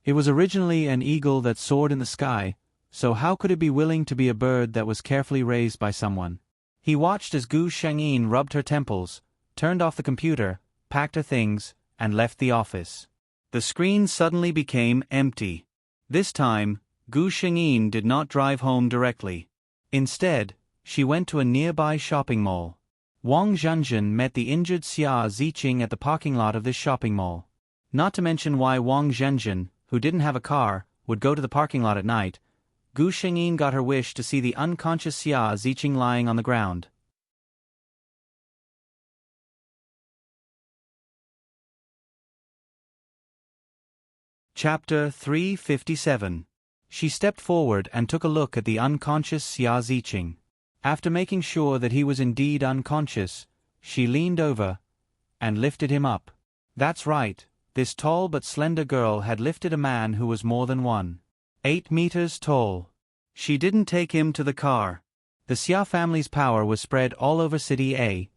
It was originally an eagle that soared in the sky, so how could it be willing to be a bird that was carefully raised by someone? He watched as Gu Shengyin rubbed her temples, turned off the computer, packed her things, and left the office. The screen suddenly became empty. This time, Gu Shengyin did not drive home directly. Instead, she went to a nearby shopping mall. Wang Zhenzhen met the injured Xia Ziqing at the parking lot of this shopping mall. Not to mention why Wang Zhenzhen, who didn't have a car, would go to the parking lot at night, Gu Shengyin got her wish to see the unconscious Xia Ziqing lying on the ground. Chapter 357. She stepped forward and took a look at the unconscious Xia Ziqing. After making sure that he was indeed unconscious, she leaned over and lifted him up. That's right, this tall but slender girl had lifted a man who was more than 1.8 meters tall. She didn't take him to the car. The Xia family's power was spread all over City A.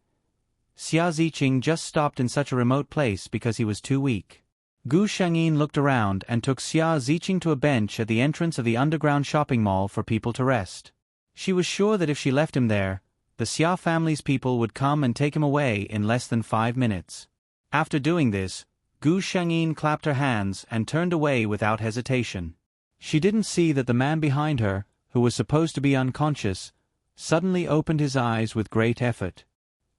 Xia Ziqing just stopped in such a remote place because he was too weak. Gu Shengyin looked around and took Xia Ziqing to a bench at the entrance of the underground shopping mall for people to rest. She was sure that if she left him there, the Xia family's people would come and take him away in less than 5 minutes. After doing this, Gu Shengyin clapped her hands and turned away without hesitation. She didn't see that the man behind her, who was supposed to be unconscious, suddenly opened his eyes with great effort.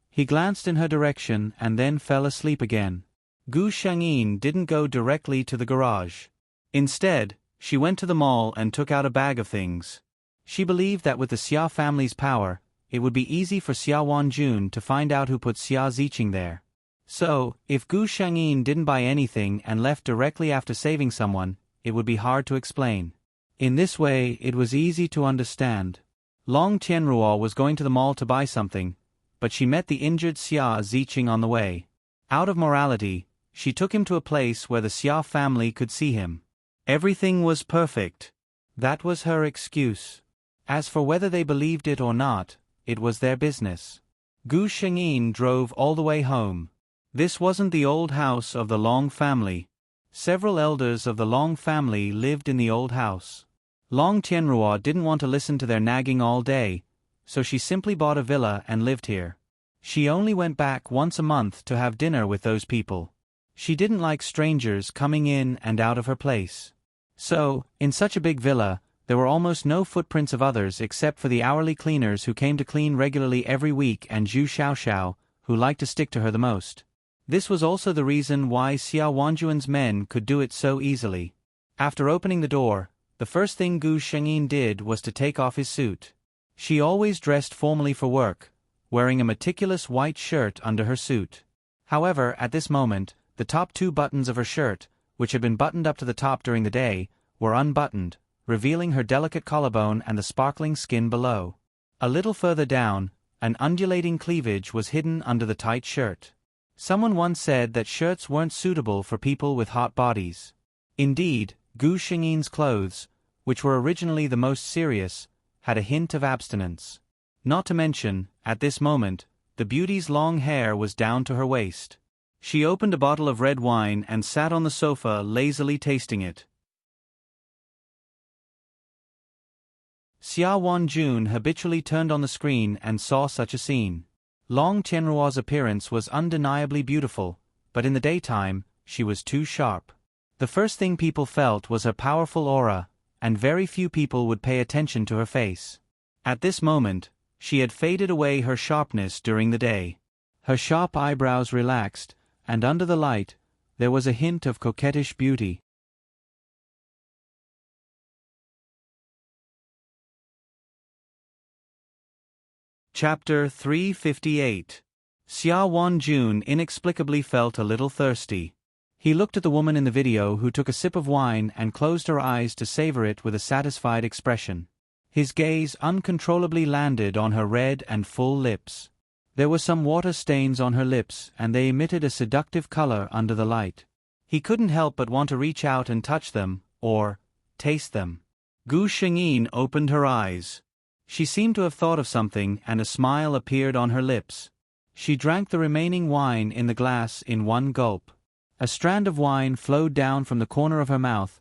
He glanced in her direction and then fell asleep again. Gu Shengyin didn't go directly to the garage. Instead, she went to the mall and took out a bag of things. She believed that with the Xia family's power, it would be easy for Xia Wanjun to find out who put Xia Ziqing there. So, if Gu Shengyin didn't buy anything and left directly after saving someone, it would be hard to explain. In this way, it was easy to understand. Long Tianruo was going to the mall to buy something, but she met the injured Xia Ziqing on the way. Out of morality, she took him to a place where the Xia family could see him. Everything was perfect. That was her excuse. As for whether they believed it or not, it was their business. Gu Shengyin drove all the way home. This wasn't the old house of the Long family. Several elders of the Long family lived in the old house. Long Tianruo didn't want to listen to their nagging all day, so she simply bought a villa and lived here. She only went back once a month to have dinner with those people. She didn't like strangers coming in and out of her place. So, in such a big villa, there were almost no footprints of others except for the hourly cleaners who came to clean regularly every week and Zhu Xiaoxiao, who liked to stick to her the most. This was also the reason why Xia Wanjuan's men could do it so easily. After opening the door, the first thing Gu Shengyin did was to take off his suit. She always dressed formally for work, wearing a meticulous white shirt under her suit. However, at this moment, the top 2 buttons of her shirt, which had been buttoned up to the top during the day, were unbuttoned, revealing her delicate collarbone and the sparkling skin below. A little further down, an undulating cleavage was hidden under the tight shirt. Someone once said that shirts weren't suitable for people with hot bodies. Indeed, Gu Shengyin's clothes, which were originally the most serious, had a hint of abstinence. Not to mention, at this moment, the beauty's long hair was down to her waist. She opened a bottle of red wine and sat on the sofa lazily tasting it. Xia Wanjun habitually turned on the screen and saw such a scene. Long Tianruo's appearance was undeniably beautiful, but in the daytime, she was too sharp. The first thing people felt was her powerful aura, and very few people would pay attention to her face. At this moment, she had faded away her sharpness during the day. Her sharp eyebrows relaxed, and under the light, there was a hint of coquettish beauty. Chapter 358. Xia Wanjun inexplicably felt a little thirsty. He looked at the woman in the video who took a sip of wine and closed her eyes to savor it with a satisfied expression. His gaze uncontrollably landed on her red and full lips. There were some water stains on her lips, and they emitted a seductive color under the light. He couldn't help but want to reach out and touch them, or taste them. Gu Shengyin opened her eyes. She seemed to have thought of something, and a smile appeared on her lips. She drank the remaining wine in the glass in one gulp. A strand of wine flowed down from the corner of her mouth,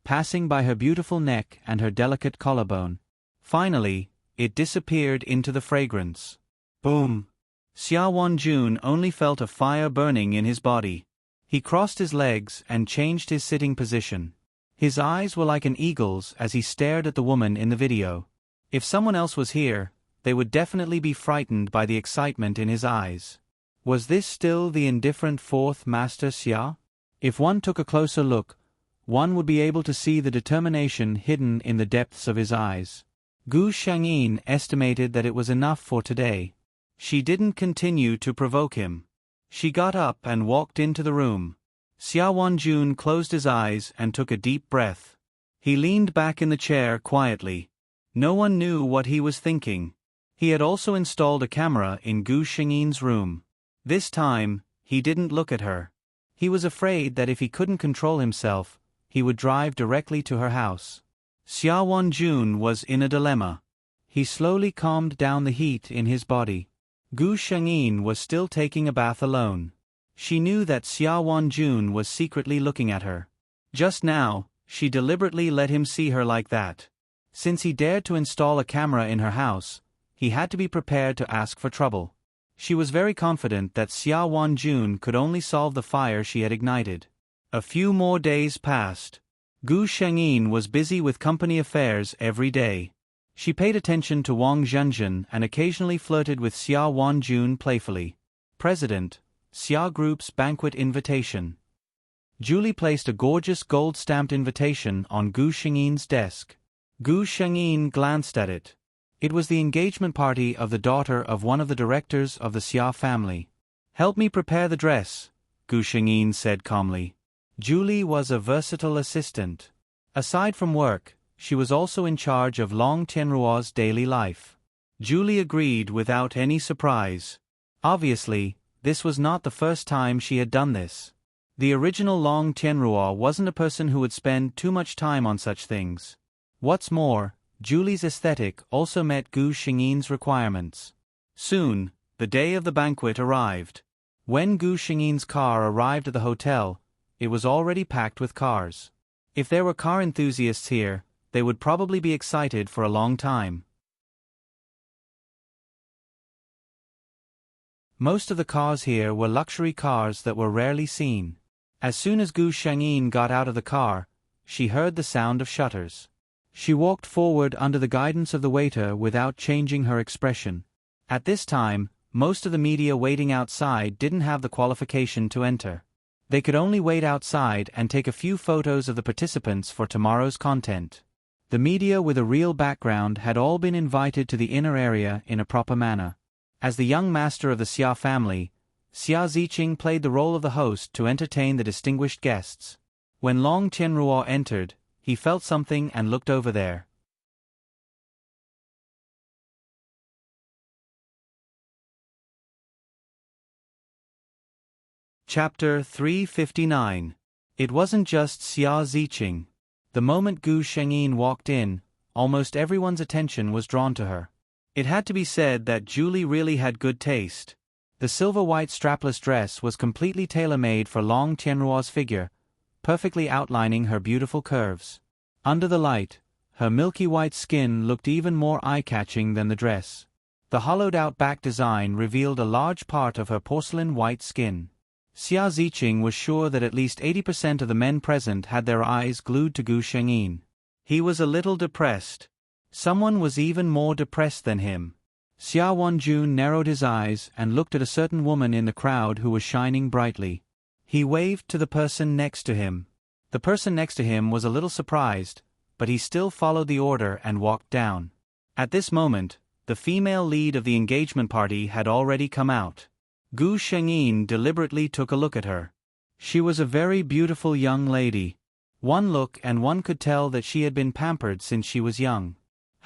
passing by her beautiful neck and her delicate collarbone. Finally, it disappeared into the fragrance. Boom! Xia Wanjun only felt a fire burning in his body. He crossed his legs and changed his sitting position. His eyes were like an eagle's as he stared at the woman in the video. If someone else was here, they would definitely be frightened by the excitement in his eyes. Was this still the indifferent fourth Master Xia? If one took a closer look, one would be able to see the determination hidden in the depths of his eyes. Gu Shengyin estimated that it was enough for today. She didn't continue to provoke him. She got up and walked into the room. Xia Wanjun closed his eyes and took a deep breath. He leaned back in the chair quietly. No one knew what he was thinking. He had also installed a camera in Gu Shengyin's room. This time, he didn't look at her. He was afraid that if he couldn't control himself, he would drive directly to her house. Xia Wanjun was in a dilemma. He slowly calmed down the heat in his body. Gu Shengyin was still taking a bath alone. She knew that Xia Wanjun was secretly looking at her. Just now, she deliberately let him see her like that. Since he dared to install a camera in her house, he had to be prepared to ask for trouble. She was very confident that Xia Wanjun could only solve the fire she had ignited. A few more days passed. Gu Shengyin was busy with company affairs every day. She paid attention to Wang Zhenzhen and occasionally flirted with Xia Wanjun playfully. President, Xia Group's banquet invitation. Julie placed a gorgeous gold-stamped invitation on Gu Shengyin's desk. Gu Shengyin glanced at it. It was the engagement party of the daughter of one of the directors of the Xia family. "Help me prepare the dress," Gu Shengyin said calmly. Julie was a versatile assistant. Aside from work, she was also in charge of Long Tianruo's daily life. Julie agreed without any surprise. Obviously, this was not the first time she had done this. The original Long Tianruo wasn't a person who would spend too much time on such things. What's more, Julie's aesthetic also met Gu Shengyin's requirements. Soon, the day of the banquet arrived. When Gu Shengyin's car arrived at the hotel, it was already packed with cars. If there were car enthusiasts here, they would probably be excited for a long time. Most of the cars here were luxury cars that were rarely seen. As soon as Gu Shengyin got out of the car, she heard the sound of shutters. She walked forward under the guidance of the waiter without changing her expression. At this time, most of the media waiting outside didn't have the qualification to enter. They could only wait outside and take a few photos of the participants for tomorrow's content. The media with a real background had all been invited to the inner area in a proper manner. As the young master of the Xia family, Xia Ziqing played the role of the host to entertain the distinguished guests. When Long Tianruo entered, he felt something and looked over there. Chapter 359. It wasn't just Xia Ziqing. The moment Gu Shengyin walked in, almost everyone's attention was drawn to her. It had to be said that Julie really had good taste. The silver-white strapless dress was completely tailor-made for Long Tianruo's figure, perfectly outlining her beautiful curves. Under the light, her milky white skin looked even more eye-catching than the dress. The hollowed-out back design revealed a large part of her porcelain white skin. Xia Ziqing was sure that at least 80% of the men present had their eyes glued to Gu Shengyin. He was a little depressed. Someone was even more depressed than him. Xia Wanjun narrowed his eyes and looked at a certain woman in the crowd who was shining brightly. He waved to the person next to him. The person next to him was a little surprised, but he still followed the order and walked down. At this moment, the female lead of the engagement party had already come out. Gu Shengyin deliberately took a look at her. She was a very beautiful young lady. One look and one could tell that she had been pampered since she was young.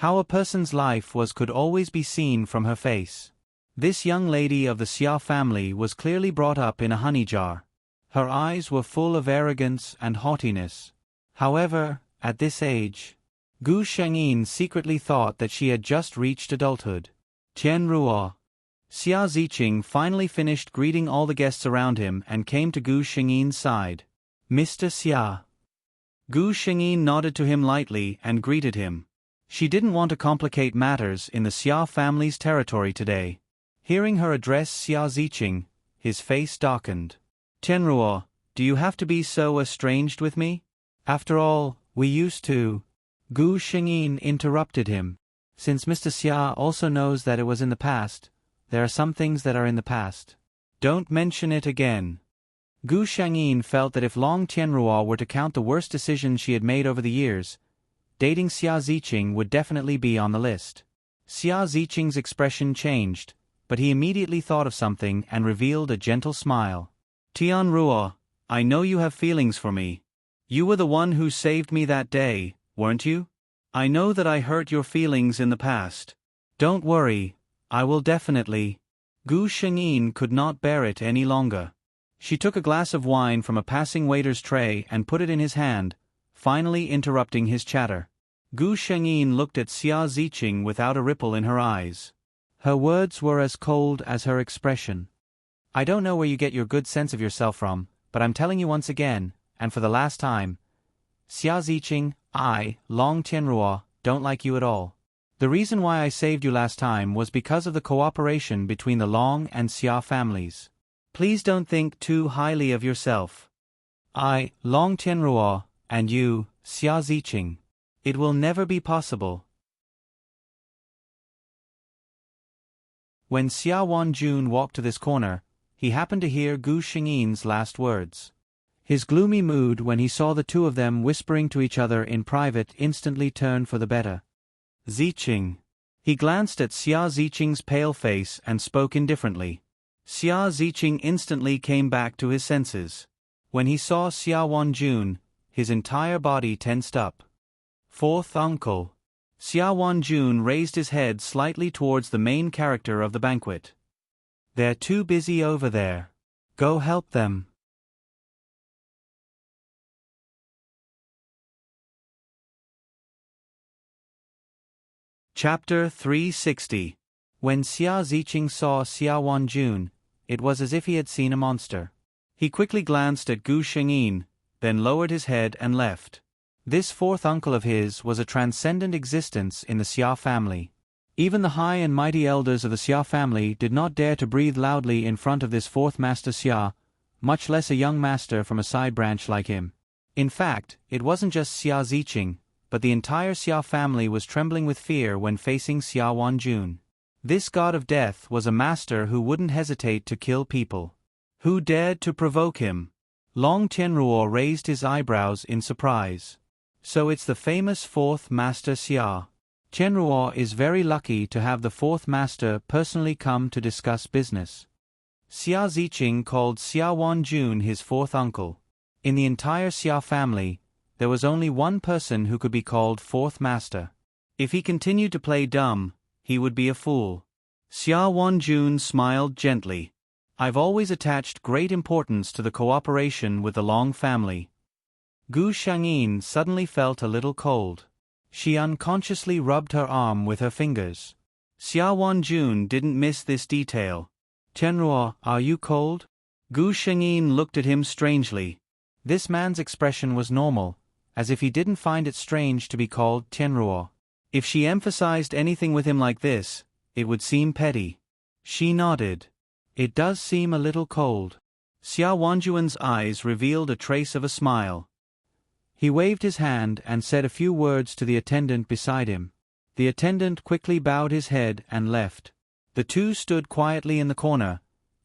How a person's life was could always be seen from her face. This young lady of the Xia family was clearly brought up in a honey jar. Her eyes were full of arrogance and haughtiness. However, at this age, Gu Shengyin secretly thought that she had just reached adulthood. Tian Ruo. Xia Ziqing finally finished greeting all the guests around him and came to Gu Shengyin's side. Mr. Xia. Gu Shengyin nodded to him lightly and greeted him. She didn't want to complicate matters in the Xia family's territory today. Hearing her address Xia Ziqing, his face darkened. Tianruo, do you have to be so estranged with me? After all, we used to. Gu Shengyin interrupted him. Since Mr. Xia also knows that it was in the past, there are some things that are in the past. Don't mention it again. Gu Shengyin felt that if Long Tianruo were to count the worst decisions she had made over the years, dating Xia Ziqing would definitely be on the list. Xia Ziqing's expression changed, but he immediately thought of something and revealed a gentle smile. Tianruo, I know you have feelings for me. You were the one who saved me that day, weren't you? I know that I hurt your feelings in the past. Don't worry, I will definitely. Gu Shengyin could not bear it any longer. She took a glass of wine from a passing waiter's tray and put it in his hand, finally interrupting his chatter. Gu Shengyin looked at Xia Ziqing without a ripple in her eyes. Her words were as cold as her expression. I don't know where you get your good sense of yourself from, but I'm telling you once again, and for the last time, Xia Ziqing, I, Long Tianruo, don't like you at all. The reason why I saved you last time was because of the cooperation between the Long and Xia families. Please don't think too highly of yourself. I, Long Tianruo, and you, Xia Ziqing. It will never be possible. When Xia Wanjun walked to this corner, he happened to hear Gu Shengyin's last words. His gloomy mood when he saw the two of them whispering to each other in private instantly turned for the better. Ziqing. He glanced at Xia Ziqing's pale face and spoke indifferently. Xia Ziqing instantly came back to his senses. When he saw Xia Wanjun, his entire body tensed up. Fourth uncle. Xia Wanjun raised his head slightly towards the main character of the banquet. They're too busy over there. Go help them. Chapter 360. When Xia Ziqing saw Xia Wanjun, it was as if he had seen a monster. He quickly glanced at Gu Shengyin, then lowered his head and left. This fourth uncle of his was a transcendent existence in the Xia family. Even the high and mighty elders of the Xia family did not dare to breathe loudly in front of this fourth master Xia, much less a young master from a side branch like him. In fact, it wasn't just Xia Ziqing, but the entire Xia family was trembling with fear when facing Xia Wanjun. This god of death was a master who wouldn't hesitate to kill people. Who dared to provoke him? Long Tianruo raised his eyebrows in surprise. So it's the famous fourth master Xia. Tianruo is very lucky to have the fourth master personally come to discuss business. Xia Ziqing called Xia Wanjun his fourth uncle. In the entire Xia family, there was only one person who could be called fourth master. If he continued to play dumb, he would be a fool. Xia Wanjun smiled gently. I've always attached great importance to the cooperation with the Long family. Gu Shengyin suddenly felt a little cold. She unconsciously rubbed her arm with her fingers. Xia Wanjun didn't miss this detail. Tianruo, are you cold? Gu Shengyin looked at him strangely. This man's expression was normal, as if he didn't find it strange to be called Tianruo. If she emphasized anything with him like this, it would seem petty. She nodded. It does seem a little cold. Xia Wanjun's eyes revealed a trace of a smile. He waved his hand and said a few words to the attendant beside him. The attendant quickly bowed his head and left. The two stood quietly in the corner,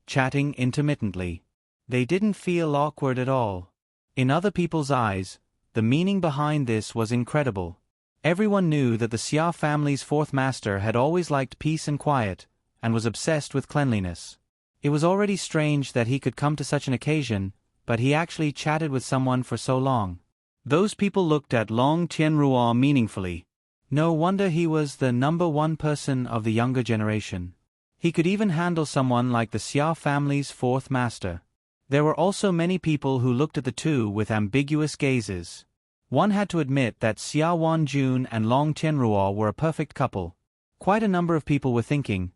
chatting intermittently. They didn't feel awkward at all. In other people's eyes, the meaning behind this was incredible. Everyone knew that the Xia family's fourth master had always liked peace and quiet, and was obsessed with cleanliness. It was already strange that he could come to such an occasion, but he actually chatted with someone for so long. Those people looked at Long Tianruo meaningfully. No wonder he was the #1 person of the younger generation. He could even handle someone like the Xia family's fourth master. There were also many people who looked at the two with ambiguous gazes. One had to admit that Xia Wanjun and Long Tianruo were a perfect couple. Quite a number of people were thinking,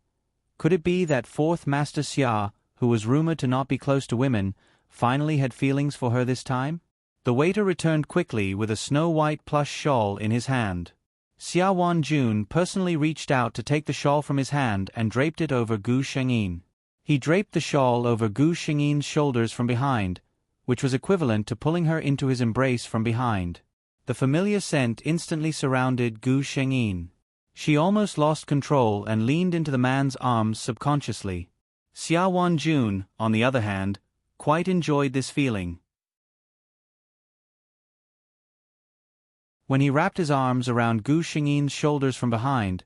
could it be that fourth master Xia, who was rumored to not be close to women, finally had feelings for her this time? The waiter returned quickly with a snow-white plush shawl in his hand. Xia Wanjun personally reached out to take the shawl from his hand and draped it over Gu Shengyin. He draped the shawl over Gu Shengyin's shoulders from behind, which was equivalent to pulling her into his embrace from behind. The familiar scent instantly surrounded Gu Shengyin. She almost lost control and leaned into the man's arms subconsciously. Xia Wanjun, on the other hand, quite enjoyed this feeling. When he wrapped his arms around Gu Shengyin's shoulders from behind,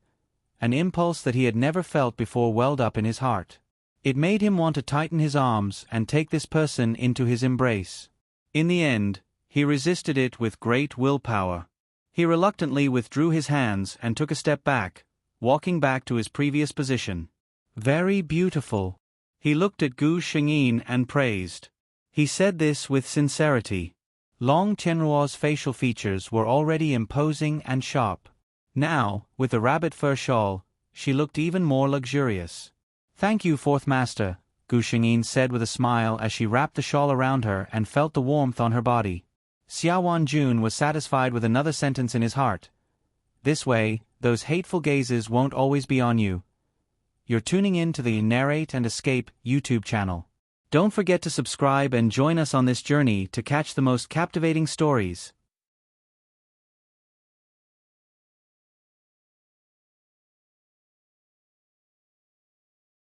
an impulse that he had never felt before welled up in his heart. It made him want to tighten his arms and take this person into his embrace. In the end, he resisted it with great willpower. He reluctantly withdrew his hands and took a step back, walking back to his previous position. Very beautiful. He looked at Gu Shengyin and praised. He said this with sincerity. Long Tianruo's facial features were already imposing and sharp. Now, with the rabbit fur shawl, she looked even more luxurious. Thank you, fourth master, Gu Shengyin said with a smile as she wrapped the shawl around her and felt the warmth on her body. Xia Wanjun was satisfied with another sentence in his heart. This way, those hateful gazes won't always be on you. You're tuning in to the Narrate and Escape YouTube channel. Don't forget to subscribe and join us on this journey to catch the most captivating stories.